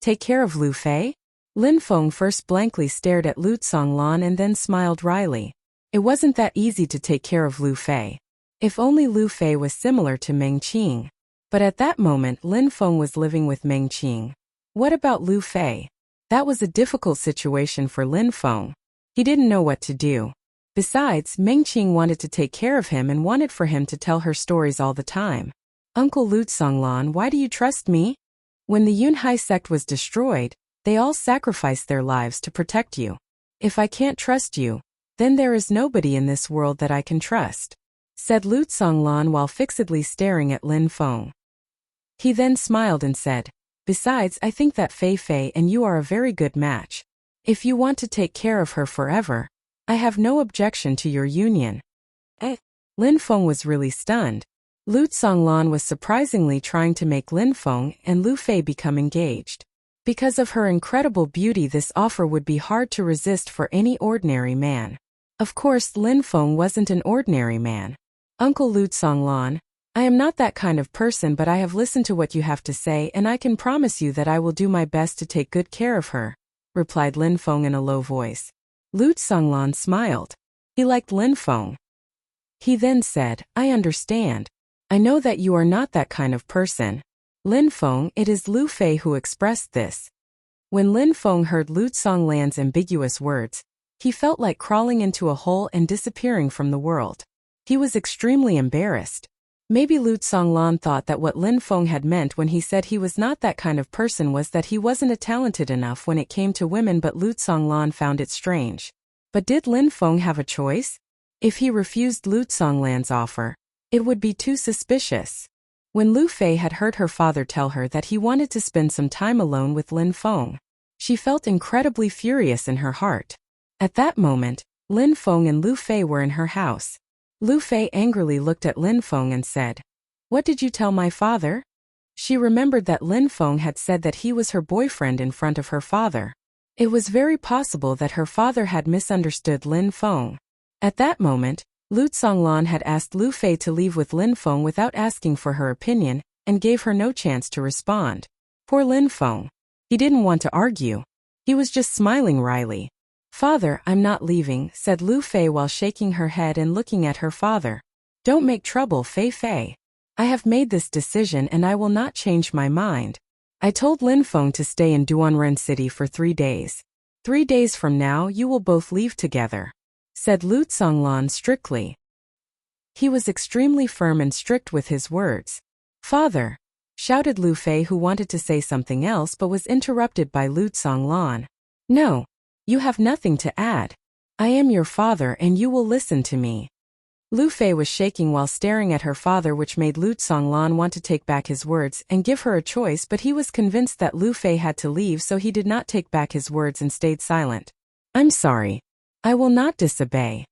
Speaker 1: Take care of Lu Fei? Lin Feng first blankly stared at Lu Tsonglan and then smiled wryly. It wasn't that easy to take care of Lu Fei. If only Lu Fei was similar to Meng Qing. But at that moment Lin Feng was living with Meng Qing. What about Lu Fei? That was a difficult situation for Lin Feng. He didn't know what to do. Besides, Meng Qing wanted to take care of him and wanted for him to tell her stories all the time. Uncle Lu Tsonglan, why do you trust me? When the Yunhai sect was destroyed, they all sacrificed their lives to protect you. If I can't trust you, then there is nobody in this world that I can trust, said Lu Tsonglan while fixedly staring at Lin Feng. He then smiled and said, besides, I think that Fei Fei and you are a very good match. If you want to take care of her forever, I have no objection to your union. Lin Feng was really stunned. Lu Tsonglan was surprisingly trying to make Lin Feng and Lu Fei become engaged. Because of her incredible beauty, this offer would be hard to resist for any ordinary man. Of course, Lin Feng wasn't an ordinary man. Uncle Lu Tsonglan, I am not that kind of person, but I have listened to what you have to say and I can promise you that I will do my best to take good care of her, replied Lin Feng in a low voice. Lu Tsonglan smiled. He liked Lin Feng. He then said, I understand. I know that you are not that kind of person. Lin Feng, it is Lu Fei who expressed this. When Lin Feng heard Lu Tsonglan's ambiguous words, he felt like crawling into a hole and disappearing from the world. He was extremely embarrassed. Maybe Lu Tsonglan thought that what Lin Feng had meant when he said he was not that kind of person was that he wasn't talented enough when it came to women, but Lu Tsonglan found it strange. But did Lin Feng have a choice? If he refused Lu Tsonglan's offer, it would be too suspicious. When Lu Fei had heard her father tell her that he wanted to spend some time alone with Lin Feng, she felt incredibly furious in her heart. At that moment, Lin Feng and Lu Fei were in her house. Lu Fei angrily looked at Lin Feng and said, What did you tell my father? She remembered that Lin Feng had said that he was her boyfriend in front of her father. It was very possible that her father had misunderstood Lin Feng. At that moment, Lu Tsonglan had asked Lu Fei to leave with Lin Feng without asking for her opinion, and gave her no chance to respond. Poor Lin Feng. He didn't want to argue. He was just smiling wryly. Father, I'm not leaving, said Lu Fei while shaking her head and looking at her father. Don't make trouble, Fei Fei. I have made this decision and I will not change my mind. I told Lin Feng to stay in Duanren City for 3 days. 3 days from now you will both leave together, said Lu Tsonglan strictly. He was extremely firm and strict with his words. Father, shouted Lu Fei, who wanted to say something else but was interrupted by Lu Tsonglan. No. You have nothing to add. I am your father and you will listen to me. Lu Fei was shaking while staring at her father, which made Lu Tsonglan want to take back his words and give her a choice, but he was convinced that Lu Fei had to leave, so he did not take back his words and stayed silent. I'm sorry. I will not disobey.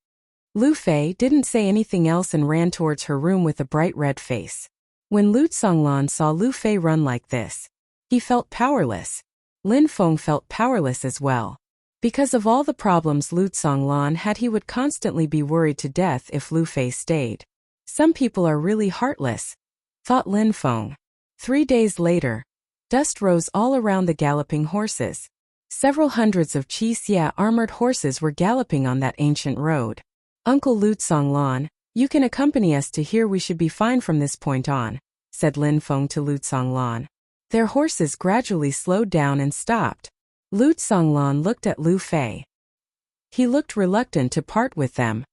Speaker 1: Lu Fei didn't say anything else and ran towards her room with a bright red face. When Lu Tsonglan saw Lu Fei run like this, he felt powerless. Lin Feng felt powerless as well. Because of all the problems Lu Tsonglan had, he would constantly be worried to death if Lu Fei stayed. Some people are really heartless, thought Lin Feng. 3 days later, dust rose all around the galloping horses. Several hundreds of Wuxia armored horses were galloping on that ancient road. Uncle Lutsonglan, you can accompany us to here. We should be fine from this point on, said Lin Feng to Lutsonglan. Their horses gradually slowed down and stopped. Lutsonglan looked at Lu Fei. He looked reluctant to part with them.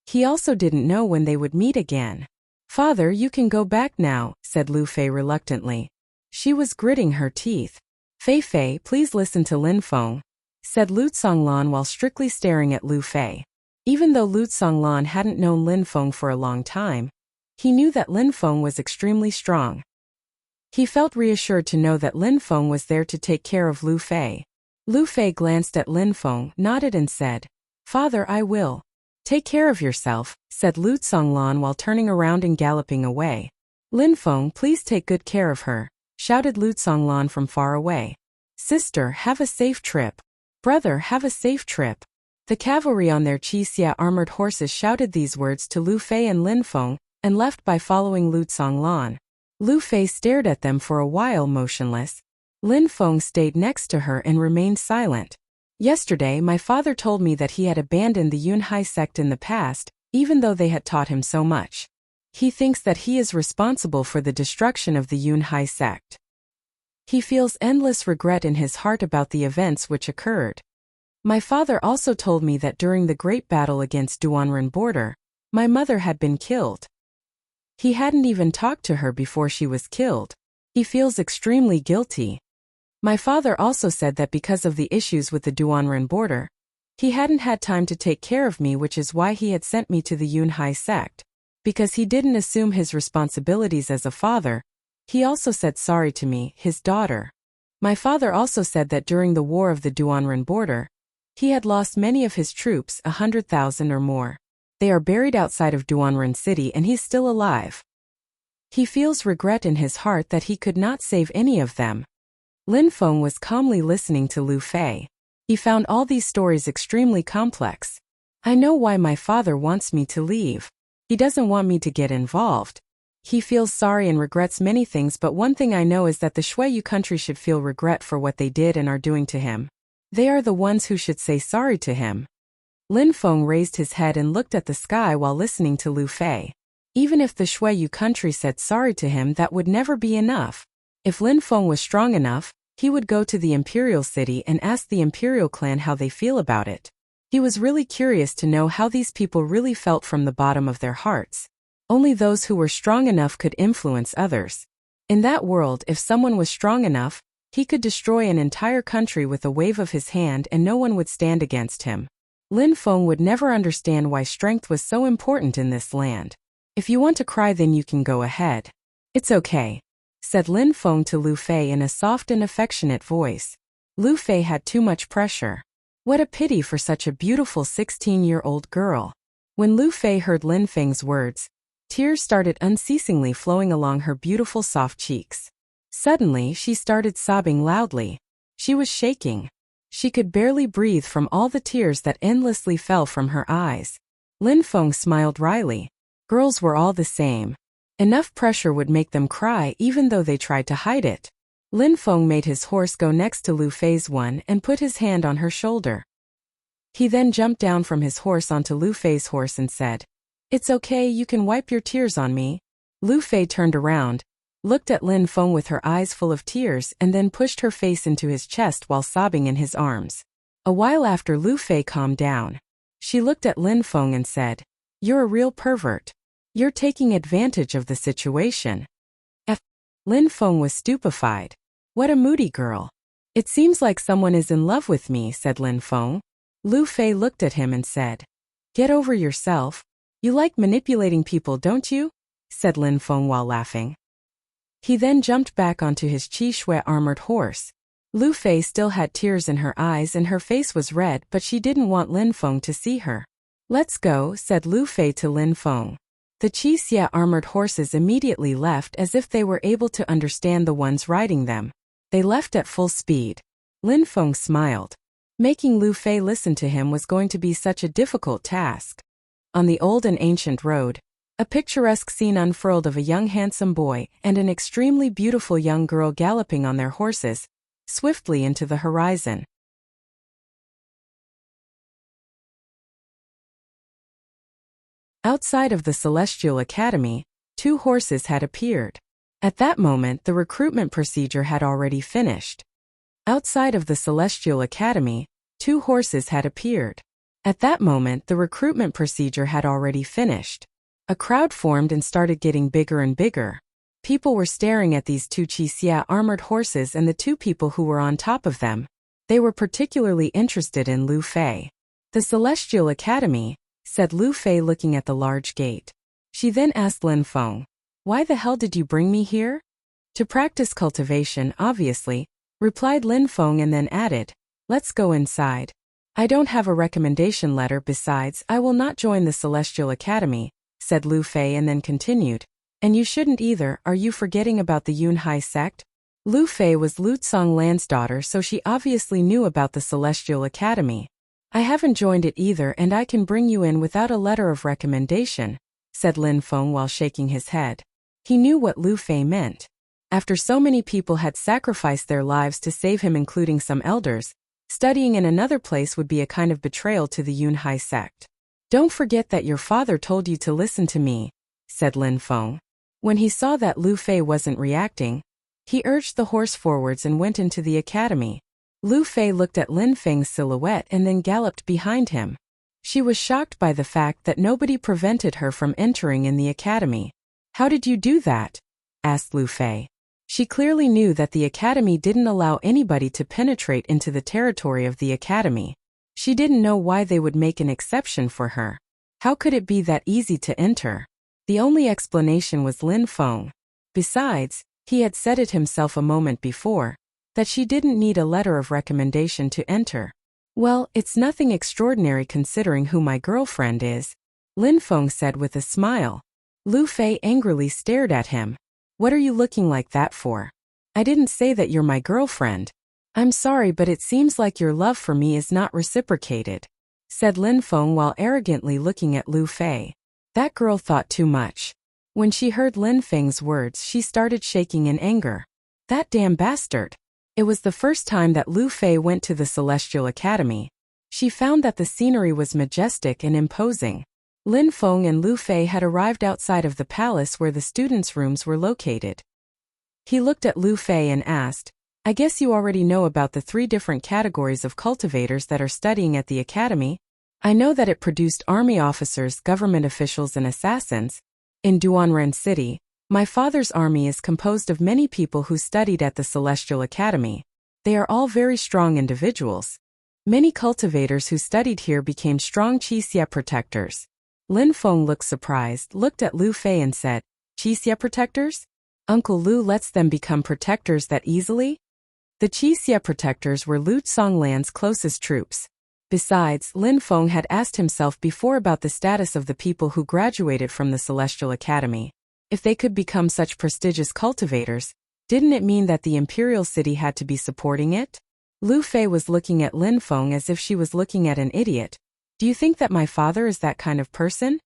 Speaker 1: He also didn't know when they would meet again. Father, you can go back now, said Lu Fei reluctantly. She was gritting her teeth. Fei Fei, please listen to Lin Feng, said Lutsonglan while strictly staring at Lu Fei. Even though Lutsonglan hadn't known Lin Feng for a long time, he knew that Lin Feng was extremely strong. He felt reassured to know that Lin Feng was there to take care of Lu Fei. Lu Fei glanced at Lin Feng, nodded and said, Father, I will. Take care of yourself, said Lutsonglan while turning around and galloping away. Lin Feng, please take good care of her, shouted Lutsonglan from far away. Sister, have a safe trip. Brother, have a safe trip. The cavalry on their Wuxia armored horses shouted these words to Lu Fei and Lin Feng, and left by following Lutsonglan. Lu Fei stared at them for a while motionless. Lin Feng stayed next to her and remained silent. Yesterday my father told me that he had abandoned the Yunhai sect in the past, even though they had taught him so much. He thinks that he is responsible for the destruction of the Yunhai sect. He feels endless regret in his heart about the events which occurred. My father also told me that during the great battle against Duanren border, my mother had been killed. He hadn't even talked to her before she was killed. He feels extremely guilty. My father also said that because of the issues with the Duanren border, he hadn't had time to take care of me, which is why he had sent me to the Yunhai sect. Because he didn't assume his responsibilities as a father, he also said sorry to me, his daughter. My father also said that during the war of the Duanren border, he had lost many of his troops, 100,000 or more. They are buried outside of Duanren city and he's still alive. He feels regret in his heart that he could not save any of them. Lin Feng was calmly listening to Lu Fei. He found all these stories extremely complex. I know why my father wants me to leave. He doesn't want me to get involved. He feels sorry and regrets many things, but one thing I know is that the Shuiyu country should feel regret for what they did and are doing to him. They are the ones who should say sorry to him. Lin Feng raised his head and looked at the sky while listening to Lu Fei. Even if the Shuiyu country said sorry to him, that would never be enough. If Lin Feng was strong enough, he would go to the imperial city and ask the imperial clan how they feel about it. He was really curious to know how these people really felt from the bottom of their hearts. Only those who were strong enough could influence others. In that world, if someone was strong enough, he could destroy an entire country with a wave of his hand and no one would stand against him. Lin Feng would never understand why strength was so important in this land. If you want to cry, then you can go ahead. It's okay, said Lin Feng to Lu Fei in a soft and affectionate voice. Lu Fei had too much pressure. What a pity for such a beautiful 16-year-old girl. When Lu Fei heard Lin Feng's words, tears started unceasingly flowing along her beautiful soft cheeks. Suddenly, she started sobbing loudly. She was shaking. She could barely breathe from all the tears that endlessly fell from her eyes. Lin Feng smiled wryly. Girls were all the same. Enough pressure would make them cry even though they tried to hide it. Lin Feng made his horse go next to Lu Fei's one and put his hand on her shoulder. He then jumped down from his horse onto Lu Fei's horse and said, "It's okay, you can wipe your tears on me." Lu Fei turned around, looked at Lin Feng with her eyes full of tears and then pushed her face into his chest while sobbing in his arms. A while after Lu Fei calmed down, she looked at Lin Feng and said, "You're a real pervert. You're taking advantage of the situation." Lin Feng was stupefied. What a moody girl. "It seems like someone is in love with me," said Lin Feng. Lu Fei looked at him and said, "Get over yourself. You like manipulating people, don't you?" said Lin Feng while laughing. He then jumped back onto his Qishui armored horse. Lu Fei still had tears in her eyes and her face was red, but she didn't want Lin Feng to see her. "Let's go," said Lu Fei to Lin Feng. The Qixia armored horses immediately left as if they were able to understand the ones riding them. They left at full speed. Lin Feng smiled. Making Lu Fei listen to him was going to be such a difficult task. On the old and ancient road, a picturesque scene unfurled of a young handsome boy and an extremely beautiful young girl galloping on their horses, swiftly into the horizon. Outside of the Celestial Academy, 2 horses had appeared. At that moment, the recruitment procedure had already finished. Outside of the Celestial Academy, 2 horses had appeared. At that moment, the recruitment procedure had already finished. A crowd formed and started getting bigger and bigger. People were staring at these 2 Wuxia armored horses and the 2 people who were on top of them. They were particularly interested in Lu Fei. "The Celestial Academy," said Lu Fei looking at the large gate. She then asked Lin Feng, "Why the hell did you bring me here?" "To practice cultivation, obviously," replied Lin Feng and then added, "Let's go inside. I don't have a recommendation letter, besides, I will not join the Celestial Academy," said Lu Fei and then continued, "And you shouldn't either, are you forgetting about the Yunhai sect?" Lu Fei was Lu Zonglan's daughter, so she obviously knew about the Celestial Academy. "I haven't joined it either and I can bring you in without a letter of recommendation," said Lin Feng while shaking his head. He knew what Lu Fei meant. After so many people had sacrificed their lives to save him, including some elders, studying in another place would be a kind of betrayal to the Yunhai sect. "Don't forget that your father told you to listen to me," said Lin Feng. When he saw that Lu Fei wasn't reacting, he urged the horse forwards and went into the academy. Lu Fei looked at Lin Feng's silhouette and then galloped behind him. She was shocked by the fact that nobody prevented her from entering in the academy. "How did you do that?" asked Lu Fei. She clearly knew that the academy didn't allow anybody to penetrate into the territory of the academy. She didn't know why they would make an exception for her. How could it be that easy to enter? The only explanation was Lin Feng. Besides, he had said it himself a moment before, that she didn't need a letter of recommendation to enter. "Well, it's nothing extraordinary considering who my girlfriend is," Lin Feng said with a smile. Lu Fei angrily stared at him. "What are you looking like that for? I didn't say that you're my girlfriend." "I'm sorry, but it seems like your love for me is not reciprocated," said Lin Feng while arrogantly looking at Lu Fei. That girl thought too much. When she heard Lin Feng's words, she started shaking in anger. That damn bastard. It was the first time that Lu Fei went to the Celestial Academy. She found that the scenery was majestic and imposing. Lin Feng and Lu Fei had arrived outside of the palace where the students' rooms were located. He looked at Lu Fei and asked, "I guess you already know about the 3 different categories of cultivators that are studying at the academy? I know that it produced army officers, government officials and assassins. In Duanren City, my father's army is composed of many people who studied at the Celestial Academy. They are all very strong individuals. Many cultivators who studied here became strong Wuxia protectors." Lin Feng looked surprised, looked at Lu Fei and said, "Wuxia protectors? Uncle Lu lets them become protectors that easily?" The Wuxia protectors were Lu Zonglan's closest troops. Besides, Lin Feng had asked himself before about the status of the people who graduated from the Celestial Academy. If they could become such prestigious cultivators, didn't it mean that the Imperial City had to be supporting it? Lu Fei was looking at Lin Feng as if she was looking at an idiot. "Do you think that my father is that kind of person?"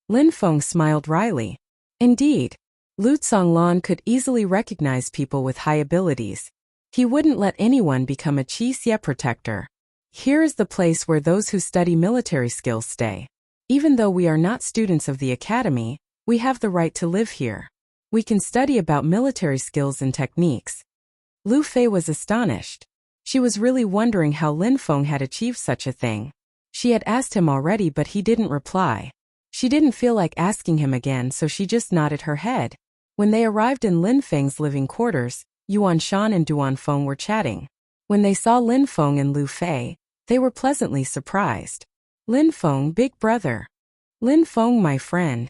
Speaker 1: Lin Feng smiled wryly. Indeed, Lu Zonglan could easily recognize people with high abilities. He wouldn't let anyone become a Wuxia protector. "Here is the place where those who study military skills stay. Even though we are not students of the academy, we have the right to live here. We can study about military skills and techniques." Lu Fei was astonished. She was really wondering how Lin Feng had achieved such a thing. She had asked him already, but he didn't reply. She didn't feel like asking him again, so she just nodded her head. When they arrived in Lin Feng's living quarters, Yuan Shan and Duan Feng were chatting. When they saw Lin Feng and Lu Fei, they were pleasantly surprised. "Lin Feng, big brother." "Lin Feng, my friend."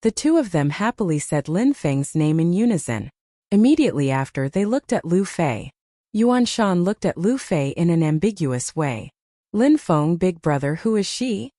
Speaker 1: The 2 of them happily said Lin Feng's name in unison. Immediately after, they looked at Lu Fei. Yuan Shan looked at Lu Fei in an ambiguous way. "Lin Feng, big brother, who is she?"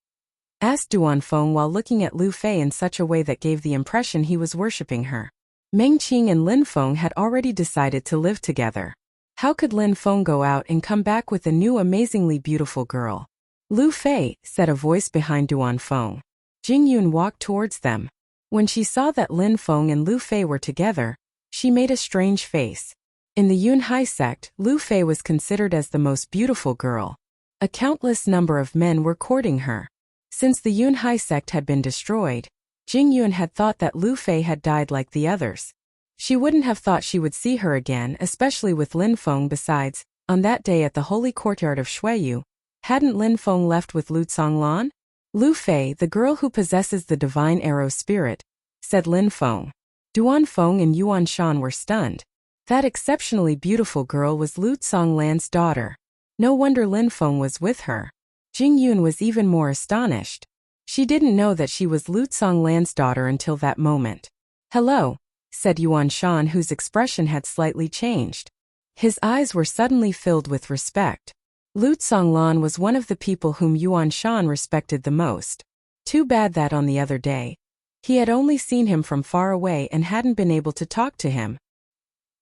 Speaker 1: asked Duan Feng while looking at Lu Fei in such a way that gave the impression he was worshipping her. Meng Qing and Lin Feng had already decided to live together. How could Lin Feng go out and come back with a new amazingly beautiful girl? "Lu Fei," said a voice behind Duan Feng. Jing Yun walked towards them. When she saw that Lin Feng and Lu Fei were together, she made a strange face. In the Yunhai sect, Lu Fei was considered as the most beautiful girl. A countless number of men were courting her. Since the Yunhai sect had been destroyed, Jing Yun had thought that Lu Fei had died like the others. She wouldn't have thought she would see her again, especially with Lin Feng. Besides, on that day at the holy courtyard of Shuiyu, hadn't Lin Feng left with Lu Conglan? Lu Fei, the girl who possesses the divine arrow spirit, said Lin Feng. Duan Feng and Yuan Shan were stunned. That exceptionally beautiful girl was Lu Conglan's daughter. No wonder Lin Feng was with her. Jing Yun was even more astonished. She didn't know that she was Lu Conglan's daughter until that moment. Hello, said Yuan Shan, whose expression had slightly changed. His eyes were suddenly filled with respect. Lu Conglan was one of the people whom Yuan Shan respected the most. Too bad that on the other day, he had only seen him from far away and hadn't been able to talk to him.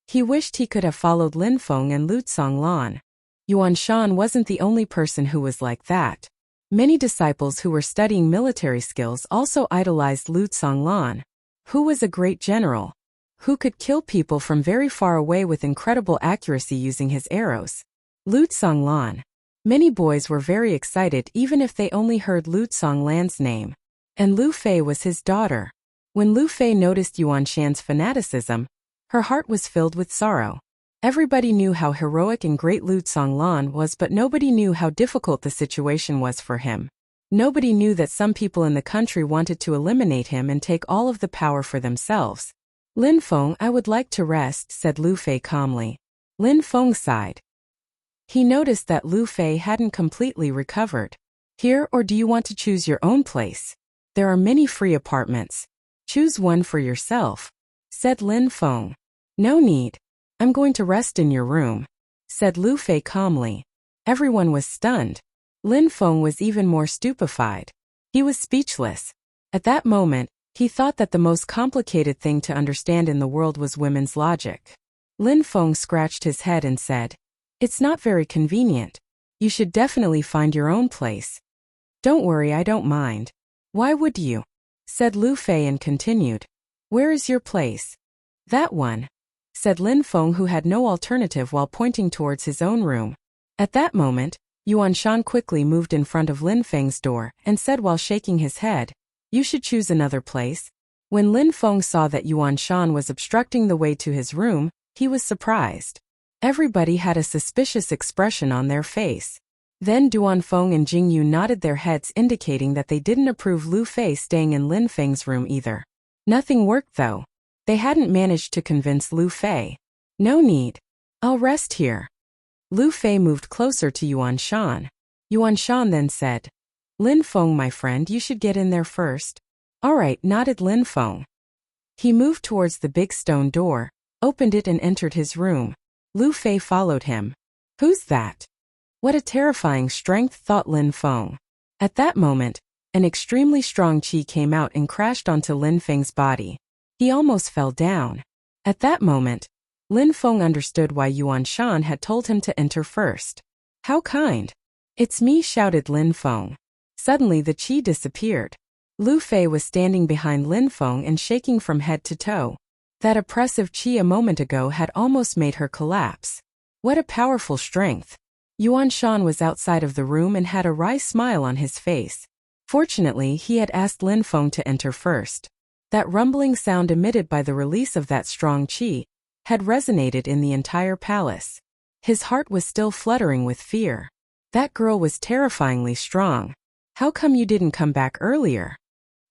Speaker 1: He wished he could have followed Lin Feng and Lu Conglan. Yuan Shan wasn't the only person who was like that. Many disciples who were studying military skills also idolized Lu Conglan, who was a great general, who could kill people from very far away with incredible accuracy using his arrows. Lu Conglan. Many boys were very excited even if they only heard Lu Conglan's name. And Lu Fei was his daughter. When Lu Fei noticed Yuan Shan's fanaticism, her heart was filled with sorrow. Everybody knew how heroic and great Lu Conglan was, but nobody knew how difficult the situation was for him. Nobody knew that some people in the country wanted to eliminate him and take all of the power for themselves. Lin Feng, I would like to rest, said Lu Fei calmly. Lin Feng sighed. He noticed that Lu Fei hadn't completely recovered. Here, or do you want to choose your own place? There are many free apartments. Choose one for yourself, said Lin Feng. No need. I'm going to rest in your room, said Lu Fei calmly. Everyone was stunned. Lin Feng was even more stupefied. He was speechless. At that moment, he thought that the most complicated thing to understand in the world was women's logic. Lin Feng scratched his head and said, It's not very convenient. You should definitely find your own place. Don't worry, I don't mind. Why would you? Said Lu Fei and continued. Where is your place? That one, said Lin Feng, who had no alternative while pointing towards his own room. At that moment, Yuan Shan quickly moved in front of Lin Feng's door and said while shaking his head, You should choose another place. When Lin Feng saw that Yuan Shan was obstructing the way to his room, he was surprised. Everybody had a suspicious expression on their face. Then Duan Feng and Jing Yu nodded their heads, indicating that they didn't approve Lu Fei staying in Lin Feng's room either. Nothing worked though. They hadn't managed to convince Lu Fei. No need. I'll rest here. Lu Fei moved closer to Yuan Shan. Yuan Shan then said, Lin Feng, my friend, you should get in there first. All right, nodded Lin Feng. He moved towards the big stone door, opened it and entered his room. Lu Fei followed him. Who's that? What a terrifying strength, thought Lin Feng. At that moment, an extremely strong qi came out and crashed onto Lin Feng's body. He almost fell down. At that moment, Lin Feng understood why Yuan Shan had told him to enter first. How kind. It's me, shouted Lin Feng. Suddenly the qi disappeared. Lu Fei was standing behind Lin Feng and shaking from head to toe. That oppressive qi a moment ago had almost made her collapse. What a powerful strength. Yuan Shan was outside of the room and had a wry smile on his face. Fortunately, he had asked Lin Feng to enter first. That rumbling sound emitted by the release of that strong qi had resonated in the entire palace. His heart was still fluttering with fear. That girl was terrifyingly strong. How come you didn't come back earlier?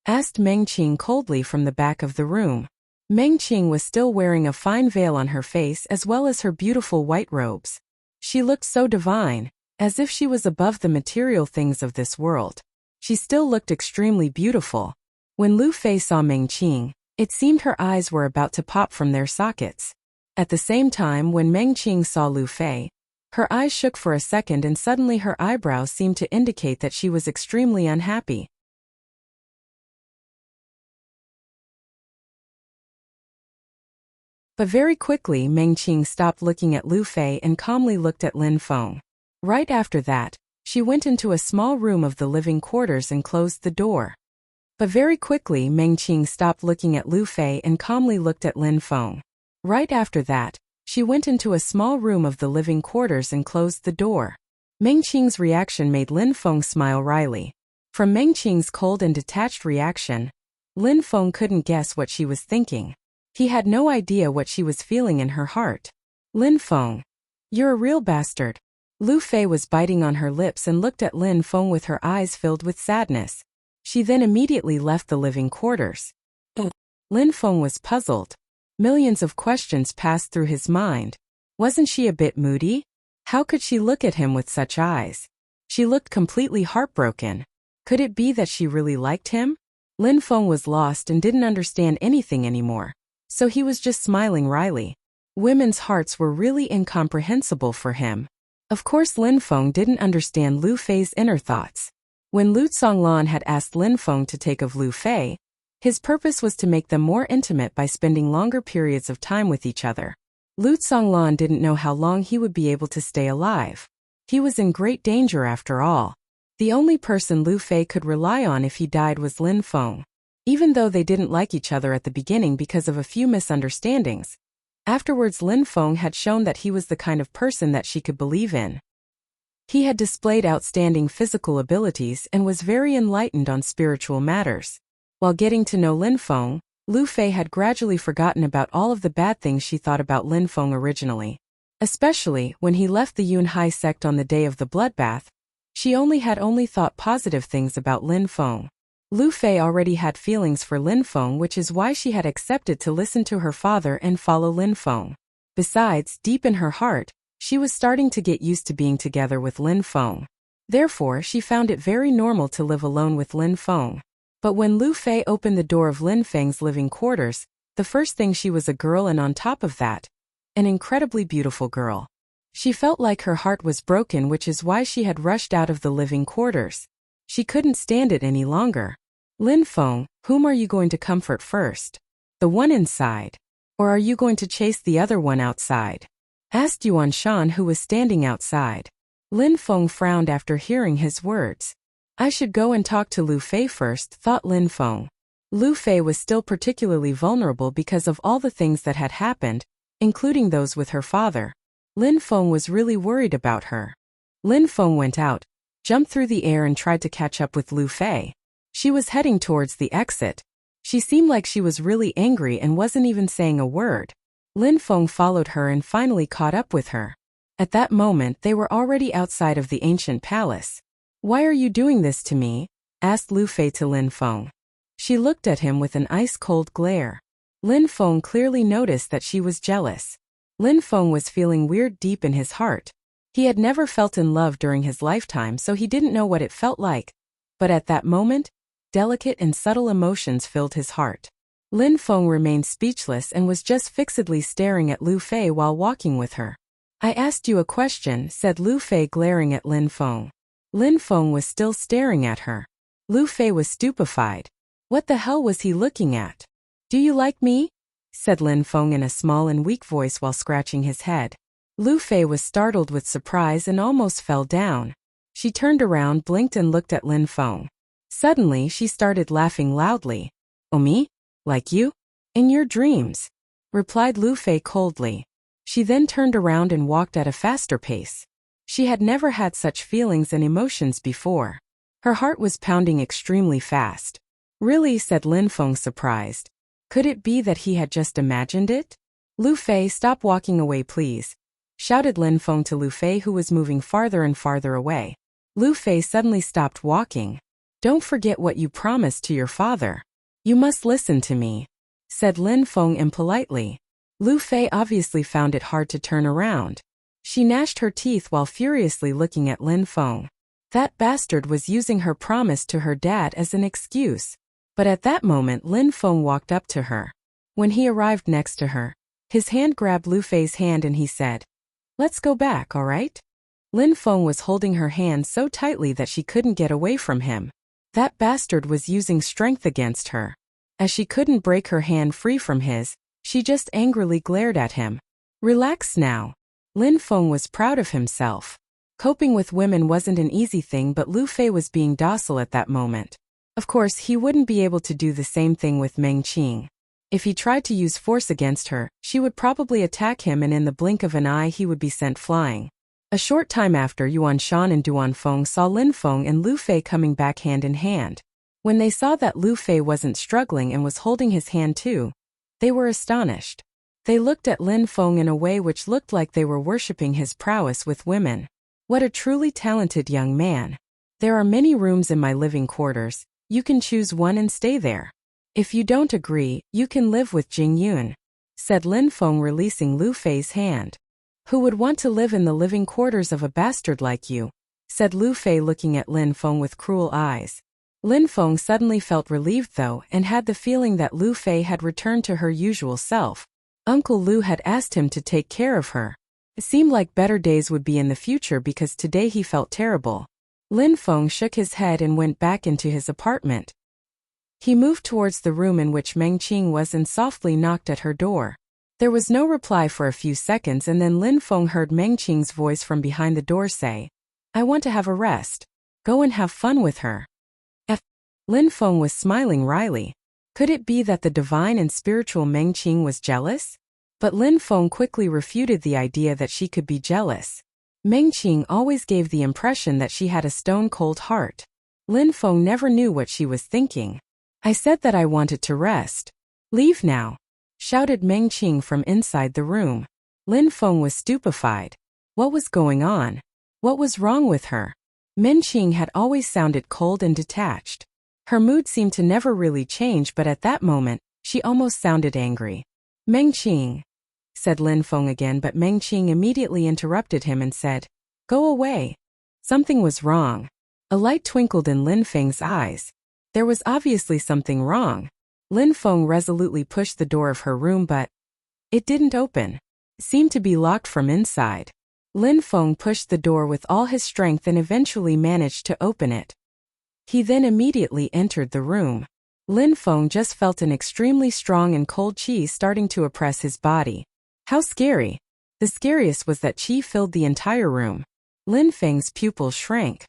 Speaker 1: Asked Meng Qing coldly from the back of the room. Meng Qing was still wearing a fine veil on her face as well as her beautiful white robes. She looked so divine, as if she was above the material things of this world. She still looked extremely beautiful. When Lu Fei saw Meng Qing, it seemed her eyes were about to pop from their sockets. At the same time, when Meng Qing saw Lu Fei, her eyes shook for a second and suddenly her eyebrows seemed to indicate that she was extremely unhappy. But very quickly Meng Qing stopped looking at Lu Fei and calmly looked at Lin Feng. Right after that, she went into a small room of the living quarters and closed the door. But very quickly Meng Qing stopped looking at Lu Fei and calmly looked at Lin Feng. Right after that, she went into a small room of the living quarters and closed the door. Meng Qing's reaction made Lin Feng smile wryly. From Meng Qing's cold and detached reaction, Lin Feng couldn't guess what she was thinking. He had no idea what she was feeling in her heart. Lin Feng. You're a real bastard. Lu Fei was biting on her lips and looked at Lin Feng with her eyes filled with sadness. She then immediately left the living quarters. Lin Feng was puzzled. Millions of questions passed through his mind. Wasn't she a bit moody? How could she look at him with such eyes? She looked completely heartbroken. Could it be that she really liked him? Lin Feng was lost and didn't understand anything anymore. So he was just smiling wryly. Women's hearts were really incomprehensible for him. Of course Lin Feng didn't understand Lu Fei's inner thoughts. When Lu Zonglan had asked Lin Feng to take of Lu Fei, his purpose was to make them more intimate by spending longer periods of time with each other. Lu Zonglan didn't know how long he would be able to stay alive. He was in great danger after all. The only person Lu Fei could rely on if he died was Lin Feng. Even though they didn't like each other at the beginning because of a few misunderstandings, afterwards Lin Feng had shown that he was the kind of person that she could believe in. He had displayed outstanding physical abilities and was very enlightened on spiritual matters. While getting to know Lin Feng, Lu Fei had gradually forgotten about all of the bad things she thought about Lin Feng originally. Especially when he left the Yunhai sect on the day of the bloodbath, she had only thought positive things about Lin Feng. Lu Fei already had feelings for Lin Feng, which is why she had accepted to listen to her father and follow Lin Feng. Besides, deep in her heart, she was starting to get used to being together with Lin Feng. Therefore, she found it very normal to live alone with Lin Feng. But when Lu Fei opened the door of Lin Feng's living quarters, the first thing she was a girl, and on top of that, an incredibly beautiful girl. She felt like her heart was broken, which is why she had rushed out of the living quarters. She couldn't stand it any longer. Lin Feng, whom are you going to comfort first? The one inside? Or are you going to chase the other one outside? Asked Yuan Shan, who was standing outside. Lin Feng frowned after hearing his words. I should go and talk to Lu Fei first, thought Lin Feng. Lu Fei was still particularly vulnerable because of all the things that had happened, including those with her father. Lin Feng was really worried about her. Lin Feng went out, jumped through the air and tried to catch up with Lu Fei. She was heading towards the exit. She seemed like she was really angry and wasn't even saying a word. Lin Feng followed her and finally caught up with her. At that moment they were already outside of the ancient palace. Why are you doing this to me? Asked Lu Fei to Lin Feng. She looked at him with an ice-cold glare. Lin Feng clearly noticed that she was jealous. Lin Feng was feeling weird deep in his heart. He had never felt in love during his lifetime, so he didn't know what it felt like. But at that moment, delicate and subtle emotions filled his heart. Lin Feng remained speechless and was just fixedly staring at Lu Fei while walking with her. I asked you a question, said Lu Fei, glaring at Lin Feng. Lin Feng was still staring at her. Lu Fei was stupefied. What the hell was he looking at? Do you like me? Said Lin Feng in a small and weak voice while scratching his head. Lu Fei was startled with surprise and almost fell down. She turned around, blinked and looked at Lin Feng. Suddenly she started laughing loudly. Oh, me? Like you? In your dreams, replied Lu Fei coldly. She then turned around and walked at a faster pace. She had never had such feelings and emotions before. Her heart was pounding extremely fast. Really, said Lin Feng, surprised. Could it be that he had just imagined it? Lu Fei, stop walking away please, shouted Lin Feng to Lu Fei, who was moving farther and farther away. Lu Fei suddenly stopped walking. Don't forget what you promised to your father. You must listen to me, said Lin Feng impolitely. Lu Fei obviously found it hard to turn around. She gnashed her teeth while furiously looking at Lin Feng. That bastard was using her promise to her dad as an excuse. But at that moment Lin Feng walked up to her. When he arrived next to her, his hand grabbed Lu Fei's hand and he said, Let's go back, all right? Lin Feng was holding her hand so tightly that she couldn't get away from him. That bastard was using strength against her. As she couldn't break her hand free from his, she just angrily glared at him. Relax now. Lin Feng was proud of himself. Coping with women wasn't an easy thing, but Lu Fei was being docile at that moment. Of course, he wouldn't be able to do the same thing with Meng Qing. If he tried to use force against her, she would probably attack him and in the blink of an eye he would be sent flying. A short time after, Yuan Shan and Duan Feng saw Lin Feng and Lu Fei coming back hand in hand. When they saw that Lu Fei wasn't struggling and was holding his hand too, they were astonished. They looked at Lin Feng in a way which looked like they were worshipping his prowess with women. What a truly talented young man. There are many rooms in my living quarters. You can choose one and stay there. If you don't agree, you can live with Jing Yun, said Lin Feng, releasing Lu Fei's hand. Who would want to live in the living quarters of a bastard like you? Said Lu Fei, looking at Lin Feng with cruel eyes. Lin Feng suddenly felt relieved though, and had the feeling that Lu Fei had returned to her usual self. Uncle Lu had asked him to take care of her. It seemed like better days would be in the future because today he felt terrible. Lin Feng shook his head and went back into his apartment. He moved towards the room in which Meng Qing was and softly knocked at her door. There was no reply for a few seconds, and then Lin Feng heard Meng Qing's voice from behind the door say, "I want to have a rest. Go and have fun with her." Lin Feng was smiling wryly. Could it be that the divine and spiritual Meng Qing was jealous? But Lin Feng quickly refuted the idea that she could be jealous. Meng Qing always gave the impression that she had a stone-cold heart. Lin Feng never knew what she was thinking. "I said that I wanted to rest. Leave now," shouted Meng Qing from inside the room. Lin Feng was stupefied. What was going on? What was wrong with her? Meng Qing had always sounded cold and detached. Her mood seemed to never really change, but at that moment, she almost sounded angry. "Meng Qing," said Lin Feng again, but Meng Qing immediately interrupted him and said, "Go away." Something was wrong. A light twinkled in Lin Feng's eyes. There was obviously something wrong. Lin Feng resolutely pushed the door of her room, but it didn't open. It seemed to be locked from inside. Lin Feng pushed the door with all his strength and eventually managed to open it. He then immediately entered the room. Lin Feng just felt an extremely strong and cold qi starting to oppress his body. How scary! The scariest was that qi filled the entire room. Lin Feng's pupils shrank.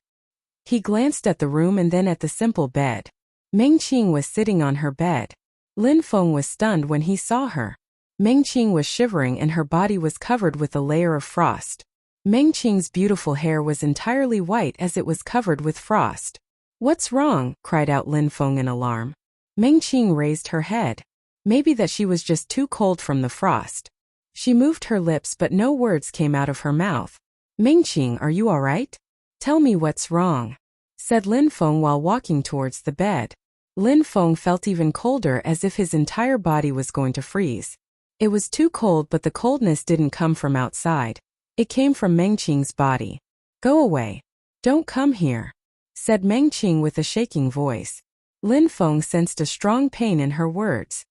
Speaker 1: He glanced at the room and then at the simple bed. Meng Qing was sitting on her bed. Lin Feng was stunned when he saw her. Meng Qing was shivering and her body was covered with a layer of frost. Meng Qing's beautiful hair was entirely white as it was covered with frost. "What's wrong?" cried out Lin Feng in alarm. Meng Qing raised her head. Maybe that she was just too cold from the frost. She moved her lips but no words came out of her mouth. "Meng Qing, are you all right? Tell me what's wrong," said Lin Feng while walking towards the bed. Lin Feng felt even colder, as if his entire body was going to freeze. It was too cold, but the coldness didn't come from outside. It came from Meng Qing's body. "Go away. Don't come here," said Meng Qing with a shaking voice. Lin Feng sensed a strong pain in her words.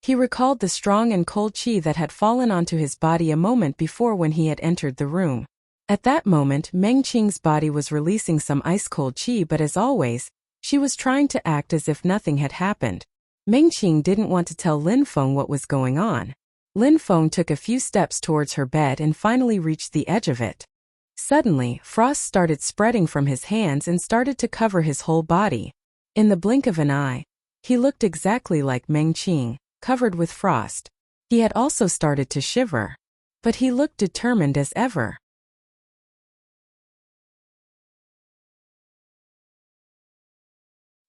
Speaker 1: He recalled the strong and cold qi that had fallen onto his body a moment before when he had entered the room. At that moment, Meng Qing's body was releasing some ice-cold qi, but as always, she was trying to act as if nothing had happened. Meng Qing didn't want to tell Lin Feng what was going on. Lin Feng took a few steps towards her bed and finally reached the edge of it. Suddenly, frost started spreading from his hands and started to cover his whole body. In the blink of an eye, he looked exactly like Meng Qing, covered with frost. He had also started to shiver. But he looked determined as ever.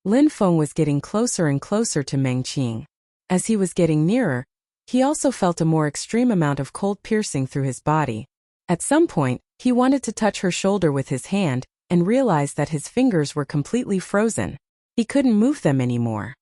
Speaker 1: Lin Feng was getting closer and closer to Meng Qing. As he was getting nearer, he also felt a more extreme amount of cold piercing through his body. At some point, he wanted to touch her shoulder with his hand, and realized that his fingers were completely frozen. He couldn't move them anymore.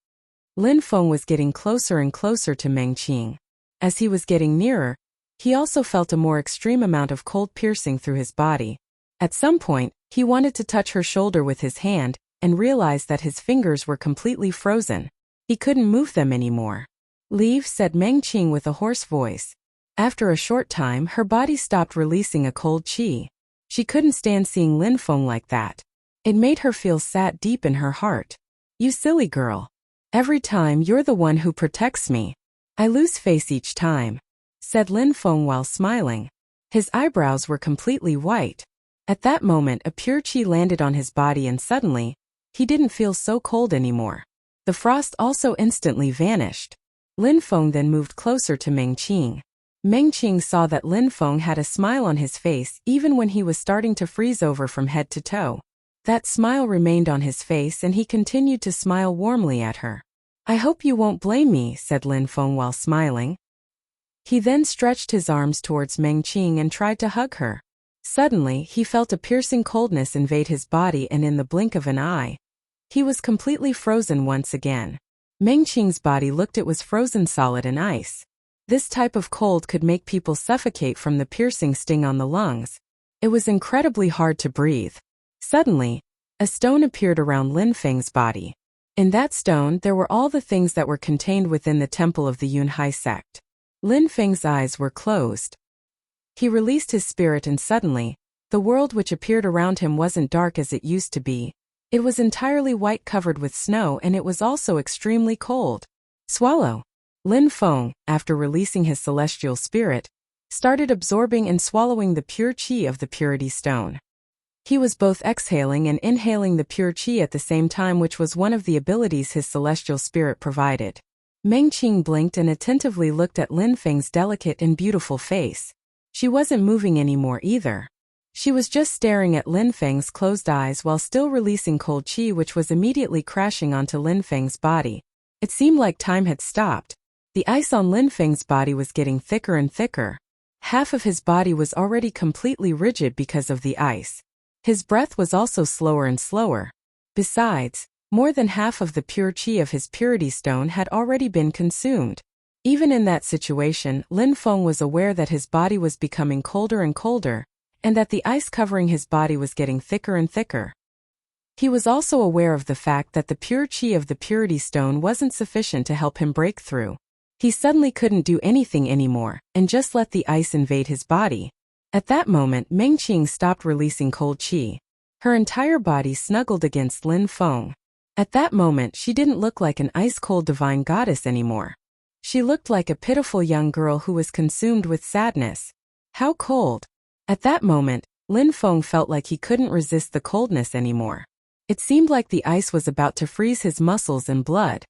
Speaker 1: Lin Feng was getting closer and closer to Meng Qing. As he was getting nearer, he also felt a more extreme amount of cold piercing through his body. At some point, he wanted to touch her shoulder with his hand, and realized that his fingers were completely frozen. He couldn't move them anymore. "Leave," said Meng Qing with a hoarse voice. After a short time, her body stopped releasing a cold qi. She couldn't stand seeing Lin Feng like that. It made her feel sad deep in her heart. "You silly girl. Every time you're the one who protects me. I lose face each time," said Lin Feng while smiling. His eyebrows were completely white. At that moment, a pure qi landed on his body and suddenly, he didn't feel so cold anymore. The frost also instantly vanished. Lin Feng then moved closer to Meng Qing. Meng Qing saw that Lin Feng had a smile on his face even when he was starting to freeze over from head to toe. That smile remained on his face and he continued to smile warmly at her. "I hope you won't blame me," said Lin Feng while smiling. He then stretched his arms towards Meng Qing and tried to hug her. Suddenly, he felt a piercing coldness invade his body and in the blink of an eye, he was completely frozen once again. Meng Qing's body looked it was frozen solid in ice. This type of cold could make people suffocate from the piercing sting on the lungs. It was incredibly hard to breathe. Suddenly, a stone appeared around Lin Feng's body. In that stone there were all the things that were contained within the temple of the Yunhai sect. Lin Feng's eyes were closed. He released his spirit and suddenly, the world which appeared around him wasn't dark as it used to be. It was entirely white covered with snow and it was also extremely cold. Swallow. Lin Feng, after releasing his celestial spirit, started absorbing and swallowing the pure qi of the purity stone. He was both exhaling and inhaling the pure qi at the same time, which was one of the abilities his celestial spirit provided. Meng Qing blinked and attentively looked at Lin Feng's delicate and beautiful face. She wasn't moving anymore either. She was just staring at Lin Feng's closed eyes while still releasing cold qi, which was immediately crashing onto Lin Feng's body. It seemed like time had stopped. The ice on Lin Feng's body was getting thicker and thicker. Half of his body was already completely rigid because of the ice. His breath was also slower and slower. Besides, more than half of the pure qi of his purity stone had already been consumed. Even in that situation, Lin Feng was aware that his body was becoming colder and colder, and that the ice covering his body was getting thicker and thicker. He was also aware of the fact that the pure qi of the purity stone wasn't sufficient to help him break through. He suddenly couldn't do anything anymore, and just let the ice invade his body. At that moment, Meng Qing stopped releasing cold qi. Her entire body snuggled against Lin Feng. At that moment, she didn't look like an ice-cold divine goddess anymore. She looked like a pitiful young girl who was consumed with sadness. How cold! At that moment, Lin Feng felt like he couldn't resist the coldness anymore. It seemed like the ice was about to freeze his muscles and blood.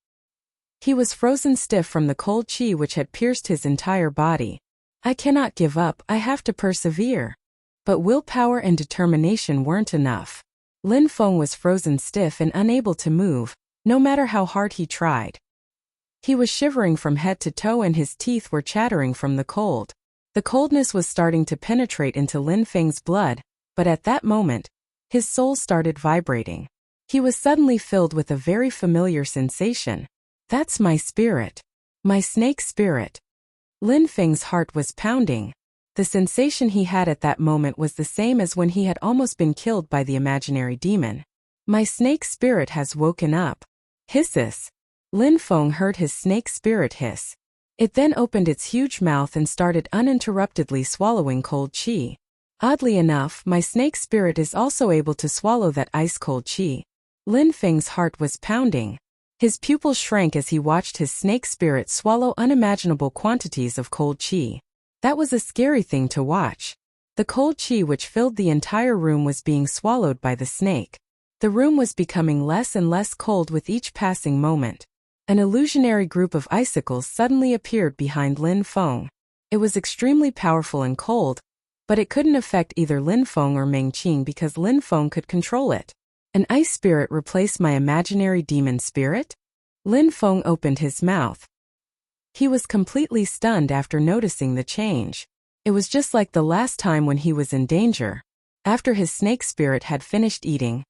Speaker 1: He was frozen stiff from the cold qi which had pierced his entire body. "I cannot give up, I have to persevere." But willpower and determination weren't enough. Lin Feng was frozen stiff and unable to move, no matter how hard he tried. He was shivering from head to toe and his teeth were chattering from the cold. The coldness was starting to penetrate into Lin Feng's blood, but at that moment, his soul started vibrating. He was suddenly filled with a very familiar sensation. "That's my spirit. My snake spirit." Lin Feng's heart was pounding. The sensation he had at that moment was the same as when he had almost been killed by the imaginary demon. "My snake spirit has woken up." Hisses. Lin Feng heard his snake spirit hiss. It then opened its huge mouth and started uninterruptedly swallowing cold qi. Oddly enough, my snake spirit is also able to swallow that ice-cold qi. Lin Feng's heart was pounding. His pupils shrank as he watched his snake spirit swallow unimaginable quantities of cold qi. That was a scary thing to watch. The cold qi which filled the entire room was being swallowed by the snake. The room was becoming less and less cold with each passing moment. An illusionary group of icicles suddenly appeared behind Lin Feng. It was extremely powerful and cold, but it couldn't affect either Lin Feng or Meng Qing because Lin Feng could control it. An ice spirit replaced my imaginary demon spirit? Lin Feng opened his mouth. He was completely stunned after noticing the change. It was just like the last time when he was in danger. After his snake spirit had finished eating,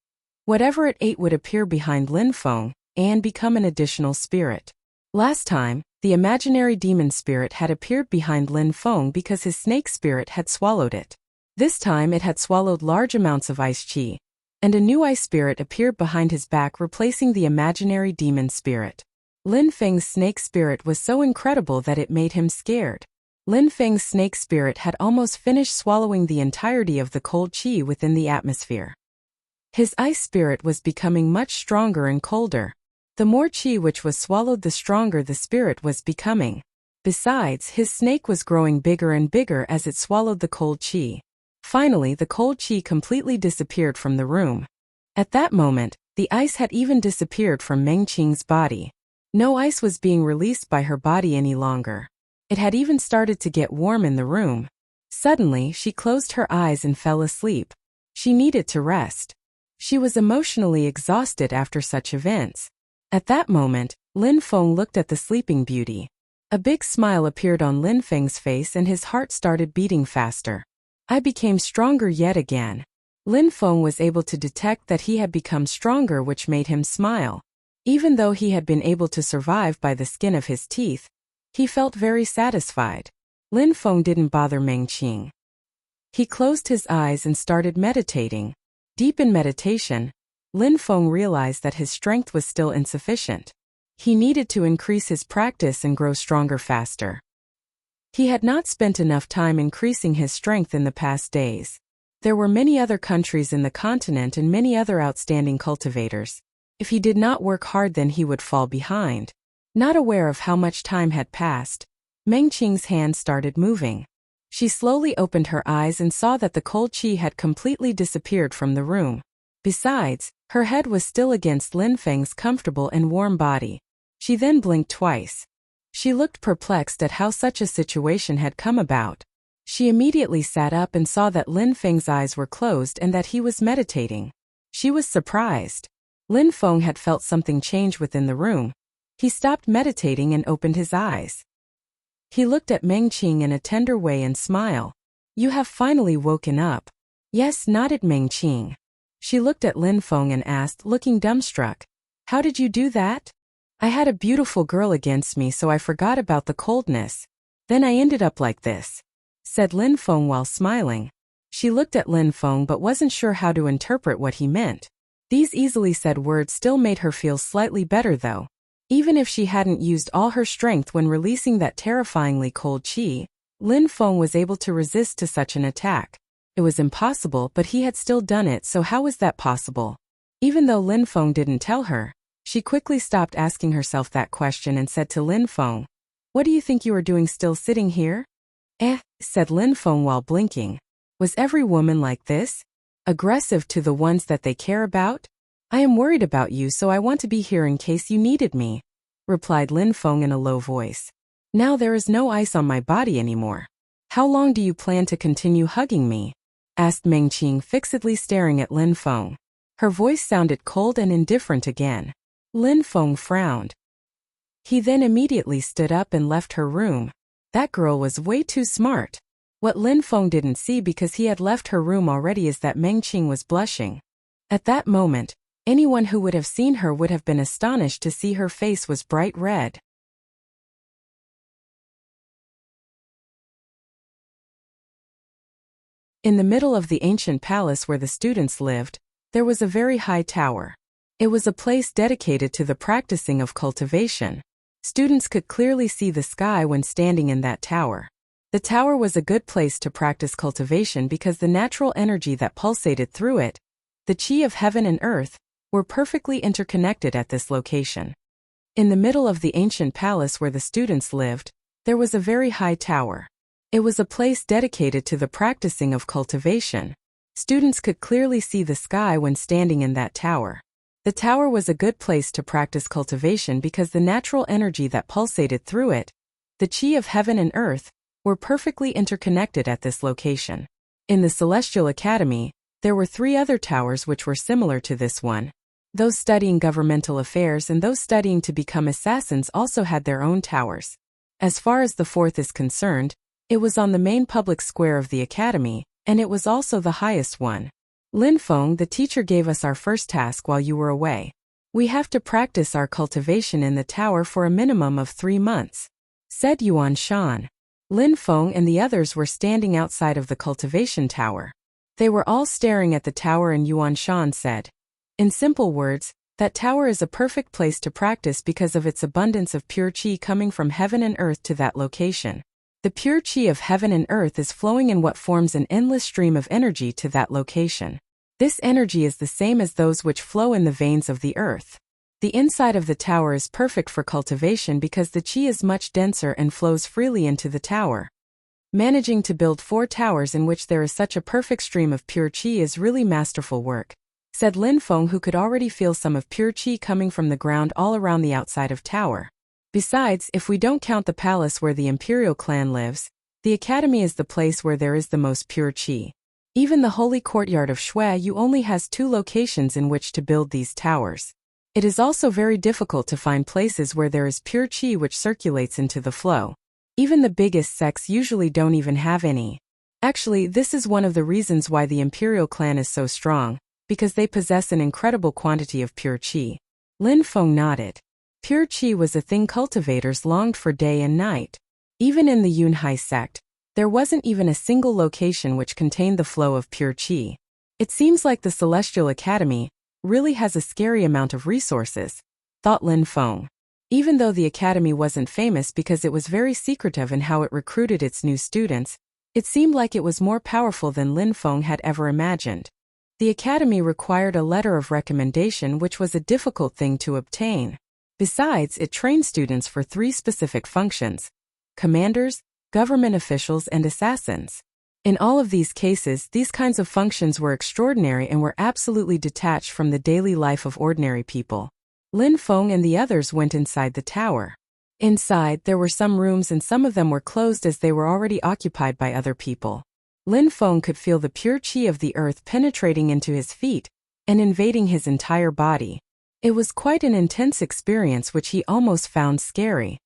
Speaker 1: whatever it ate would appear behind Lin Feng and become an additional spirit. Last time, the imaginary demon spirit had appeared behind Lin Feng because his snake spirit had swallowed it. This time it had swallowed large amounts of ice qi, and a new ice spirit appeared behind his back replacing the imaginary demon spirit. Lin Feng's snake spirit was so incredible that it made him scared. Lin Feng's snake spirit had almost finished swallowing the entirety of the cold qi within the atmosphere. His ice spirit was becoming much stronger and colder. The more qi which was swallowed, the stronger the spirit was becoming. Besides, his snake was growing bigger and bigger as it swallowed the cold qi. Finally, the cold qi completely disappeared from the room. At that moment, the ice had even disappeared from Meng Qing's body. No ice was being released by her body any longer. It had even started to get warm in the room. Suddenly, she closed her eyes and fell asleep. She needed to rest. She was emotionally exhausted after such events. At that moment, Lin Feng looked at the sleeping beauty. A big smile appeared on Lin Feng's face and his heart started beating faster. I became stronger yet again. Lin Feng was able to detect that he had become stronger, which made him smile. Even though he had been able to survive by the skin of his teeth, he felt very satisfied. Lin Feng didn't bother Meng Qing. He closed his eyes and started meditating. Deep in meditation, Lin Feng realized that his strength was still insufficient. He needed to increase his practice and grow stronger faster. He had not spent enough time increasing his strength in the past days. There were many other countries in the continent and many other outstanding cultivators. If he did not work hard, then he would fall behind. Not aware of how much time had passed, Meng Qing's hand started moving. She slowly opened her eyes and saw that the cold qi had completely disappeared from the room. Besides, her head was still against Lin Feng's comfortable and warm body. She then blinked twice. She looked perplexed at how such a situation had come about. She immediately sat up and saw that Lin Feng's eyes were closed and that he was meditating. She was surprised. Lin Feng had felt something change within the room. He stopped meditating and opened his eyes. He looked at Meng Qing in a tender way and smiled. "You have finally woken up." "Yes," nodded Meng Qing. She looked at Lin Feng and asked, looking dumbstruck, "How did you do that?" "I had a beautiful girl against me, so I forgot about the coldness. Then I ended up like this," said Lin Feng while smiling. She looked at Lin Feng but wasn't sure how to interpret what he meant. These easily said words still made her feel slightly better though. Even if she hadn't used all her strength when releasing that terrifyingly cold qi, Lin Feng was able to resist to such an attack. It was impossible, but he had still done it, so how was that possible? Even though Lin Feng didn't tell her, she quickly stopped asking herself that question and said to Lin Feng, "What do you think you are doing still sitting here?" Said Lin Feng while blinking. Was every woman like this? Aggressive to the ones that they care about? "I am worried about you, so I want to be here in case you needed me," replied Lin Feng in a low voice. "Now there is no ice on my body anymore. How long do you plan to continue hugging me?" asked Meng Qing, fixedly staring at Lin Feng. Her voice sounded cold and indifferent again. Lin Feng frowned. He then immediately stood up and left her room. That girl was way too smart. What Lin Feng didn't see because he had left her room already is that Meng Qing was blushing. At that moment, anyone who would have seen her would have been astonished to see her face was bright red. In the middle of the ancient palace where the students lived, there was a very high tower. It was a place dedicated to the practicing of cultivation. Students could clearly see the sky when standing in that tower. The tower was a good place to practice cultivation because the natural energy that pulsated through it, the qi of heaven and earth, were perfectly interconnected at this location. In the middle of the ancient palace where the students lived, there was a very high tower. It was a place dedicated to the practicing of cultivation. Students could clearly see the sky when standing in that tower. The tower was a good place to practice cultivation because the natural energy that pulsated through it, the qi of heaven and earth, were perfectly interconnected at this location. In the Celestial Academy, there were 3 other towers which were similar to this one. Those studying governmental affairs and those studying to become assassins also had their own towers. As far as the 4th is concerned, it was on the main public square of the academy, and it was also the highest one. "Lin Feng, the teacher gave us our first task while you were away. We have to practice our cultivation in the tower for a minimum of 3 months," said Yuan Shan. Lin Feng and the others were standing outside of the cultivation tower. They were all staring at the tower and Yuan Shan said, in simple words, that tower is a perfect place to practice because of its abundance of pure qi coming from heaven and earth to that location. The pure qi of heaven and earth is flowing in what forms an endless stream of energy to that location. This energy is the same as those which flow in the veins of the earth. The inside of the tower is perfect for cultivation because the qi is much denser and flows freely into the tower. Managing to build 4 towers in which there is such a perfect stream of pure qi is really masterful work, said Lin Feng, who could already feel some of pure qi coming from the ground all around the outside of tower. Besides, if we don't count the palace where the imperial clan lives, the academy is the place where there is the most pure qi. Even the holy courtyard of Shui only has 2 locations in which to build these towers. It is also very difficult to find places where there is pure qi which circulates into the flow. Even the biggest sects usually don't even have any. Actually, this is one of the reasons why the imperial clan is so strong, because they possess an incredible quantity of pure qi. Lin Feng nodded. Pure qi was a thing cultivators longed for day and night. Even in the Yunhai sect, there wasn't even a single location which contained the flow of pure qi. It seems like the Celestial Academy really has a scary amount of resources, thought Lin Feng. Even though the academy wasn't famous because it was very secretive in how it recruited its new students, it seemed like it was more powerful than Lin Feng had ever imagined. The academy required a letter of recommendation, which was a difficult thing to obtain. Besides, it trained students for 3 specific functions: commanders, government officials, and assassins. In all of these cases, these kinds of functions were extraordinary and were absolutely detached from the daily life of ordinary people. Lin Feng and the others went inside the tower. Inside, there were some rooms and some of them were closed as they were already occupied by other people. Lin Feng could feel the pure qi of the earth penetrating into his feet and invading his entire body. It was quite an intense experience which he almost found scary.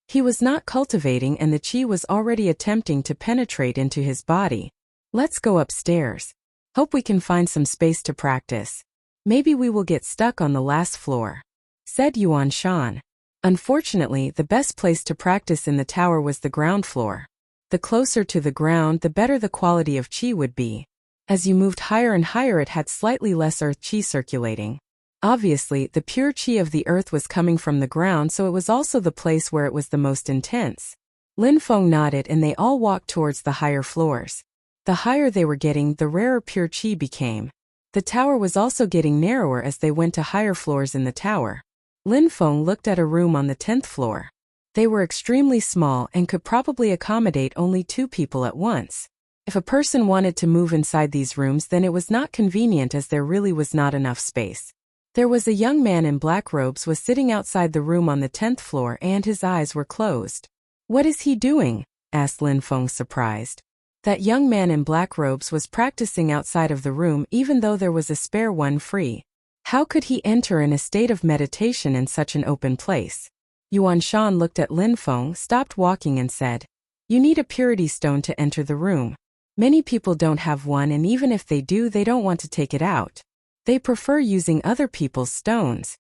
Speaker 1: He was not cultivating and the qi was already attempting to penetrate into his body. Let's go upstairs. Hope we can find some space to practice. Maybe we will get stuck on the last floor, said Yuan Shan. Unfortunately, the best place to practice in the tower was the ground floor. The closer to the ground, the better the quality of qi would be. As you moved higher and higher, it had slightly less earth qi circulating. Obviously, the pure qi of the earth was coming from the ground, so it was also the place where it was the most intense. Lin Feng nodded and they all walked towards the higher floors. The higher they were getting, the rarer pure qi became. The tower was also getting narrower as they went to higher floors in the tower. Lin Feng looked at a room on the 10th floor. They were extremely small and could probably accommodate only 2 people at once. If a person wanted to move inside these rooms, then it was not convenient as there really was not enough space. There was a young man in black robes was sitting outside the room on the 10th floor and his eyes were closed. What is he doing? Asked Lin Feng, surprised. That young man in black robes was practicing outside of the room even though there was a spare one free. How could he enter in a state of meditation in such an open place? Yuan Shan looked at Lin Feng, stopped walking and said, "You need a purity stone to enter the room. Many people don't have one and even if they do, they don't want to take it out. They prefer using other people's stones."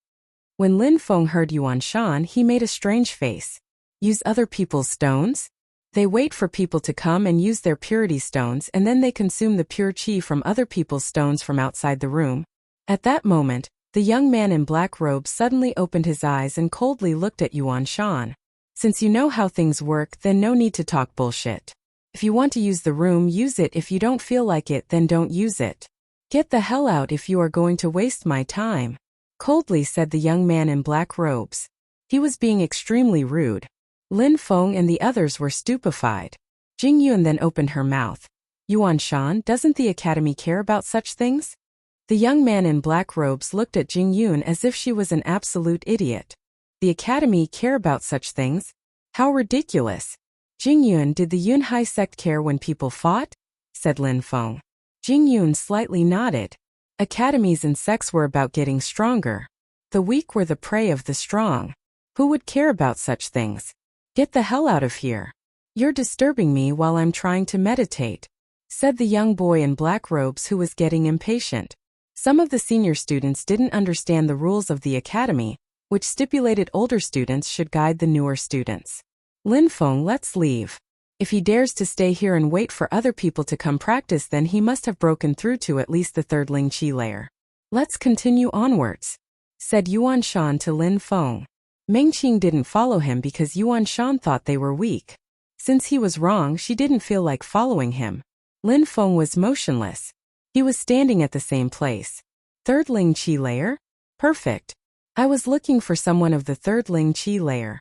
Speaker 1: When Lin Feng heard Yuan Shan, he made a strange face. Use other people's stones? They wait for people to come and use their purity stones and then they consume the pure qi from other people's stones from outside the room. At that moment, the young man in black robes suddenly opened his eyes and coldly looked at Yuan Shan. Since you know how things work, then no need to talk bullshit. If you want to use the room, use it. If you don't feel like it, then don't use it. Get the hell out if you are going to waste my time, coldly said the young man in black robes. He was being extremely rude. Lin Feng and the others were stupefied. Jing Yun then opened her mouth. Yuan Shan, doesn't the academy care about such things? The young man in black robes looked at Jing Yun as if she was an absolute idiot. The academy care about such things? How ridiculous. Jing Yun, did the Yunhai sect care when people fought? Said Lin Feng. Jing Yun slightly nodded. Academies and sects were about getting stronger. The weak were the prey of the strong. Who would care about such things? Get the hell out of here. You're disturbing me while I'm trying to meditate, said the young boy in black robes who was getting impatient. Some of the senior students didn't understand the rules of the academy, which stipulated older students should guide the newer students. Lin Feng, let's leave. If he dares to stay here and wait for other people to come practice, then he must have broken through to at least the 3rd Ling Qi layer. Let's continue onwards, said Yuan Shan to Lin Feng. Meng Qing didn't follow him because Yuan Shan thought they were weak. Since he was wrong, she didn't feel like following him. Lin Feng was motionless. He was standing at the same place. 3rd Ling Qi layer? Perfect. I was looking for someone of the 3rd Ling Qi layer.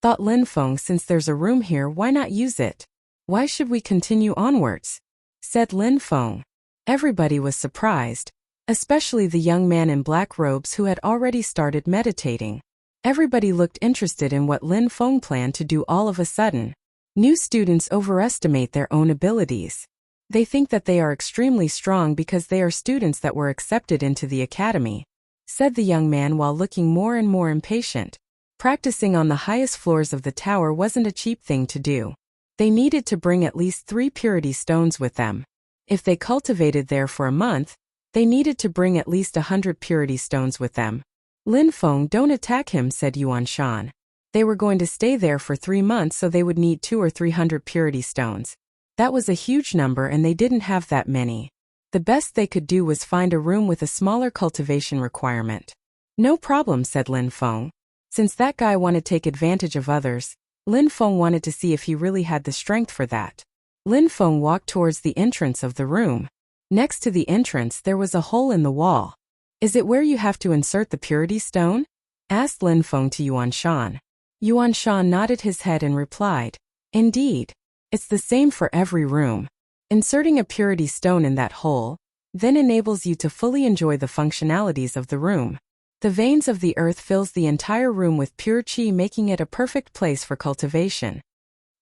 Speaker 1: Thought Lin Feng, since there's a room here, why not use it? Why should we continue onwards? Said Lin Feng. Everybody was surprised, especially the young man in black robes who had already started meditating. Everybody looked interested in what Lin Feng planned to do all of a sudden. New students overestimate their own abilities. They think that they are extremely strong because they are students that were accepted into the academy," said the young man while looking more and more impatient. Practicing on the highest floors of the tower wasn't a cheap thing to do. They needed to bring at least 3 purity stones with them. If they cultivated there for a month, they needed to bring at least 100 purity stones with them. "Lin Feng, don't attack him," said Yuan Shan. They were going to stay there for 3 months, so they would need 200 or 300 purity stones. That was a huge number and they didn't have that many. The best they could do was find a room with a smaller cultivation requirement. "No problem," said Lin Feng. Since that guy wanted to take advantage of others, Lin Feng wanted to see if he really had the strength for that. Lin Feng walked towards the entrance of the room. Next to the entrance there was a hole in the wall. "Is it where you have to insert the purity stone?" asked Lin Feng to Yuan Shan. Yuan Shan nodded his head and replied, "Indeed. It's the same for every room. Inserting a purity stone in that hole then enables you to fully enjoy the functionalities of the room. The veins of the earth fills the entire room with pure qi, making it a perfect place for cultivation."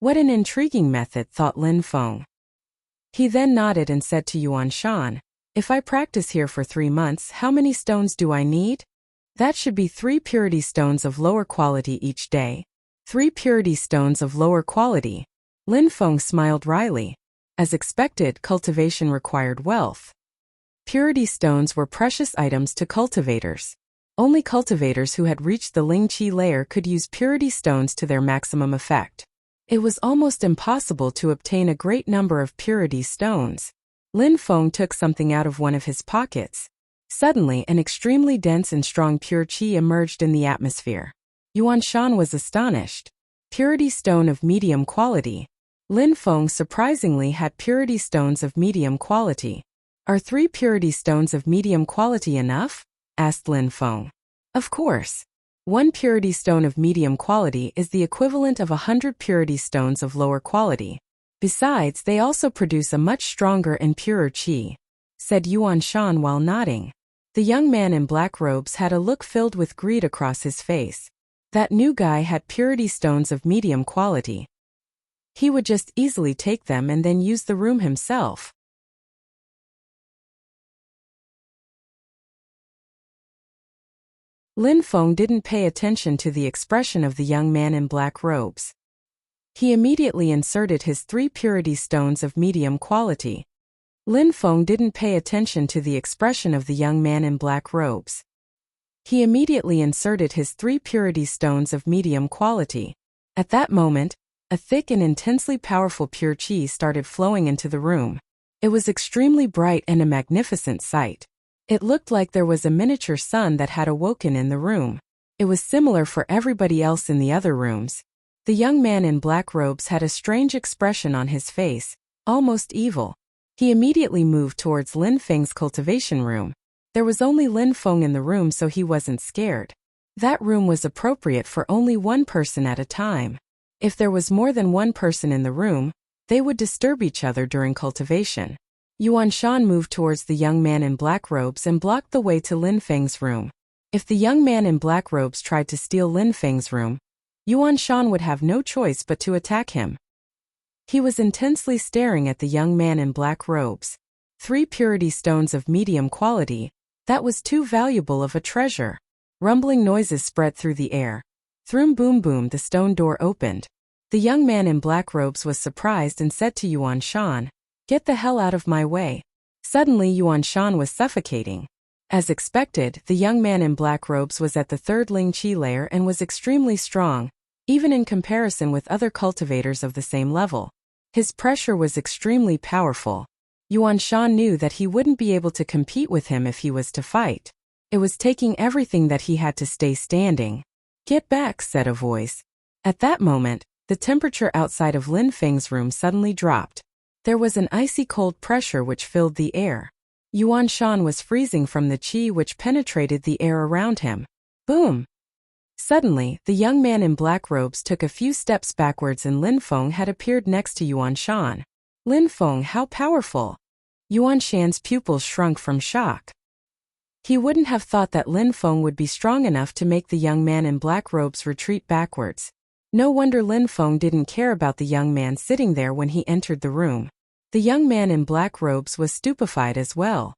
Speaker 1: What an intriguing method, thought Lin Feng. He then nodded and said to Yuan Shan, "If I practice here for 3 months, how many stones do I need?" "That should be 3 purity stones of lower quality each day." 3 purity stones of lower quality. Lin Feng smiled wryly. As expected, cultivation required wealth. Purity stones were precious items to cultivators. Only cultivators who had reached the Ling Qi layer could use purity stones to their maximum effect. It was almost impossible to obtain a great number of purity stones. Lin Feng took something out of one of his pockets. Suddenly, an extremely dense and strong pure qi emerged in the atmosphere. Yuan Shan was astonished. Purity stone of medium quality. Lin Feng surprisingly had purity stones of medium quality. "Are 3 purity stones of medium quality enough?" asked Lin Feng. "Of course. 1 purity stone of medium quality is the equivalent of 100 purity stones of lower quality. Besides, they also produce a much stronger and purer qi," said Yuan Shan while nodding. The young man in black robes had a look filled with greed across his face. That new guy had purity stones of medium quality. He would just easily take them and then use the room himself. Lin Feng didn't pay attention to the expression of the young man in black robes. He immediately inserted his 3 purity stones of medium quality. Lin Feng didn't pay attention to the expression of the young man in black robes. He immediately inserted his 3 purity stones of medium quality. At that moment, a thick and intensely powerful pure qi started flowing into the room. It was extremely bright and a magnificent sight. It looked like there was a miniature sun that had awoken in the room. It was similar for everybody else in the other rooms. The young man in black robes had a strange expression on his face, almost evil. He immediately moved towards Lin Feng's cultivation room. There was only Lin Feng in the room, so he wasn't scared. That room was appropriate for only 1 person at a time. If there was more than 1 person in the room, they would disturb each other during cultivation. Yuan Shan moved towards the young man in black robes and blocked the way to Lin Feng's room. If the young man in black robes tried to steal Lin Feng's room, Yuan Shan would have no choice but to attack him. He was intensely staring at the young man in black robes. 3 purity stones of medium quality, that was too valuable of a treasure. Rumbling noises spread through the air. Throom boom boom, the stone door opened. The young man in black robes was surprised and said to Yuan Shan, "Get the hell out of my way." Suddenly Yuan Shan was suffocating. As expected, the young man in black robes was at the 3rd Ling Qi layer and was extremely strong, even in comparison with other cultivators of the same level. His pressure was extremely powerful. Yuan Shan knew that he wouldn't be able to compete with him if he was to fight. It was taking everything that he had to stay standing. "Get back," said a voice. At that moment, the temperature outside of Lin Feng's room suddenly dropped. There was an icy cold pressure which filled the air. Yuan Shan was freezing from the qi which penetrated the air around him. Boom! Suddenly, the young man in black robes took a few steps backwards and Lin Feng had appeared next to Yuan Shan. "Lin Feng, how powerful!" Yuan Shan's pupils shrunk from shock. He wouldn't have thought that Lin Feng would be strong enough to make the young man in black robes retreat backwards. No wonder Lin Feng didn't care about the young man sitting there when he entered the room. The young man in black robes was stupefied as well.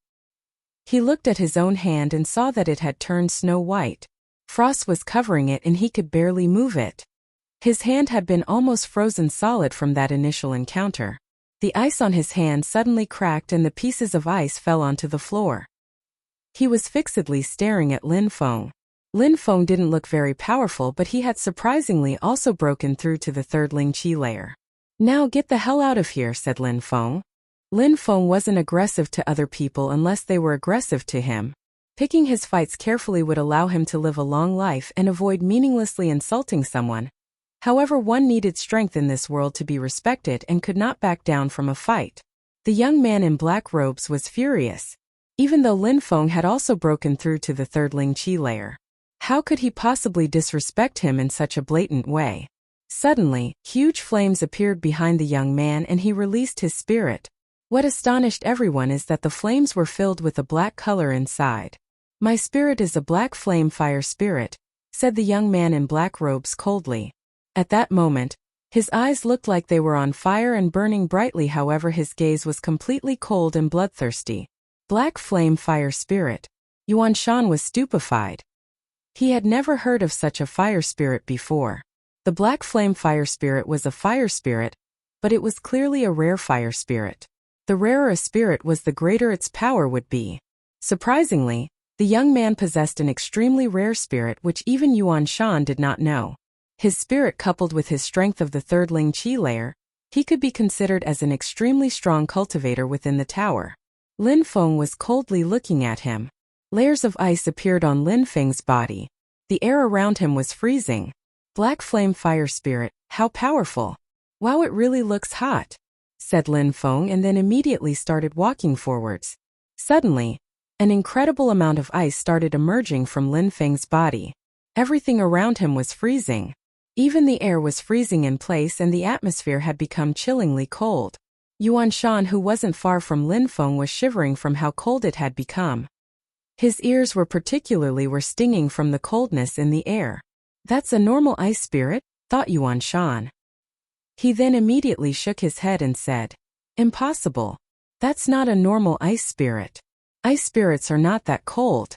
Speaker 1: He looked at his own hand and saw that it had turned snow white. Frost was covering it and he could barely move it. His hand had been almost frozen solid from that initial encounter. The ice on his hand suddenly cracked and the pieces of ice fell onto the floor. He was fixedly staring at Lin Feng. Lin Feng didn't look very powerful, but he had surprisingly also broken through to the third Ling Qi layer. "Now get the hell out of here," said Lin Feng. Lin Feng wasn't aggressive to other people unless they were aggressive to him. Picking his fights carefully would allow him to live a long life and avoid meaninglessly insulting someone. However, one needed strength in this world to be respected and could not back down from a fight. The young man in black robes was furious. Even though Lin Feng had also broken through to the third Ling Qi layer, how could he possibly disrespect him in such a blatant way? Suddenly, huge flames appeared behind the young man and he released his spirit. What astonished everyone is that the flames were filled with a black color inside. "My spirit is a black flame fire spirit," said the young man in black robes coldly. At that moment, his eyes looked like they were on fire and burning brightly, however his gaze was completely cold and bloodthirsty. Black flame fire spirit. Yuan Shan was stupefied. He had never heard of such a fire spirit before. The black flame fire spirit was a fire spirit, but it was clearly a rare fire spirit. The rarer a spirit was, the greater its power would be. Surprisingly, the young man possessed an extremely rare spirit which even Yuan Shan did not know. His spirit, coupled with his strength of the third Ling Qi layer, he could be considered as an extremely strong cultivator within the tower. Lin Feng was coldly looking at him. Layers of ice appeared on Lin Feng's body. The air around him was freezing. "Black flame fire spirit, how powerful. Wow, it really looks hot," said Lin Feng and then immediately started walking forwards. Suddenly, an incredible amount of ice started emerging from Lin Feng's body. Everything around him was freezing. Even the air was freezing in place and the atmosphere had become chillingly cold. Yuan Shan, who wasn't far from Lin Feng, was shivering from how cold it had become. His ears were stinging from the coldness in the air. "That's a normal ice spirit," thought Yuan Shan. He then immediately shook his head and said, "Impossible. That's not a normal ice spirit. Ice spirits are not that cold."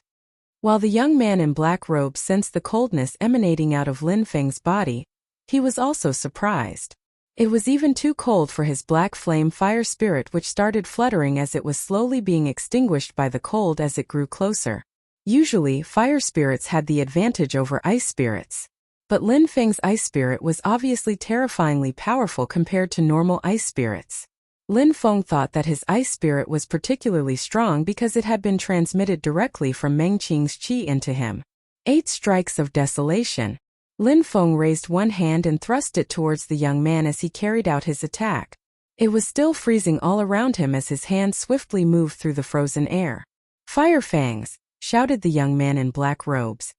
Speaker 1: While the young man in black robes sensed the coldness emanating out of Lin Feng's body, he was also surprised. It was even too cold for his black flame fire spirit, which started fluttering as it was slowly being extinguished by the cold as it grew closer. Usually, fire spirits had the advantage over ice spirits. But Lin Feng's ice spirit was obviously terrifyingly powerful compared to normal ice spirits. Lin Feng thought that his ice spirit was particularly strong because it had been transmitted directly from Meng Qing's qi into him. 8 strikes of desolation. Lin Feng raised one hand and thrust it towards the young man as he carried out his attack. It was still freezing all around him as his hand swiftly moved through the frozen air. "Fire fangs!" shouted the young man in black robes.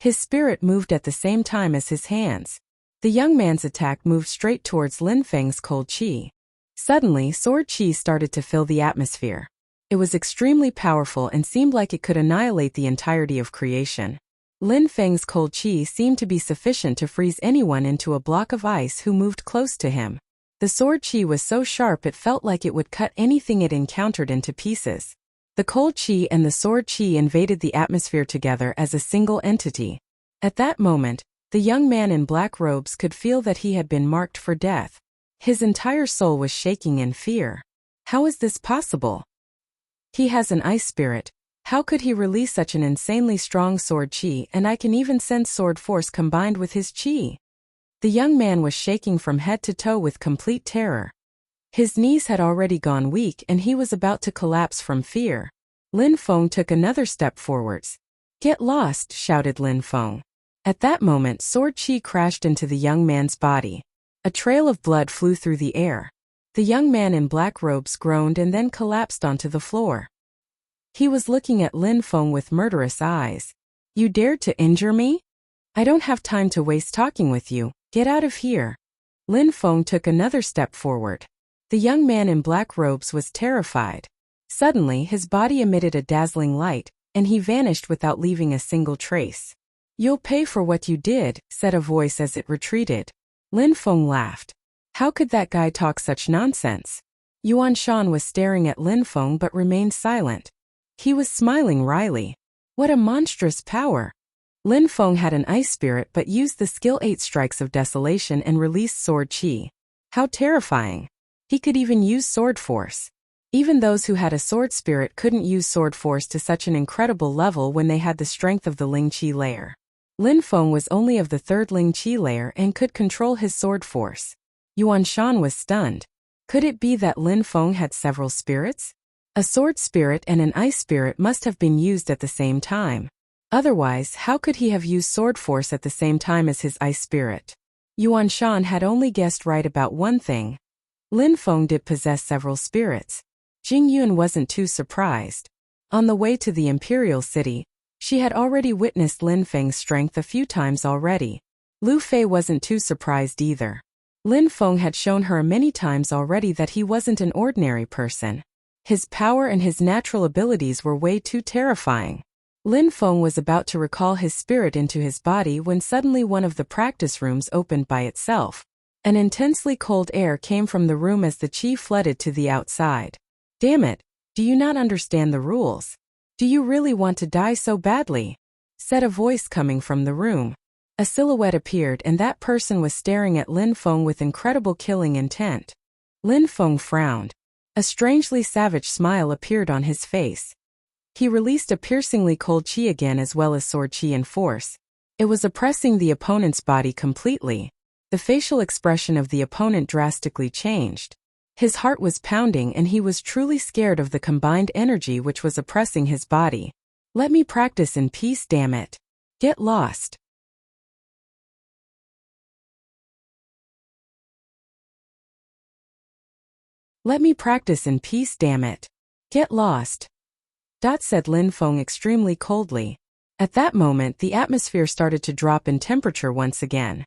Speaker 1: His spirit moved at the same time as his hands. The young man's attack moved straight towards Lin Feng's cold qi. Suddenly, sword qi started to fill the atmosphere. It was extremely powerful and seemed like it could annihilate the entirety of creation. Lin Feng's cold qi seemed to be sufficient to freeze anyone into a block of ice who moved close to him. The sword qi was so sharp it felt like it would cut anything it encountered into pieces. The cold qi and the sword qi invaded the atmosphere together as a single entity. At that moment, the young man in black robes could feel that he had been marked for death. His entire soul was shaking in fear. How is this possible? He has an ice spirit. How could he release such an insanely strong sword qi, and I can even sense sword force combined with his qi? The young man was shaking from head to toe with complete terror. His knees had already gone weak and he was about to collapse from fear. Lin Feng took another step forwards. "Get lost," shouted Lin Feng. At that moment, sword qi crashed into the young man's body. A trail of blood flew through the air. The young man in black robes groaned and then collapsed onto the floor. He was looking at Lin Feng with murderous eyes. "You dared to injure me? I don't have time to waste talking with you. Get out of here." Lin Feng took another step forward. The young man in black robes was terrified. Suddenly, his body emitted a dazzling light, and he vanished without leaving a single trace. "You'll pay for what you did," said a voice as it retreated. Lin Feng laughed. How could that guy talk such nonsense? Yuan Shan was staring at Lin Feng but remained silent. He was smiling wryly. What a monstrous power! Lin Feng had an ice spirit but used the skill 8 strikes of desolation and released sword chi. How terrifying! He could even use sword force. Even those who had a sword spirit couldn't use sword force to such an incredible level when they had the strength of the Ling Qi layer. Lin Feng was only of the 3rd Ling Qi layer and could control his sword force. Yuan Shan was stunned. Could it be that Lin Feng had several spirits? A sword spirit and an ice spirit must have been used at the same time. Otherwise, how could he have used sword force at the same time as his ice spirit? Yuan Shan had only guessed right about one thing. Lin Feng did possess several spirits. Jing Yun wasn't too surprised. On the way to the Imperial City, she had already witnessed Lin Feng's strength a few times already. Lu Fei wasn't too surprised either. Lin Feng had shown her many times already that he wasn't an ordinary person. His power and his natural abilities were way too terrifying. Lin Feng was about to recall his spirit into his body when suddenly one of the practice rooms opened by itself. An intensely cold air came from the room as the qi flooded to the outside. Damn it, do you not understand the rules? Do you really want to die so badly? Said a voice coming from the room. A silhouette appeared and that person was staring at Lin Feng with incredible killing intent. Lin Feng frowned. A strangely savage smile appeared on his face. He released a piercingly cold qi again as well as sword qi and force. It was oppressing the opponent's body completely. The facial expression of the opponent drastically changed. His heart was pounding and he was truly scared of the combined energy which was oppressing his body. Let me practice in peace, damn it. Get lost. Let me practice in peace, damn it. Get lost. Said Lin Feng extremely coldly. At that moment the atmosphere started to drop in temperature once again.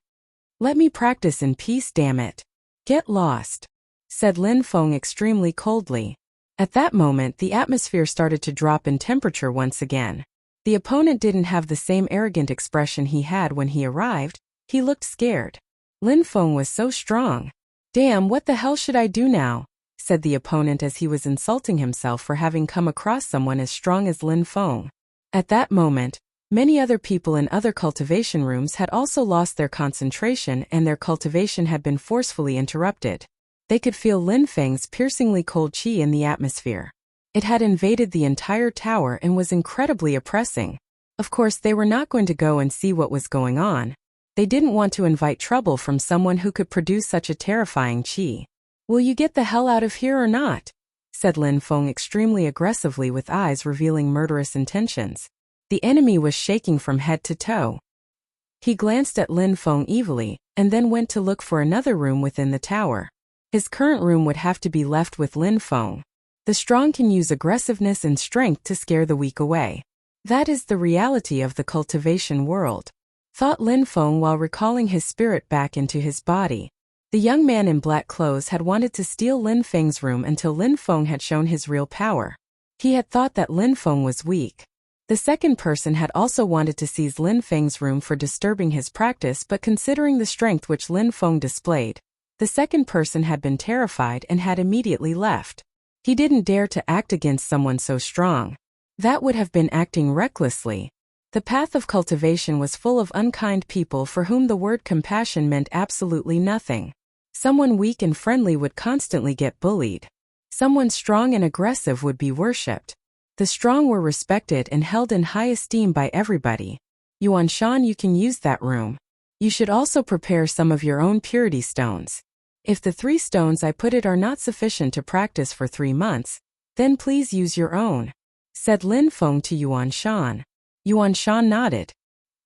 Speaker 1: Let me practice in peace, damn it. Get lost. Said Lin Feng extremely coldly. At that moment the atmosphere started to drop in temperature once again. The opponent didn't have the same arrogant expression he had when he arrived. He looked scared. Lin Feng was so strong. Damn, what the hell should I do now? Said the opponent as he was insulting himself for having come across someone as strong as Lin Feng. At that moment, many other people in other cultivation rooms had also lost their concentration and their cultivation had been forcefully interrupted. They could feel Lin Feng's piercingly cold qi in the atmosphere. It had invaded the entire tower and was incredibly oppressing. Of course, they were not going to go and see what was going on. They didn't want to invite trouble from someone who could produce such a terrifying qi. Will you get the hell out of here or not? Said Lin Feng extremely aggressively with eyes revealing murderous intentions. The enemy was shaking from head to toe. He glanced at Lin Feng evilly, and then went to look for another room within the tower. His current room would have to be left with Lin Feng. The strong can use aggressiveness and strength to scare the weak away. That is the reality of the cultivation world. Thought Lin Feng while recalling his spirit back into his body. The young man in black clothes had wanted to steal Lin Feng's room until Lin Feng had shown his real power. He had thought that Lin Feng was weak. The second person had also wanted to seize Lin Feng's room for disturbing his practice, but considering the strength which Lin Feng displayed, the second person had been terrified and had immediately left. He didn't dare to act against someone so strong. That would have been acting recklessly. The path of cultivation was full of unkind people for whom the word compassion meant absolutely nothing. Someone weak and friendly would constantly get bullied. Someone strong and aggressive would be worshipped. The strong were respected and held in high esteem by everybody. Yuan Shan, you can use that room. You should also prepare some of your own purity stones. If the 3 stones I put it are not sufficient to practice for 3 months, then please use your own. Said Lin Feng to Yuan Shan. Yuan Shan nodded.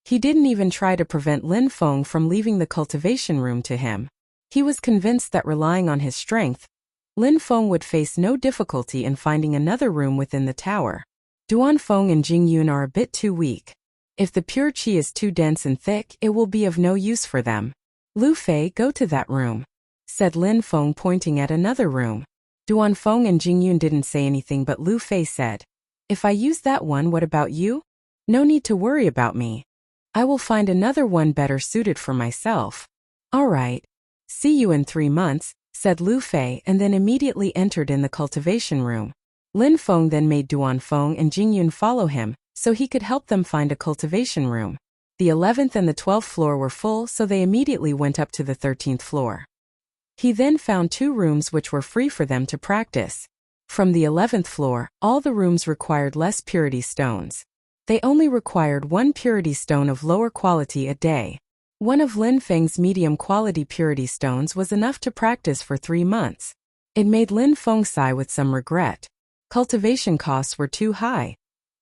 Speaker 1: He didn't even try to prevent Lin Feng from leaving the cultivation room to him. He was convinced that relying on his strength, Lin Feng would face no difficulty in finding another room within the tower. Duan Feng and Jing Yun are a bit too weak. If the pure qi is too dense and thick, it will be of no use for them. Lu Fei, go to that room. Said Lin Feng pointing at another room. Duan Feng and Jing Yun didn't say anything, but Lu Fei said, If I use that one, what about you? No need to worry about me. I will find another one better suited for myself. Alright. See you in 3 months, said Lu Fei, and then immediately entered in the cultivation room. Lin Feng then made Duan Feng and Jingyun follow him, so he could help them find a cultivation room. The 11th and the 12th floor were full, so they immediately went up to the 13th floor. He then found 2 rooms which were free for them to practice. From the 11th floor, all the rooms required less purity stones. They only required 1 purity stone of lower quality a day. One of Lin Feng's medium quality purity stones was enough to practice for 3 months. It made Lin Feng sigh with some regret. Cultivation costs were too high,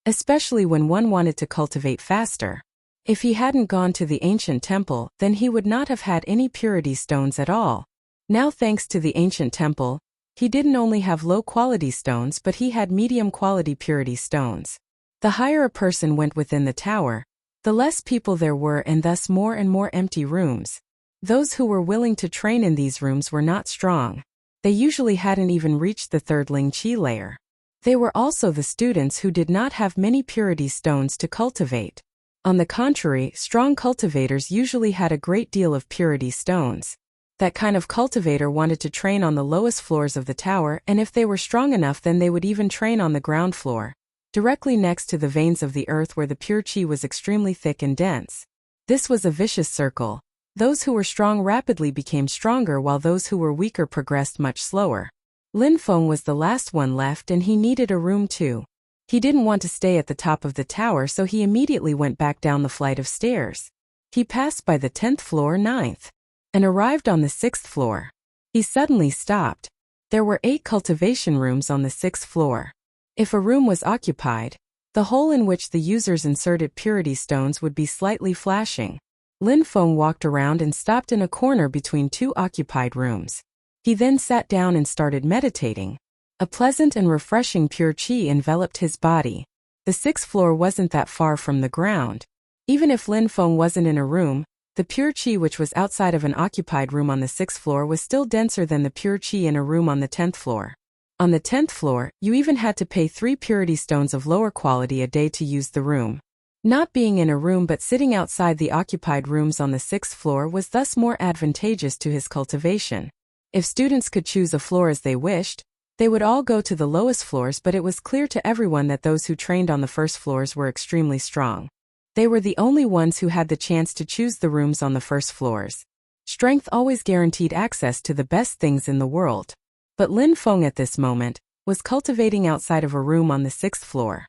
Speaker 1: especially when one wanted to cultivate faster. If he hadn't gone to the ancient temple, then he would not have had any purity stones at all. Now, thanks to the ancient temple, he didn't only have low-quality stones, but he had medium-quality purity stones. The higher a person went within the tower, the less people there were, and thus more and more empty rooms. Those who were willing to train in these rooms were not strong. They usually hadn't even reached the 3rd Ling Qi layer. They were also the students who did not have many purity stones to cultivate. On the contrary, strong cultivators usually had a great deal of purity stones. That kind of cultivator wanted to train on the lowest floors of the tower, and if they were strong enough, then they would even train on the ground floor, directly next to the veins of the earth where the pure qi was extremely thick and dense. This was a vicious circle. Those who were strong rapidly became stronger, while those who were weaker progressed much slower. Lin Feng was the last one left, and he needed a room too. He didn't want to stay at the top of the tower, so he immediately went back down the flight of stairs. He passed by the 10th floor, 9th, and arrived on the 6th floor. He suddenly stopped. There were 8 cultivation rooms on the 6th floor. If a room was occupied, the hole in which the users inserted purity stones would be slightly flashing. Lin Feng walked around and stopped in a corner between 2 occupied rooms. He then sat down and started meditating. A pleasant and refreshing pure qi enveloped his body. The 6th floor wasn't that far from the ground. Even if Lin Feng wasn't in a room, the pure qi which was outside of an occupied room on the 6th floor was still denser than the pure qi in a room on the 10th floor. On the 10th floor, you even had to pay 3 purity stones of lower quality a day to use the room. Not being in a room but sitting outside the occupied rooms on the 6th floor was thus more advantageous to his cultivation. If students could choose a floor as they wished, they would all go to the lowest floors, but it was clear to everyone that those who trained on the first floors were extremely strong. They were the only ones who had the chance to choose the rooms on the first floors. Strength always guaranteed access to the best things in the world. But Lin Feng at this moment was cultivating outside of a room on the 6th floor.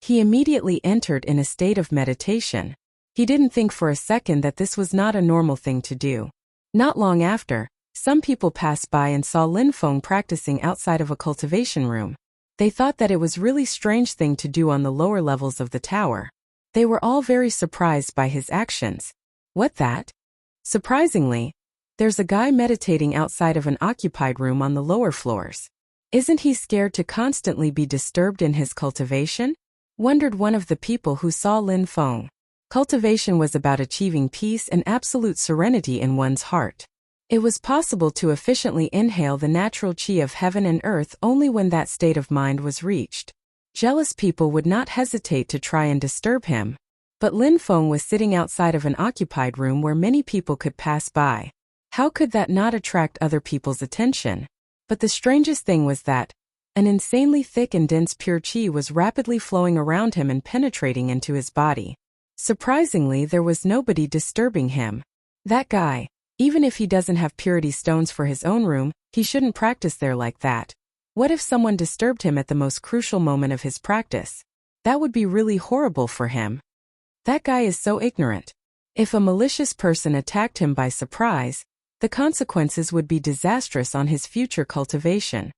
Speaker 1: He immediately entered in a state of meditation. He didn't think for a second that this was not a normal thing to do. Not long after, some people passed by and saw Lin Feng practicing outside of a cultivation room. They thought that it was really strange thing to do on the lower levels of the tower. They were all very surprised by his actions. What that? Surprisingly, there's a guy meditating outside of an occupied room on the lower floors. Isn't he scared to constantly be disturbed in his cultivation? Wondered one of the people who saw Lin Feng. Cultivation was about achieving peace and absolute serenity in one's heart. It was possible to efficiently inhale the natural qi of heaven and earth only when that state of mind was reached. Jealous people would not hesitate to try and disturb him. But Lin Feng was sitting outside of an occupied room where many people could pass by. How could that not attract other people's attention? But the strangest thing was that an insanely thick and dense pure qi was rapidly flowing around him and penetrating into his body. Surprisingly, there was nobody disturbing him. That guy, even if he doesn't have purity stones for his own room, he shouldn't practice there like that. What if someone disturbed him at the most crucial moment of his practice? That would be really horrible for him. That guy is so ignorant. If a malicious person attacked him by surprise, the consequences would be disastrous on his future cultivation.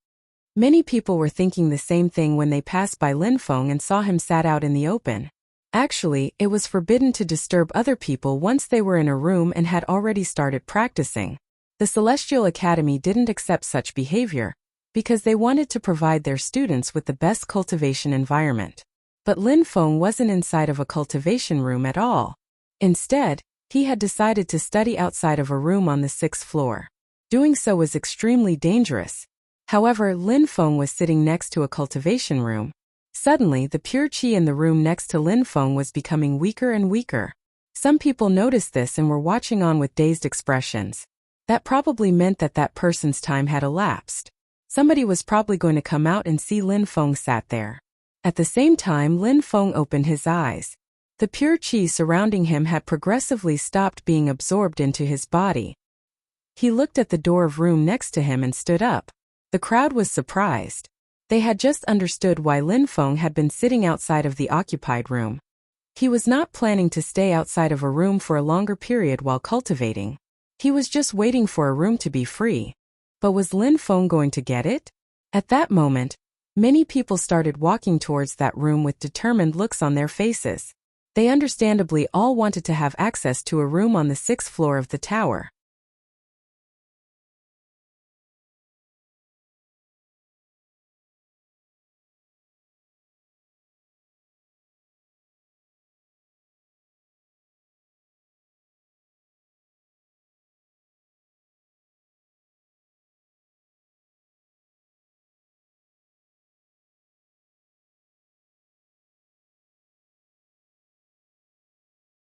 Speaker 1: Many people were thinking the same thing when they passed by Lin Feng and saw him sat out in the open. Actually, it was forbidden to disturb other people once they were in a room and had already started practicing. The Celestial Academy didn't accept such behavior, because they wanted to provide their students with the best cultivation environment. But Lin Feng wasn't inside of a cultivation room at all. Instead, he had decided to study outside of a room on the 6th floor. Doing so was extremely dangerous. However, Lin Feng was sitting next to a cultivation room. Suddenly, the pure qi in the room next to Lin Feng was becoming weaker and weaker. Some people noticed this and were watching on with dazed expressions. That probably meant that that person's time had elapsed. Somebody was probably going to come out and see Lin Feng sat there. At the same time, Lin Feng opened his eyes. The pure qi surrounding him had progressively stopped being absorbed into his body. He looked at the door of room next to him and stood up. The crowd was surprised. They had just understood why Lin Feng had been sitting outside of the occupied room. He was not planning to stay outside of a room for a longer period while cultivating. He was just waiting for a room to be free. But was Lin Feng going to get it? At that moment, many people started walking towards that room with determined looks on their faces. They understandably all wanted to have access to a room on the 6th floor of the tower.